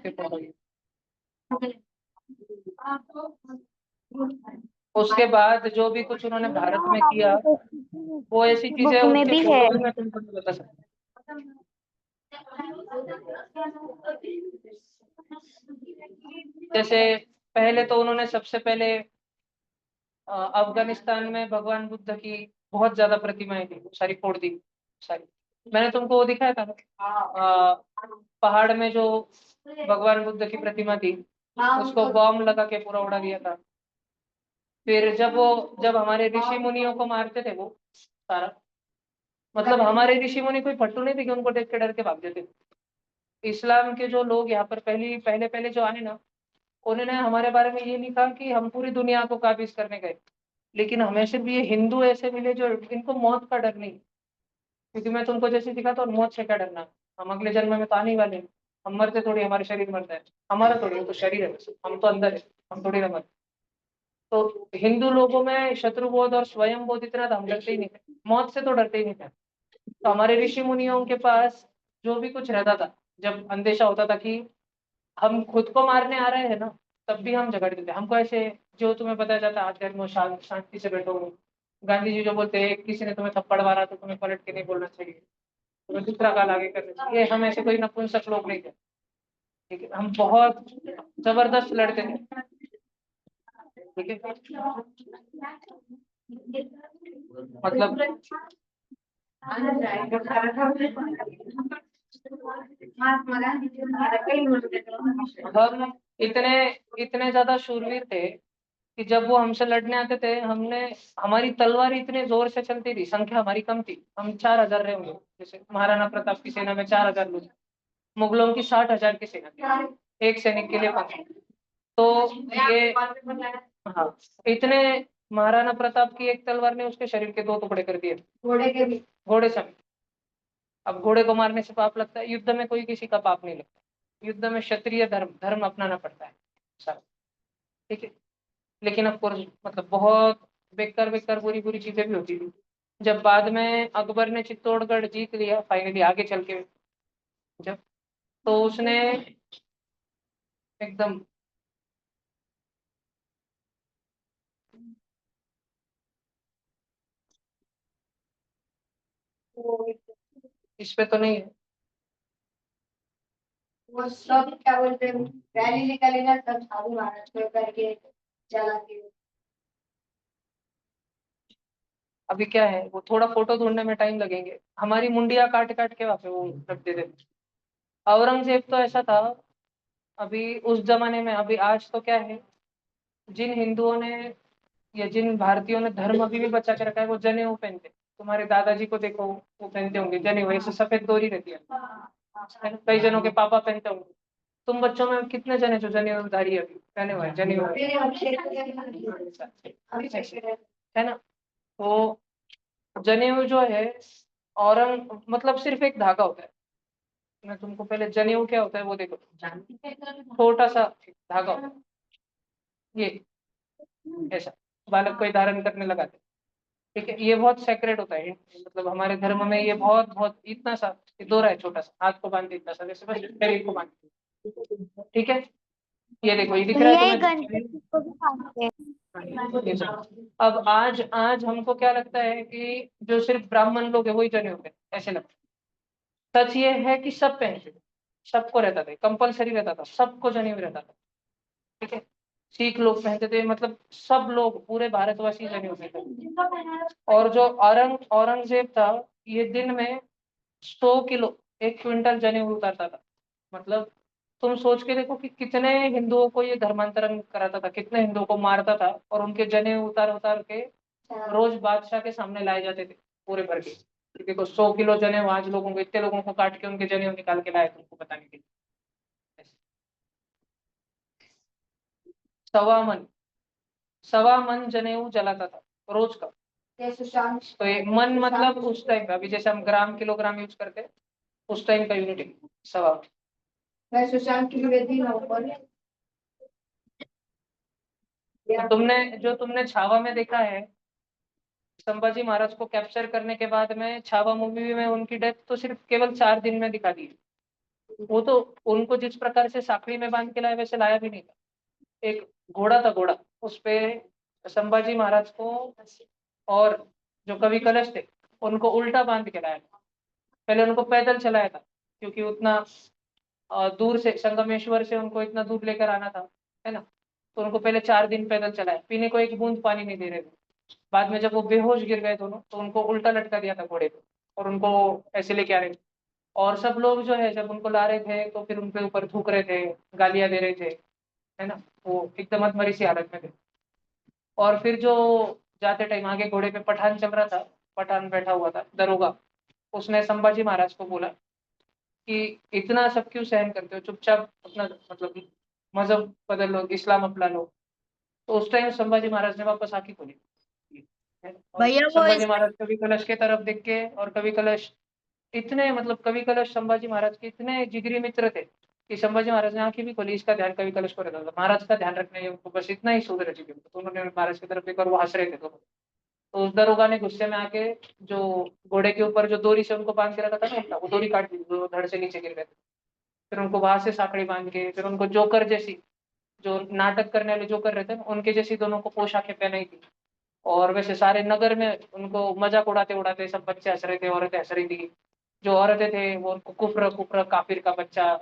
देखो ये। उसके बाद जो भी कुछ उन्होंने भारत में किया, वो ऐसी चीजें बुक में उनके भी है। फोटो भी मैं तुमको नहीं बता सकता। जैसे पहले तो उन्होंने सबसे पहले अफगानिस्तान में भगवान बुद्ध की बहुत ज्यादा प्रतिमाएं थी, वो सारी फोड़ दी सारी। मैंने तुमको वो दिखाया था ना, पहाड़ में जो भगवान बुद्ध की प्रतिमा थी, उसको बॉम्ब लगा के पूरा उड़ा दिया था। फिर जब हमारे ऋषि मुनियों को मारते थे वो सारा, मतलब हमारे ऋषि मुनि कोई फट्टू नहीं थे कि उनको देख के डर के भाग जाते थे। इस्लाम के जो लोग यहाँ पर पहले पहले जो आने ना, उन्होंने हमारे बारे में ये लिखा कि हम पूरी दुनिया को काबिज करने गए, लेकिन हमें सिर्फ ये हिंदू ऐसे मिले जो इनको मौत का डर नहीं। क्योंकि मैं तुमको जैसे दिखा तो मौत से क्या डरना, हम अगले जन्म में तो आने ही वाले हैं। हम मरते थोड़ी, हमारे शरीर मरता है, हमारा थोड़ी, वो तो शरीर है बस, हम तो अंदर है, हम थोड़ी ना मरते। तो हिंदू लोगों में शत्रुबोध और स्वयं बोध इतना था, हम डरते ही नहीं थे, मौत से तो डरते ही नहीं थे। तो हमारे ऋषि मुनियों के पास जो भी कुछ रहता था, जब अंदेशा होता था कि हम खुद को मारने आ रहे हैं ना, तब भी हम झगड़ते थे। हमको ऐसे जो तुम्हें बताया जाता है आध्यात्म में, शांति से बैठो। गांधी जी जो बोलते हैं किसी ने तुम्हें थप्पड़ मारा तो तुम्हें पलट के नहीं बोलना चाहिए, तुम्हें दूसरा गाल आगे करना चाहिए, हम ऐसे कोई नपुंसक लोग नहीं थे। ठीक है, हम बहुत जबरदस्त लड़ते थे। ठीक है, मतलब हम इतने इतने ज्यादा शूरवीर थे कि जब वो हमसे लड़ने आते थे, हमने हमारी तलवार इतने जोर से चलती थी, संख्या हमारी कम थी, हम 4,000 रहे होंगे। जैसे महाराणा प्रताप की सेना में 4,000 लोग, मुगलों की 60,000 की सेना थी, एक सैनिक के लिए 5। तो ये, हाँ, इतने, महाराणा प्रताप की एक तलवार ने उसके शरीर के 2 टुकड़े कर दिए, घोड़े के भी। घोड़े समेत। अब घोड़े को मारने से पाप लगता है, युद्ध में कोई किसी का पाप नहीं लगता, युद्ध में क्षत्रिय धर्म धर्म अपनाना पड़ता है सब। ठीक है, लेकिन ऑफ कोर्स मतलब बहुत बेकार बेकार बुरी बुरी चीजें भी होती थी। जब बाद में अकबर ने चित्तौड़गढ़ जीत लिया फाइनली, आगे चल के जब, तो उसने एकदम, इस पे तो नहीं है। वो सब क्या बोलते हैं, रैली निकाली ना, सब साधु महाराज को करके चला के। अभी क्या है, वो थोड़ा फोटो ढूंढने में टाइम लगेंगे, हमारी मुंडिया काट काट के वहां पे वो रख देते थे। औरंगजेब तो ऐसा था, अभी उस जमाने में, अभी आज तो क्या है, जिन हिंदुओं ने या जिन भारतीयों ने धर्म अभी भी बचा के रखा है, वो जनेऊ पहनते। तुम्हारे दादाजी को देखो, वो पहनते होंगे जनेऊ, ऐसे सफेद डोरी रहती है ना? कई जनों के पापा पहनते होंगे। तुम बच्चों में कितने जने जो जनेऊधारी अभी पहने हुए हैं जनेऊ, है ना? तो जनेऊ जो है, औरंग मतलब सिर्फ एक धागा होता है। मैं तुमको पहले जनेऊ क्या होता है वो देखो, छोटा सा धागा होता है, ये ऐसा बालक कोई धारण करने लगा थे। ठीक है, ये बहुत सेक्रेट होता है, मतलब हमारे धर्म में ये बहुत बहुत इतना सा, ये दोहरा है छोटा सा, हाथ को बांध के इतना सा, जैसे बस शरीर को बांध के। ठीक है, ये देखो, ये दिख रहा है भैया ये तुम्हें? गणपति को भी बांधते हैं। ये सब। अब आज आज हमको क्या लगता है कि जो सिर्फ ब्राह्मण लोग है वही जनेऊ पहनते, ऐसे लगता है। सच ये है कि सब पहनते थे, सबको रहता था, कंपलसरी रहता था, सबको जनेऊ रहता था। ठीक है, सिख लोग पहनते थे, मतलब सब लोग पूरे भारतवासी जनेऊ पहनते थे। और जो औरंगजेब था, ये दिन में 100 किलो, 1 क्विंटल जनेऊ उतारता था। मतलब तुम सोच के देखो कि कितने हिंदुओं को ये धर्मांतरण कराता था, कितने हिंदुओं को मारता था, और उनके जनेऊ उतार उतार के रोज बादशाह के सामने लाए जाते थे पूरे भर के। कि देखो 100 किलो जनेऊ, आज लोगों को, इतने लोगों को काट के उनके जनेऊ निकाल के लाए तुमको बताने के लिए। 1.25 मन, 1.25 मन जनेऊ जलाता था रोज का। ये सुशांत। तो ये मन मतलब उस टाइम का, अभी जैसे हम ग्राम किलोग्राम यूज करते हैं, उस टाइम का यूनिट है 1.25। मैं सुशांत की बेटी हूँ ऊपर। तुमने छावा में देखा है, संभाजी महाराज को कैप्चर करने के बाद में छावा मूवी में उनकी डेथ तो सिर्फ केवल 4 दिन में दिखा दी। वो तो उनको जिस प्रकार से साखड़ी में बांध के लाया, वैसे लाया भी नहीं था। एक घोड़ा था, घोड़ा, उस पे संभाजी महाराज को और जो कवि कलश थे उनको उल्टा बांध के लाया था। पहले उनको पैदल चलाया था, क्योंकि उतना दूर से, संगमेश्वर से उनको इतना दूर लेकर आना था, है ना? तो उनको पहले 4 दिन पैदल चलाया, पीने को एक बूंद पानी नहीं दे रहे थे। बाद में जब वो बेहोश गिर गए दोनों, तो उनको उल्टा लटका दिया था घोड़े पे, और उनको ऐसे लेके आ रहे थे। और सब लोग जो है जब उनको ला रहे थे, तो फिर उनके ऊपर थूक रहे थे, गालियां दे रहे थे, है ना? वो एकदम अधमरी सी हालत में थे। और फिर जो जाते टाइम आगे घोड़े पे पठान चल रहा था, पठान बैठा हुआ था दरोगा, उसने संभाजी महाराज को बोला कि इतना सब क्यों सहन करते हो, चुपचाप अपना मतलब मजहब बदल लो, इस्लाम अपना लो। तो उस टाइम संभाजी महाराज ने वापस आंखें खोली। और भैया वो संभाजी इस महाराज कवि कलश के तरफ देख के, और कवि कलश इतने, मतलब कवि कलश संभाजी महाराज के इतने जिगरी मित्र थे कि संभाजी महाराज ने आंखें भी खोली, इसका ध्यान कवि कलश को रहता था, महाराज का ध्यान रखने उनको बस इतना ही सूझ रही थी। तो उन्होंने महाराज की तरफ देखकर वो हंस रहे थे दोनों। तो उस दरोगा ने गुस्से में आके जो घोड़े के ऊपर जो डोरी से उनको बांध के रखा था ना उल्टा, वो डोरी काट दी, जो धड़ से नीचे गिर गए थे। फिर उनको वहां से साकड़ी बांध के, फिर उनको जोकर जैसी, जो नाटक करने वाले जोकर रहते हैं ना, उनके जैसी दोनों को पोशाकें पहनाई थी। और वैसे सारे नगर में उनको मजाक उड़ाते उड़ाते सब बच्चे हंस रहे थे, औरतें हंस रही थी। जो औरतें थे वो उनको कुफ्र कुफ्र, काफिर का बच्चा,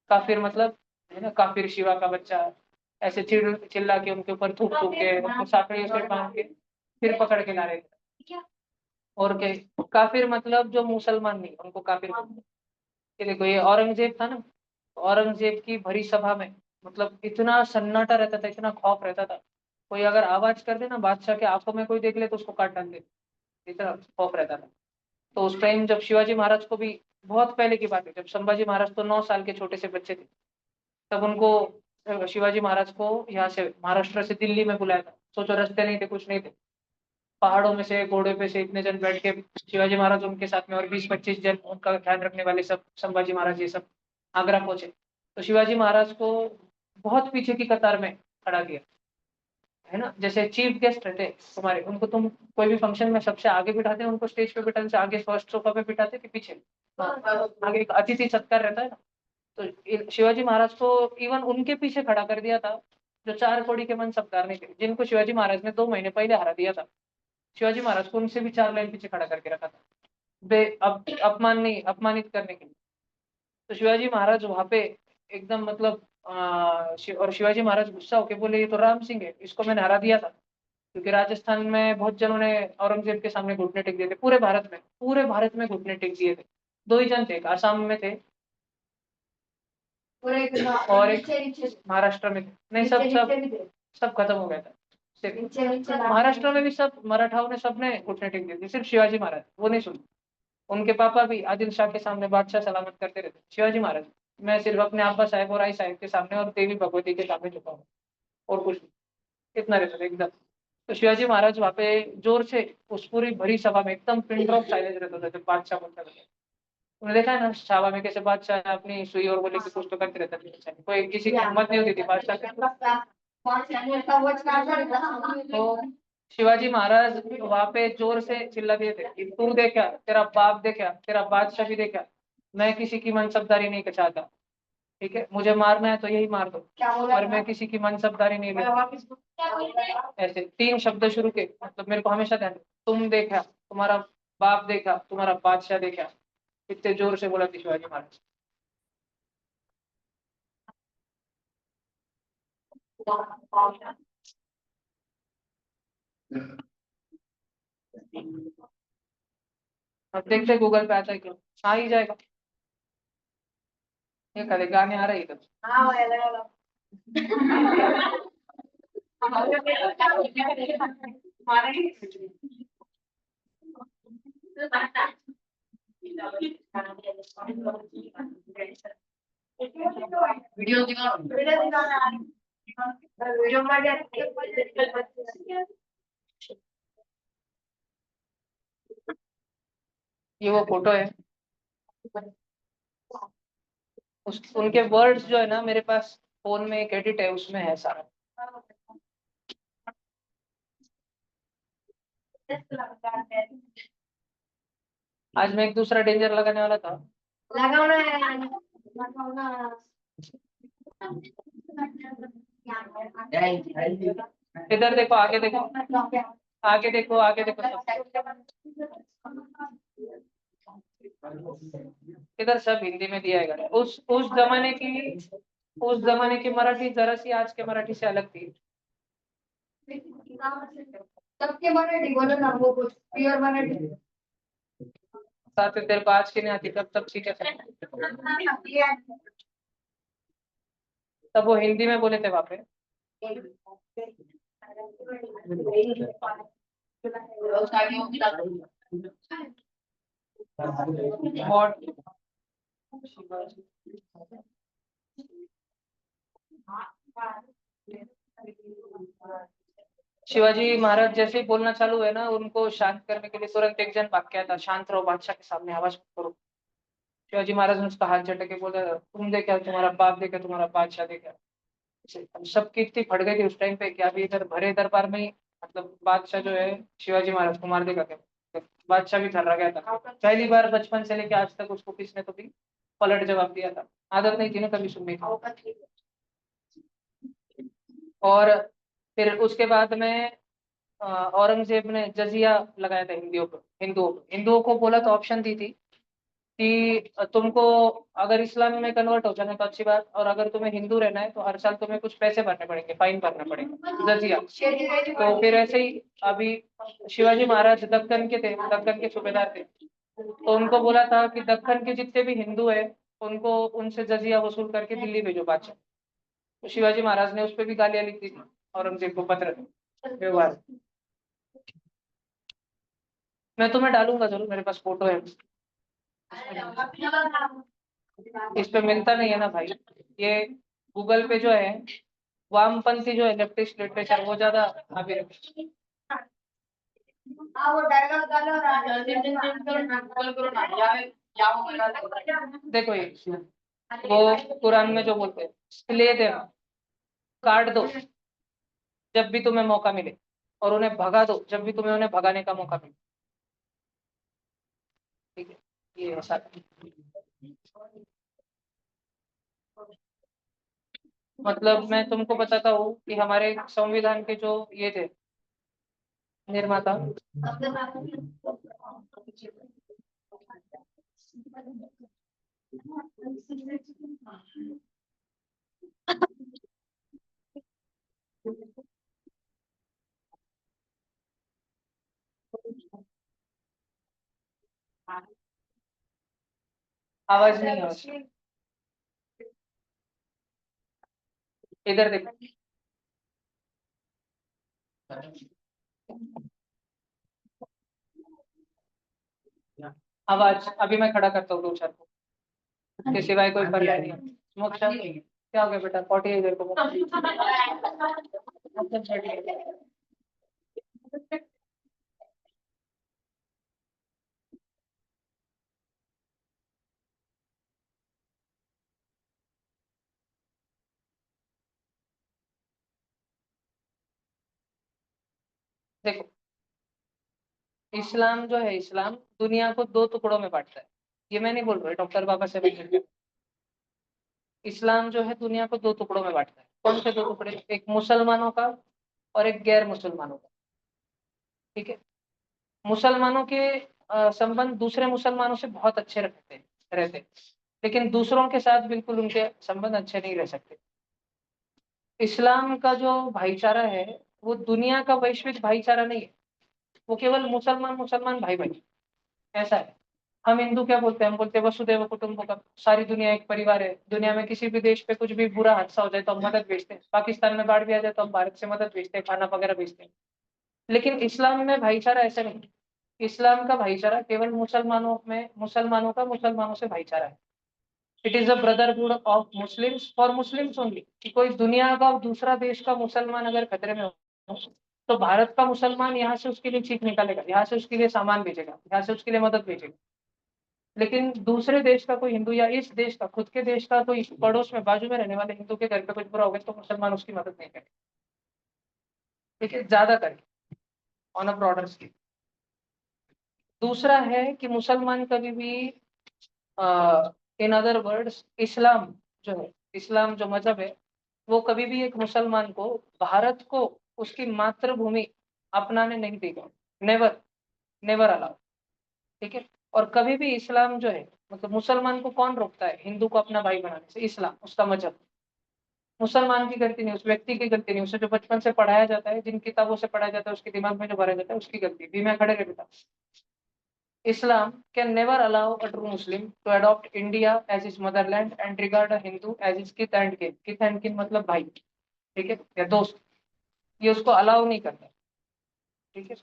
काफिर मतलब, है ना, काफिर शिवा का बच्चा, ऐसे चिल्ला के उनके ऊपर थूक थूक के, उनको साकड़ी से बांध के फिर पकड़ के ला रहे थे। क्या? और के काफिर मतलब जो मुसलमान नहीं, उनको काफिर बोलते हैं। ये देखो, ये औरंगजेब था ना, तो औरंगजेब की भरी सभा में मतलब इतना सन्नाटा रहता था, इतना खौफ रहता था। कोई अगर आवाज कर दे ना, बादशाह के आंखों में कोई देख ले तो उसको काट डाल दे, इतना खौफ रहता था। तो उस टाइम जब शिवाजी महाराज को भी, बहुत पहले की बात है, जब संभाजी महाराज तो 9 साल के छोटे से बच्चे थे, तब उनको शिवाजी महाराज को यहाँ से महाराष्ट्र से दिल्ली में बुलाया था। सोचो, रास्ते नहीं थे, कुछ नहीं थे, पहाड़ों में से घोड़े पे से इतने जन बैठ के, शिवाजी महाराज उनके साथ में और 20-25 जन उनका ख्याल रखने वाले, सब संभाजी महाराज ये सब आगरा पहुंचे। तो शिवाजी महाराज को बहुत पीछे की कतार में खड़ा किया, है ना, जैसे चीफ गेस्ट रहते हैं तुम्हारे, उनको तुम कोई भी फंक्शन में सबसे आगे बिठाते हैं, उनको स्टेज पे बिठाने से आगे फर्स्ट सोफा पे बिठाते कि पीछे? हाँ, आगे एक अतिथि सत्कार रहता है ना। तो शिवाजी महाराज को इवन उनके पीछे खड़ा कर दिया था, जो 4 कौड़ी के मन सत्कार नहीं थे, जिनको शिवाजी महाराज ने 2 महीने पहले हरा दिया था। शिवाजी महाराज को उनसे भी 4 लाइन पीछे खड़ा करके रखा था, अपमान नहीं, अपमानित करने के लिए। तो शिवाजी महाराज वहां पे एकदम मतलब और शिवाजी महाराज गुस्सा होके बोले, ये तो राम सिंह है, इसको मैंने हरा दिया था। क्योंकि राजस्थान में बहुत जनों ने औरंगजेब के सामने घुटने टेक दिए थे, पूरे भारत में घुटने टेक दिए थे। 2 ही जन थे, एक आसाम में थे पूरे और एक नीचे महाराष्ट्र में थे। नहीं, सब सब भी थे। सब खत्म हो गया था। सिर्फ नीचे महाराष्ट्र में भी सब मराठाओं ने, सबने घुटने टेक दिए थे, सिर्फ शिवाजी महाराज वो नहीं सुने। उनके पापा भी आदिल शाह के सामने बादशाह सलामत करते रहते, शिवाजी महाराज मैं सिर्फ अपने आबा साहेब और आई साहेब के सामने और देवी भगवती के सामने झुका हूँ, और कुछ नहीं, इतना रहता था एकदम। तो शिवाजी महाराज वहाँ पे जोर से, उस पूरी भरी सभा में एकदम पिन ड्रॉप साइलेंस रहता था जब बादशाह बोलता था। तुमने देखा है ना सभा में कैसे बादशाह अपनी सुई और गोली की कुछ तो करते रहता था, कोई किसी की हिम्मत नहीं होती थी बादशाह की। तो शिवाजी महाराज वहां पे जोर से चिल्ला दिए थे कि तू देखा, तेरा बाप देखा, तेरा बादशाह भी देखा, मैं किसी की मनसबदारी नहीं चाहता, ठीक है, मुझे मारना है तो यही मार दो, और मैं किसी की मनसबदारी नहीं लूंगा। ऐसे 3 शब्द शुरू के, मतलब मेरे को हमेशा ध्यान रखना। तुम देखा, तुम्हारा बाप देखा, तुम्हारा बादशाह देखा, इतने जोर से बोला था शिवाजी महाराज। अब देखते गूगल पे आता है क्यों, आ ही जाएगा। ये करे गाने आ रहे हैं इधर। हाँ वो अलग वीडियो दिखाओ। ये वो फोटो है, उनके वर्ड्स जो है ना, मेरे पास फोन में एक एडिट है, उसमें है सारा। आज मैं एक दूसरा डेंजर लगाने वाला था। लगाना है लगाना। इधर देखो, आगे देखो, आगे देखो, आगे देखो इधर सब हिंदी में दिया है। उस जमाने की मराठी जरा सी आज के मराठी से अलग थी। सबके मराठी बोलो ना, वो कुछ प्योर मराठी। साथ में तेरे को आज की नहीं आती, कब तक सीखे थे? तब वो हिंदी में बोले थे वहां पे। और शिवाजी महाराज जैसे ही बोलना चालू है ना, उनको शांत करने के लिए तुरंत एक जन भाग के आता, शांत रहो, बादशाह के सामने आवाज मत करो। शिवाजी महाराज ने उसका हाथ झटक के बोला, तुम देखा, तुम्हारा बाप देखा, तुम्हारा बादशाह देखा। सबकी इतनी फट गई थी उस टाइम पे कि अभी इधर भरे दरबार में ही, मतलब बादशाह जो है शिवाजी महाराज को मार देगा क्या? बादशाह भी थर्रा गया था, पहली बार बचपन से लेके आज तक उसको किसने तो भी पलट जवाब दिया था, आदत नहीं थी ना कभी सुनने की। और फिर उसके बाद में औरंगजेब ने जजिया लगाया था हिंदुओं को, हिंदुओं को बोला तो ऑप्शन दी थी कि तुमको अगर इस्लाम में कन्वर्ट हो जाना तो अच्छी बात, और अगर तुम्हें हिंदू रहना है तो हर साल तुम्हें कुछ पैसे भरने पड़ेंगे, फाइन भरना पड़ेगा, जजिया। तो फिर ऐसे ही अभी शिवाजी महाराज दक्कन के थे, दक्कन के सूबेदार थे, तो उनको बोला था कि दक्कन के जितने भी हिंदू है उनको उनसे जजिया वसूल करके दिल्ली भेजो बादशाह। तो शिवाजी महाराज ने उस पर भी गालियां लिख दी थी औरंगजेब को, पत्र व्यवहार। मैं तुम्हें डालूंगा जरूर, मेरे पास फोटो है। इस पे मिलता नहीं है ना भाई, ये गूगल पे जो है वामपंथी जो है लेफ्टिस्ट लिटरेचर वो ज्यादा हावी रखते वो डायलॉग डालो हैं। देखो ये वो कुरान में जो बोलते हैं, ले देना, काट दो जब भी तुम्हें मौका मिले, और उन्हें भगा दो जब भी तुम्हें उन्हें भगाने का मौका मिले। ठीक है, ये ऐसा। मतलब मैं तुमको बताता हूँ कि हमारे संविधान के जो ये थे निर्माता, आवाज नहीं है, इधर देखो। आवाज अभी मैं खड़ा करता हूँ दो चार को, के सिवाय कोई फर्क नहीं है। मोक्षा क्या हो गया बेटा, 40 इधर को। देखो, इस्लाम जो है, इस्लाम दुनिया को दो टुकड़ों में बांटता है। ये मैं नहीं बोल रहा, डॉक्टर बाबा साहेब। इस्लाम जो है दुनिया को दो टुकड़ों में बांटता है। कौन से दो टुकड़े? एक मुसलमानों का और एक गैर मुसलमानों का। ठीक है, मुसलमानों के संबंध दूसरे मुसलमानों से बहुत अच्छे रहते, लेकिन दूसरों के साथ बिल्कुल उनके संबंध अच्छे नहीं रह सकते। इस्लाम का जो भाईचारा है वो दुनिया का वैश्विक भाईचारा नहीं है, वो केवल मुसलमान मुसलमान भाई भाई ऐसा है। हम हिंदू क्या बोलते हैं? हम बोलते हैं वसुदेव कुटुंबकम, सारी दुनिया एक परिवार है। दुनिया में किसी भी देश पे कुछ भी बुरा हादसा हो जाए तो हम मदद भेजते हैं, पाकिस्तान में बाढ़ भी आ जाए तो हम भारत से मदद भेजते हैं, खाना वगैरह भेजते हैं। लेकिन इस्लाम में भाईचारा ऐसा नहीं। इस्लाम का भाईचारा केवल मुसलमानों का मुसलमानों से भाईचारा है। It is a brotherhood of Muslims for Muslims only. कि कोई दुनिया का दूसरा देश का मुसलमान अगर खतरे में हो तो भारत का मुसलमान यहाँ से उसके लिए चीख निकालेगा, यहाँ से उसके लिए सामान भेजेगा, यहाँ से उसके लिए मदद भेजेगा। लेकिन दूसरे देश का कोई हिंदू या इस देश का, खुद के देश का कोई पड़ोस में बाजू में रहने वाले हिंदू के घर पे कुछ बुरा हो गया तो मुसलमान उसकी मदद नहीं करेंगे। ठीक है, ज्यादा करके ऑन अ ब्रॉडर स्केल। दूसरा है कि मुसलमान कभी भी, इन अदर वर्ड्स, इस्लाम जो है, इस्लाम जो मजहब है, वो कभी भी एक मुसलमान को भारत को उसकी मातृभूमि अपनाने नहीं देगा। Never, never allow. ठीक है, और कभी भी इस्लाम जो है, मतलब मुसलमान को कौन रोकता है हिंदू को अपना भाई बनाने से? इस्लाम, उसका मजहब। मुसलमान की गलती नहीं, उस व्यक्ति की गलती नहीं, उसे जो बचपन से पढ़ाया जाता है, जिन किताबों से पढ़ाया जाता है, उसके दिमाग में जो भरा जाता है, उसकी गलती भी। मैं खड़े रहे बेटा। Islam can never allow a true Muslim to adopt India as his motherland and regard a Hindu as his kith and kin. Kith and kin मतलब भाई, ठीक है, या दोस्त। ये उसको अलाउ नहीं करता। ठीक है,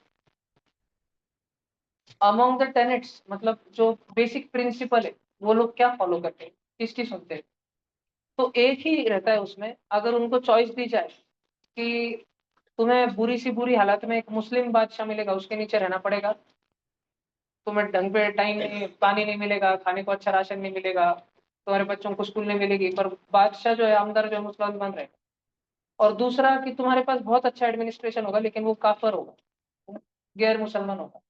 अमोंग द टेनेट्स मतलब जो बेसिक प्रिंसिपल है, वो लोग क्या फॉलो करते हैं, किसकी सुनते हैं? तो एक ही रहता है उसमें। अगर उनको चॉइस दी जाए कि तुम्हें बुरी सी बुरी हालत में एक मुस्लिम बादशाह मिलेगा, उसके नीचे रहना पड़ेगा, तुम्हें ढंग पे टाइम नहीं, पानी नहीं मिलेगा, खाने को अच्छा राशन नहीं मिलेगा, तुम्हारे बच्चों को स्कूल नहीं मिलेगी, पर बादशाह जो है, आमदार जो है, मुसलमान रहेगा। और दूसरा कि तुम्हारे पास बहुत अच्छा एडमिनिस्ट्रेशन होगा लेकिन वो काफर होगा, गैर मुसलमान होगा।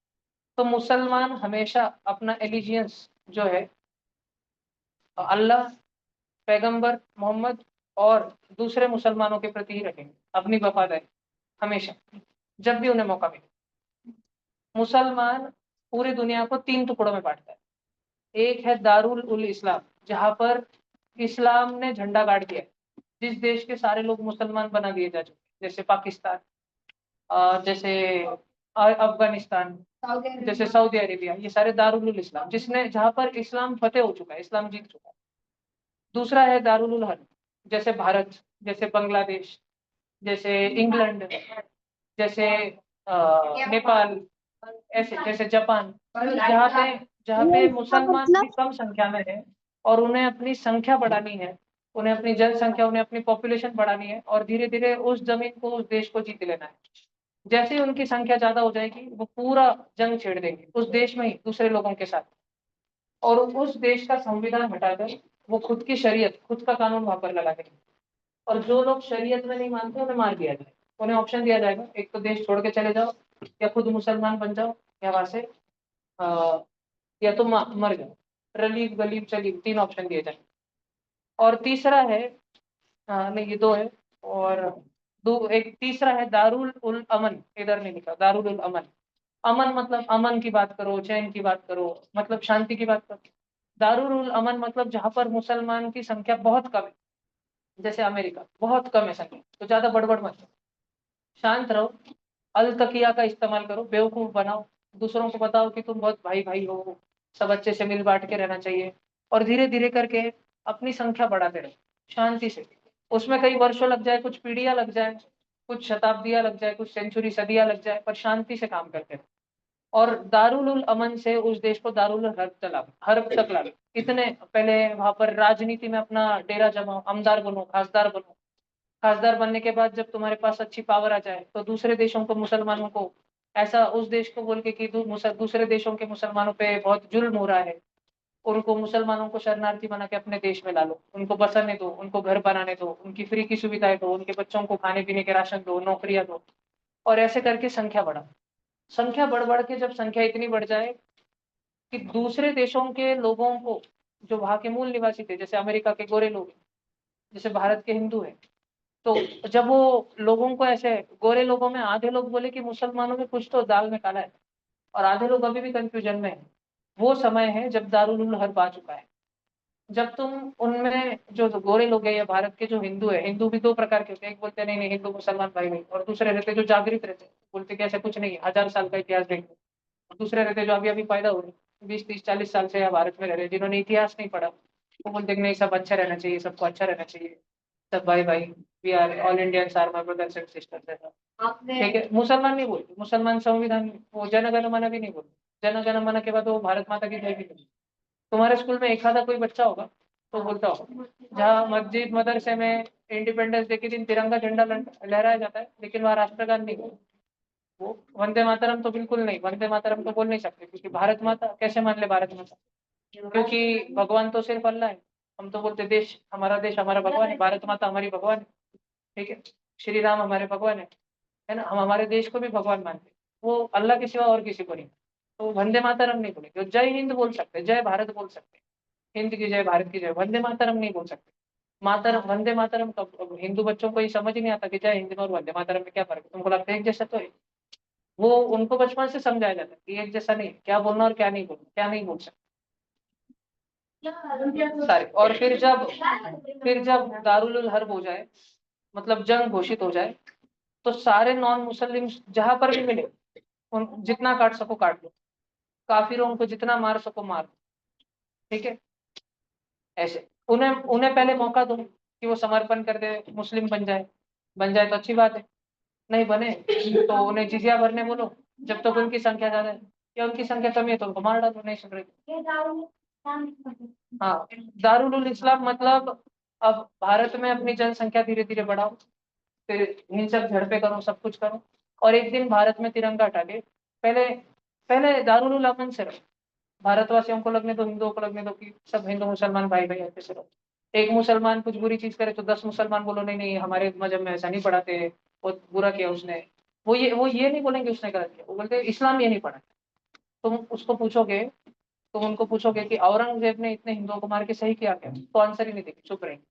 तो मुसलमान हमेशा अपना एलिजियंस जो है अल्लाह, पैगंबर मोहम्मद और दूसरे मुसलमानों के प्रति ही रखेंगे, अपनी वफादारी हमेशा, जब भी उन्हें मौका मिले। मुसलमान पूरी दुनिया को तीन टुकड़ों में बांटता है। एक है दारुल उल इस्लाम, जहाँ पर इस्लाम ने झंडा गाड़ दिया है, जिस देश के सारे लोग मुसलमान बना दिए जा चुके, जैसे पाकिस्तान, जैसे अफगानिस्तान, जैसे सऊदी अरेबिया, ये सारे दारुल उल इस्लाम, जिसने जहाँ पर इस्लाम फतेह हो चुका है, इस्लाम जीत चुका है। दूसरा है दारुल उल हर्ब, जैसे भारत, जैसे बांग्लादेश, जैसे इंग्लैंड, जैसे नेपाल, ऐसे जैसे जापान, जहाँ पे मुसलमान भी कम संख्या में है और उन्हें अपनी संख्या बढ़ानी है, उन्हें अपनी जनसंख्या, उन्हें अपनी पॉपुलेशन बढ़ानी है और धीरे धीरे उस जमीन को, उस देश को जीत लेना है। जैसे ही उनकी संख्या ज्यादा हो जाएगी, वो पूरा जंग छेड़ देंगे उस देश में ही दूसरे लोगों के साथ, और उस देश का संविधान हटाकर वो खुद की शरीयत, खुद का कानून वहां पर लगा देंगे। और जो लोग शरीयत में नहीं मानते उन्हें मार दिया जाएगा। उन्हें ऑप्शन दिया जाएगा, एक तो देश छोड़ के चले जाओ, या खुद मुसलमान बन जाओ, या वहां से या तो मर जाओ, रलीब गलीब चलीब, 3 ऑप्शन दिए जाएंगे। और तीसरा है, नहीं ये 2 है, और एक तीसरा है दारुल उल अमन, इधर नहीं लिखा, दारुल उल अमन। अमन मतलब अमन की बात करो, चैन की बात करो, मतलब शांति की बात करो। दारुल उल अमन मतलब जहां पर मुसलमान की संख्या बहुत कम है, जैसे अमेरिका बहुत कम है संख्या, तो ज्यादा बड़बड़ मत करो, शांत रहो, अल तकिया का इस्तेमाल करो, बेवकूफ बनाओ, दूसरों को बताओ कि तुम बहुत भाई भाई हो, सब अच्छे से मिल बांट के रहना चाहिए, और धीरे धीरे करके अपनी संख्या बढ़ाते रहो शांति से। उसमें कई वर्षों लग जाए, कुछ पीढ़ियां लग जाए, कुछ शताब्दियां लग जाए, कुछ सेंचुरी सदियां लग जाए, पर शांति से काम करते रहो। और दारुल उल अमन से उस देश को दारुल हर्ब तक ला लो। इतने पहले वहां पर राजनीति में अपना डेरा जमाओ, आमदार बनो, खासदार बनो। खासदार बनने के बाद जब तुम्हारे पास अच्छी पावर आ जाए, तो दूसरे देशों को, मुसलमानों को, ऐसा उस देश को बोल के कि दूसरे देशों के मुसलमानों पे बहुत जुल्म हो रहा है, उनको, मुसलमानों को शरणार्थी बना के अपने देश में ला लो, उनको बसने दो, उनको घर बनाने दो, उनकी फ्री की सुविधाएं दो, उनके बच्चों को खाने पीने के राशन दो, नौकरियां दो, और ऐसे करके संख्या बढ़ाओ। संख्या बढ़ बढ़ के जब संख्या इतनी बढ़ जाए कि दूसरे देशों के लोगों को, जो वहां के मूल निवासी थे, जैसे अमेरिका के गोरे लोग हैं, जैसे भारत के हिंदू हैं, तो जब वो लोगों को, ऐसे गोरे लोगों में आधे लोग बोले कि मुसलमानों में कुछ तो दाल में काला है, और आधे लोग अभी भी कंफ्यूजन में है, वो समय है जब दारुल उल हर्ब आ चुका है। जब तुम उनमें, जो गोरे लोग हैं या भारत के जो हिंदू है, हिंदू भी 2 प्रकार के होते हैं, एक बोलते हैं नहीं नहीं हिंदू मुसलमान भाई नहीं, और दूसरे रहते जो जागृत रहते हैं, बोलते कि ऐसा कुछ नहीं है, 1000 साल का इतिहास देख लो। और दूसरे रहते जो अभी अभी पैदा हो रहे, 20 30 40 साल से या भारत में रह रहे, जिन्होंने इतिहास नहीं पढ़ा, वो बोलते कि नहीं सब अच्छा रहना चाहिए, सबको अच्छा रहना चाहिए, सब भाई भाई, we are all Indians are my brothers and sisters, ऐसा। ठीक है, मुसलमान नहीं बोलते, मुसलमान संविधान, वो जन गण मन भी नहीं बोलते, जन गण मन के बाद वो भारत माता की जय भी नहीं। तुम्हारे स्कूल में एक आधा कोई बच्चा होगा तो बोलता होगा, जहाँ मस्जिद मदरसे में इंडिपेंडेंस डे के दिन तिरंगा झंडा लहराया जाता है, लेकिन वहाँ राष्ट्रगान नहीं बोलते। वो वंदे मातरम तो बिल्कुल नहीं, वंदे मातरम तो बोल नहीं सकते, क्योंकि भारत माता कैसे मान ले भारत माता, क्योंकि भगवान तो सिर्फ अल्लाह है। हम तो बोलते देश हमारा भगवान है, भारत माता हमारी भगवान है। ठीक है, श्री राम हमारे भगवान है ना, हम हमारे देश को भी भगवान मानते हैं, वो अल्लाह के सिवा और किसी को नहीं। तो वंदे मातरम नहीं बोलेंगे, जय हिंद बोल सकते, जय भारत बोल सकते, हिंद की जय, भारत की जय, वंदे मातरम नहीं बोल सकते। मातरम, वंदे मातरम, तो हिंदू बच्चों को ये समझ ही नहीं आता कि जय हिंद में और वंदे मातरम में क्या फर्क है, तुमको लगता है एक जैसा तो है। वो उनको बचपन से समझाया जाता है कि एक जैसा नहीं, क्या बोलना और क्या नहीं बोलना, क्या नहीं बोल सकते सारे। और फिर जब दारुल उल हर्ब हो जाए, मतलब जंग घोषित हो जाए, तो सारे नॉन मुस्लिम जहां पर भी मिले, उन जितना काट सको काट लो, काफिरों को जितना मार सको मार दो। ठीक है, ऐसे उन्हें उन्हें पहले मौका दो कि वो समर्पण कर दे, मुस्लिम बन जाए तो अच्छी बात है, नहीं बने तो उन्हें जिजिया भरने बोलो, जब तक उनकी संख्या ज्यादा है, या उनकी संख्या कम है तो उनको मार डालो, नहीं सुन रहे। हाँ, दारुल उल इस्लाम मतलब अब भारत में अपनी जनसंख्या धीरे धीरे बढ़ाओ, फिर हिंसक झड़पें करो, सब कुछ करो, और एक दिन भारत में तिरंगा हटा के, पहले पहले दारुल उल अमन से रहो, भारतवासियों को लगने दो, हिंदुओं को लगने दो कि सब हिंदू मुसलमान भाई भाई अच्छे से रहो। एक मुसलमान कुछ बुरी चीज करे तो 10 मुसलमान बोलो नहीं नहीं हमारे मजहब में ऐसा नहीं पढ़ाते, बहुत बुरा किया उसने, वो ये नहीं बोलेंगे उसने गलत किया, वो बोलते इस्लाम ये नहीं पढ़ा। तुम उसको पूछोगे, तुम उनको पूछोगे कि औरंगजेब ने इतने हिंदुओं को मार के सही किया क्या, तो आंसर ही नहीं देंगे, चुप रहेंगे।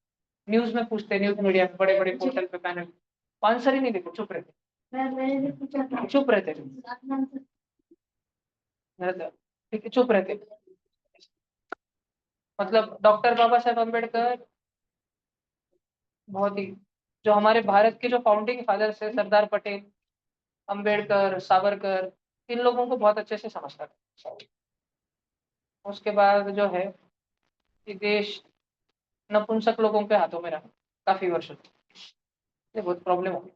न्यूज में पूछते, न्यूज मीडिया में, बड़े बड़े पोर्टल पे, पैनल, आंसर ही नहीं देते, चुप रहते, चुप रहते, ठीक है, चुप रहते। मतलब डॉक्टर बाबा साहेब अम्बेडकर बहुत ही, जो हमारे भारत के जो फाउंडिंग फादर्स है, सरदार पटेल, अम्बेडकर, सावरकर, इन लोगों को बहुत अच्छे से समझता था। उसके बाद जो है कि देश नपुंसक लोगों के हाथों में रहा काफी वर्षों तक, ये बहुत प्रॉब्लम हो गई।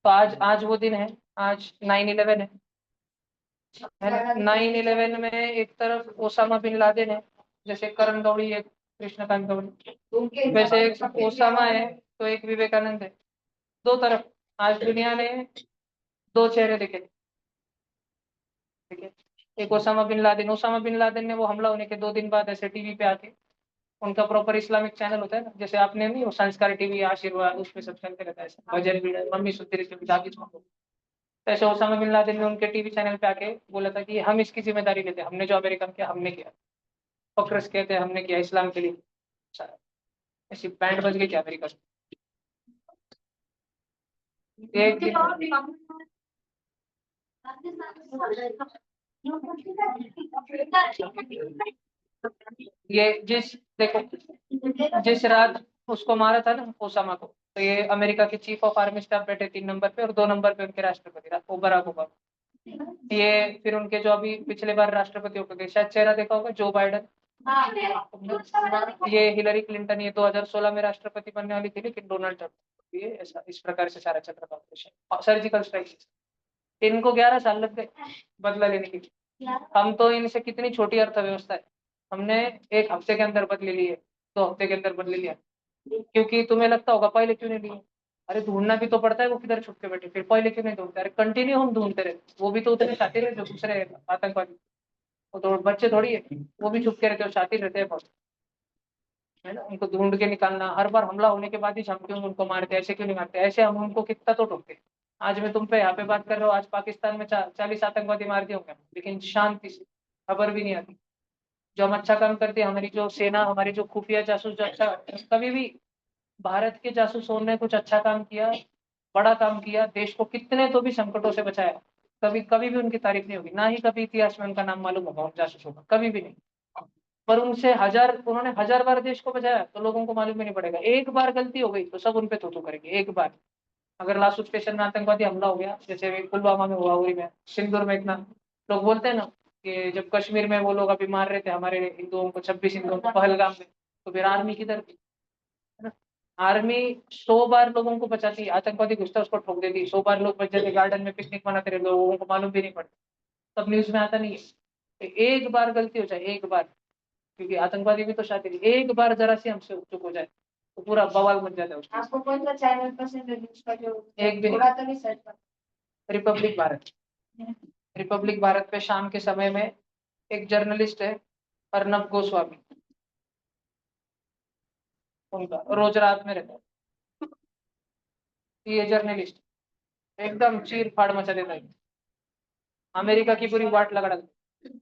तो आज वो दिन है, आज 9/11 है ना। 9/11 में एक तरफ ओसामा बिन लादेन है, जैसे करण गौड़ी है, कृष्णकांत गौड़ी, वैसे एक ओसामा है तो एक विवेकानंद है। दो तरफ आज दुनिया ने दो चेहरे देखे, ठीक है। एक ओसामा बिन लादेन ने वो हमला होने के 2 दिन बाद ऐसे टीवी पे आके, उनका प्रॉपर इस्लामिक चैनल होता है ना, जैसे आपने नहीं वो संस्कार टीवी, आशीर्वाद, उसमें सब चलते रहता है, भजन भी, मम्मी सुनती रहती है, जाके सुनो। तो ऐसे ओसामा बिन लादेन ने उनके टीवी चैनल पे आके बोला था कि हम इसकी जिम्मेदारी लेते हैं, हमने जो अमेरिका में किया हमने किया, फक्रस कहते हैं हमने किया इस्लाम के लिए। ऐसी बैंड बज गई क्या अमेरिका में। एक दिन ये जिस देखो, जिस रात उसको मारा था ना ओसामा को, तो ये अमेरिका के चीफ ऑफ आर्मी स्टाफ बैठे 3 नंबर पे, और 2 नंबर पे उनके राष्ट्रपति वो बराक ओबामा। ये फिर उनके जो अभी पिछले बार राष्ट्रपति होकर गए, शायद चेहरा देखा होगा, जो बाइडन। ये हिलरी क्लिंटन, ये 2016 में राष्ट्रपति बनने वाली थी, लेकिन डोनाल्ड ट्रंप, ये ऐसा इस प्रकार से सारा चल रहा था ऑपरेशन सर्जिकल स्ट्राइक। इनको 11 साल लग गए बदला लेने के लिए। हम तो इनसे कितनी छोटी अर्थव्यवस्था है, हमने एक हफ्ते के अंदर बदले लिए, 2 हफ्ते के अंदर बदले लिया। क्योंकि तुम्हें लगता होगा पहले क्यों नहीं लिए, अरे ढूंढना भी तो पड़ता है, वो किधर छुप के बैठे, फिर पहले क्यों नहीं ढूंढते, अरे कंटिन्यू हम ढूंढते रहे, वो भी तो उतने शातिर है जो दूसरे आतंकवादी, वो तो बच्चे थोड़ी है, वो भी छुप के रहते हो, शातिर रहते हैं बहुत, है ना। उनको ढूंढ के निकालना, हर बार हमला होने के बाद ही हम क्यों उनको मारते हैं, ऐसे क्यों नहीं मारते, ऐसे हम उनको कितना तो ठोकते। आज मैं तुम पे यहाँ पे बात कर रहा हूँ, आज पाकिस्तान में 40 आतंकवादी मार दिए होंगे, लेकिन शांति से, खबर भी नहीं आती। जो हम अच्छा काम करते हैं, हमारी जो सेना, हमारी जो खुफिया जासूस जो अच्छा, कभी भी भारत के जासूसों ने कुछ अच्छा काम किया, बड़ा काम किया, देश को कितने तो भी संकटों से बचाया, कभी कभी भी उनकी तारीफ नहीं होगी, ना ही कभी इतिहास में उनका नाम मालूम होगा उन जासूसों का, कभी भी नहीं। पर उन्होंने 1000 बार देश को बचाया तो लोगों को मालूम ही नहीं पड़ेगा। एक बार गलती हो गई तो सब उन पे थू करेंगे, एक बार। अगर लासू स्टेशन में आतंकवादी हमला हो गया, जैसे पुलवामा में हुआ, उरी में, सिंदूर में, इतना लोग बोलते हैं ना कि जब कश्मीर में वो लोग अभी मार रहे थे हमारे हिंदुओं को, 26 हिंदुओं को पहलगाम में, तो फिर आर्मी किधर थी, है ना। आर्मी 100 बार लोगों को बचाती है, आतंकवादी घुसता है उसको ठोक देती है, 100 बार लोग बच जाते, गार्डन में पिकनिक मनाते रहे, लोगों को मालूम भी नहीं पड़ता, तब न्यूज में आता नहीं है। तो एक बार गलती हो जाए, एक बार, क्योंकि आतंकवादी भी तो शातिर है, एक बार जरा सी हमसे चुक हो जाए तो पूरा बवाल मच जाता है उसके। आपको कौन सा चैनल पसंद है न्यूज़ का, जो एक भी थोड़ा तो नहीं सर्च कर? रिपब्लिक भारत। रिपब्लिक भारत पे शाम के समय में एक जर्नलिस्ट है, अर्नब गोस्वामी, उनका रोज रात में रहता है, ये जर्नलिस्ट एकदम चीर फाड़ मचा देता है, अमेरिका की पूरी वाट लगा डालता है।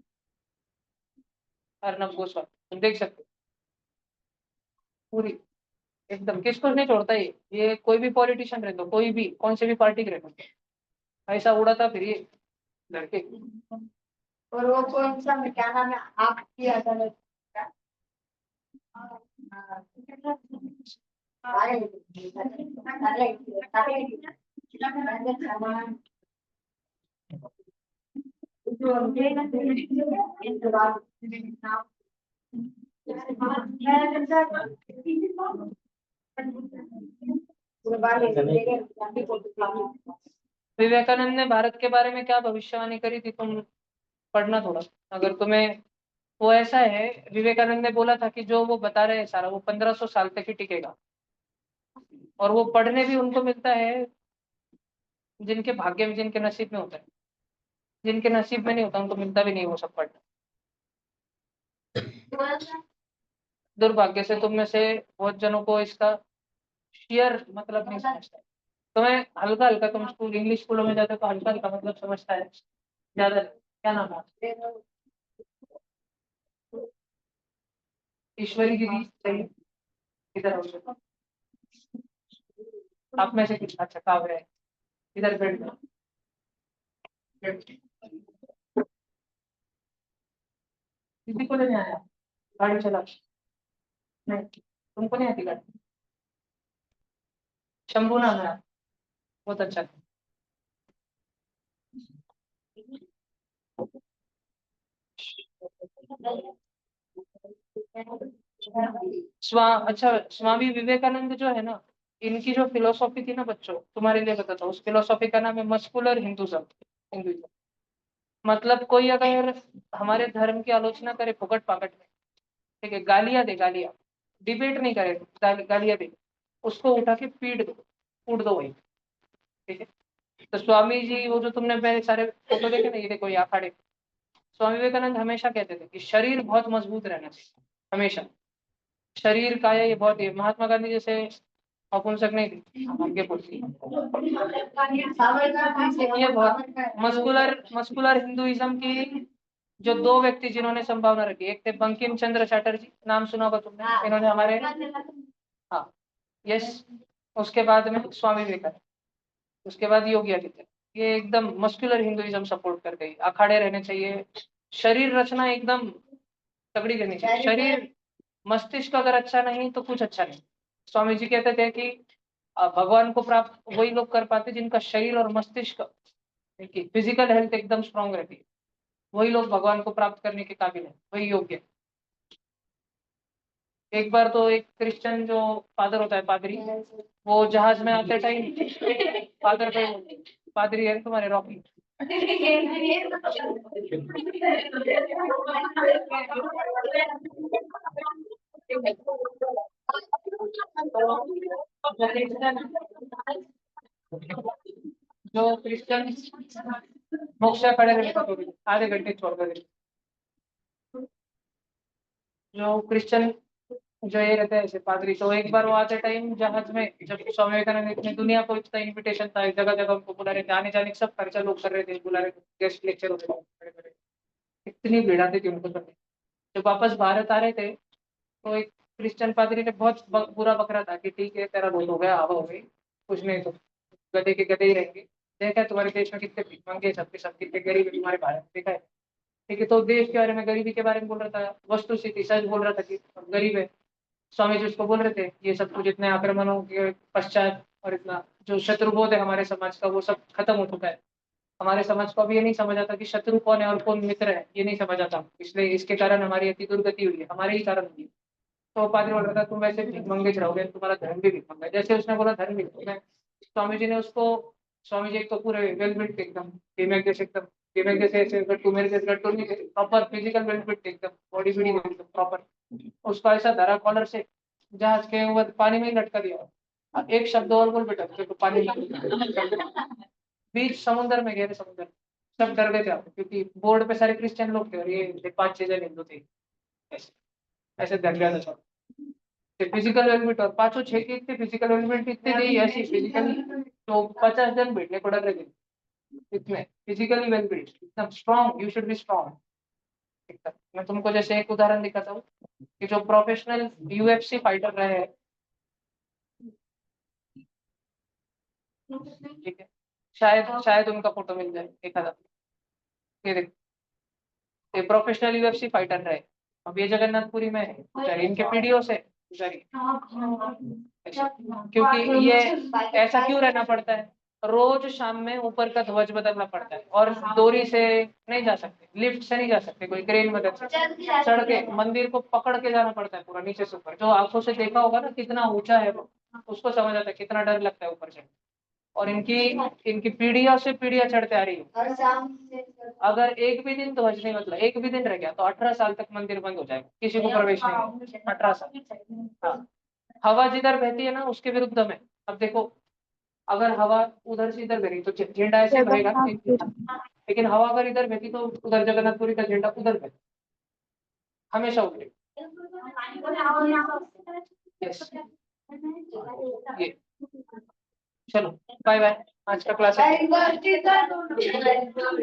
अर्नब गोस्वामी तुम देख सकते हो, पूरी एकदम किसको नहीं छोड़ता ये कोई भी पॉलिटिशियन रह दो, कोई भी कौन से भी पार्टी के रह दो, ऐसा उड़ाता फिर ये लड़के। और वो कौन सा, क्या नाम है आपकी अदालत का? विवेकानंद ने भारत के बारे में क्या भविष्यवाणी करी थी, तुम पढ़ना थोड़ा, अगर तुम्हें। वो ऐसा है, विवेकानंद ने बोला था कि जो वो बता रहे हैं सारा, वो 1500 साल तक ही टिकेगा, और वो पढ़ने भी उनको मिलता है जिनके भाग्य में, जिनके नसीब में होता है, जिनके नसीब में नहीं होता उनको मिलता भी नहीं वो सब पढ़ना। दुर्भाग्य से तुम में से बहुत जनों को इसका शेयर मतलब नहीं समझता है। तुम्हें हल्का हल्का, तुम स्कूल इंग्लिश स्कूलों में जाते हो तो हल्का हल्का मतलब समझता है, ज्यादा क्या नाम है ईश्वरी दीदी, सही इधर आओ। आप में से कुछ अच्छा काव्य है, इधर बैठ जाओ, बैठ। किसी को नहीं आया गाड़ी चला? नहीं, तुमको नहीं आती गाड़ी? शंभू नाम है, बहुत अच्छा। अच्छा, स्वामी विवेकानंद जो है ना, इनकी जो फिलोसॉफी थी ना बच्चों, तुम्हारे लिए बताता हूँ, उस फिलोसॉफी का नाम है मस्कुलर हिंदुज्म। हिंदुइज्म मतलब कोई अगर हमारे धर्म की आलोचना करे फुकट पाकट में, ठीक है, गालियां दे, गालियां, डिबेट नहीं करे, गालियां दे, उसको उठा के पीट दो, कूट दो वही, ठीक है। तो स्वामी जी, वो जो तुमने मेरे सारे फोटो देखे ना, ये देखो ये अखाड़े, स्वामी विवेकानंद हमेशा कहते थे कि शरीर बहुत मजबूत रहना चाहिए, हमेशा। शरीर का ये बहुत ही, महात्मा गांधी जैसे नपुंसक नहीं थी, आगे बोलती ये बहुत मस्कुलर मस्कुलर हिंदुइज्म की जो दो व्यक्ति जिन्होंने संभावना रखी, एक थे बंकिम चंद्र चटर्जी, नाम सुना होगा तुमने, इन्होंने हमारे, हाँ, यस, उसके बाद में स्वामी विवेकानंद, उसके बाद योगी आदित्य। ये एकदम मस्कुलर हिंदुइज्म सपोर्ट कर गई, अखाड़े रहने चाहिए, शरीर रचना एकदम तगड़ी करनी चाहिए। शरीर, मस्तिष्क अगर अच्छा नहीं तो कुछ अच्छा नहीं। स्वामी जी कहते थे कि भगवान को प्राप्त वही लोग कर पाते जिनका शरीर और मस्तिष्क, फिजिकल हेल्थ एकदम स्ट्रांग रहती है, वही लोग भगवान को प्राप्त करने के काबिल है, वही योग्य है। एक बार तो एक क्रिश्चियन जो फादर होता है, पादरी, वो जहाज में आते टाइम फादर पे, पादरी है तुम्हारे रॉकी, जो क्रिश्चियन मोक्षा खड़े रहते थे आधे घंटे छोड़ कर, जो क्रिश्चियन जो ये रहते हैं ऐसे पादरी, तो एक बार वो आते टाइम जहाज में, जब स्वामी विवेकानंद, इतनी दुनिया को इतना इनविटेशन था, जगह जगह उनको बुला रहे थे, आने जाने का सब खर्चा लोग कर रहे थे, बुला रहे थे, गेस्ट लेक्चर होते थे बड़े बड़े, इतनी भीड़ आती थी उनको सुनने। जब वापस भारत आ रहे थे, तो एक क्रिश्चियन पादरी ने बहुत बुरा बकरा था कि ठीक है तेरा बहुत हो गया, हवा हो गई, कुछ नहीं तो गधे के गधे ही रहेंगे, देखा है तुम्हारे देश में कितने भीखमंगे, सबके सब कितने गरीब है तुम्हारे भारत में, देखा है, ठीक है। तो देश के बारे में, गरीबी के बारे में बोल रहा था, वस्तु स्थिति सच बोल रहा था कि गरीब है। स्वामी जी उसको बोल रहे थे ये सब कुछ इतने आक्रमणों के पश्चात और इतना जो शत्रुबोध है हमारे समाज का, वो सब खत्म हो चुका है। हमारे समाज को अभी ये नहीं समझ आता कि शत्रु कौन है और कौन मित्र है, ये नहीं समझ आता, इसलिए इसके कारण हमारी अति दुर्गति हुई है, हमारे ही कारण हुई है। तो पादरी बोल रहा था तुम वैसे भिखमंगे रहोगे, तुम्हारा धर्म भी भिखमंगा है। जैसे उसने बोला धर्म भी, तो मैं, स्वामी जी ने उसको, स्वामी जी एक तो पूरे वेल बिल्ट एकदम, गेमेक जैसे एकदम, गेमेक जैसे ऐसे गट्टू, मेरे जैसे गट्टू नहीं थे, प्रॉपर फिजिकल वेल बिल्ट एकदम, बॉडी बिल्डिंग एकदम प्रॉपर। उसको ऐसा धरा कॉलर से, जहाज के ऊपर पानी में ही लटका दिया, एक शब्द और बोल बेटा तुझे तो पानी में, बीच समुद्र में, गहरे समुद्र, सब डर गए थे आप, क्योंकि बोर्ड पे सारे क्रिश्चियन लोग थे और ये 5-6 जन हिंदू थे, ऐसे ऐसे डर गया था सब। फिजिकल वेलबिट और पांचों छह के इतने फिजिकल वेलबिट इतने नहीं ऐसी फिजिकली, तो 50 जन बैठने को डर रहे थे, इतने फिजिकली वेलबिट, इतना strong, you should be strong. मैं तुमको जैसे एक उदाहरण दिखाता हूँ कि जो प्रोफेशनल यूएफसी फाइटर रहे हैं, ठीक है, शायद शायद उनका फोटो मिल जाए एक आधा, ये देखो, ये प्रोफेशनल यूएफसी फाइटर रहे, अब ये जगन्नाथपुरी में है, बेचारे इनके पीडीओ से बेचारी, क्योंकि ये ऐसा क्यों रहना पड़ता है, रोज शाम में ऊपर का ध्वज बदलना पड़ता है, और डोरी से नहीं जा सकते, लिफ्ट से नहीं जा सकते, कोई क्रेन मदद से चढ़ के मंदिर को पकड़ के जाना पड़ता है पूरा नीचे से ऊपर। जो आंखों से देखा होगा ना कितना ऊंचा है वो, उसको समझ आता है कितना डर लगता है ऊपर से। और इनकी इनकी पीढ़ियों से पीढ़ियां चढ़ते आ रही है। अगर एक भी दिन ध्वज नहीं, मतलब एक भी दिन रह गया तो 18 साल तक मंदिर बंद हो जाएगा, किसी को प्रवेश नहीं, 18 साल। हाँ, हवा जिधर बहती है ना उसके विरुद्ध में। अब देखो, अगर हवा उधर से इधर बह रही तो झंडा ऐसे बहेगा ना, लेकिन हवा अगर इधर बहती तो उधर जगन्नाथपुरी का झंडा उधर बहे, हमेशा उधर। यस, ये, चलो बाय बाय, आज का क्लास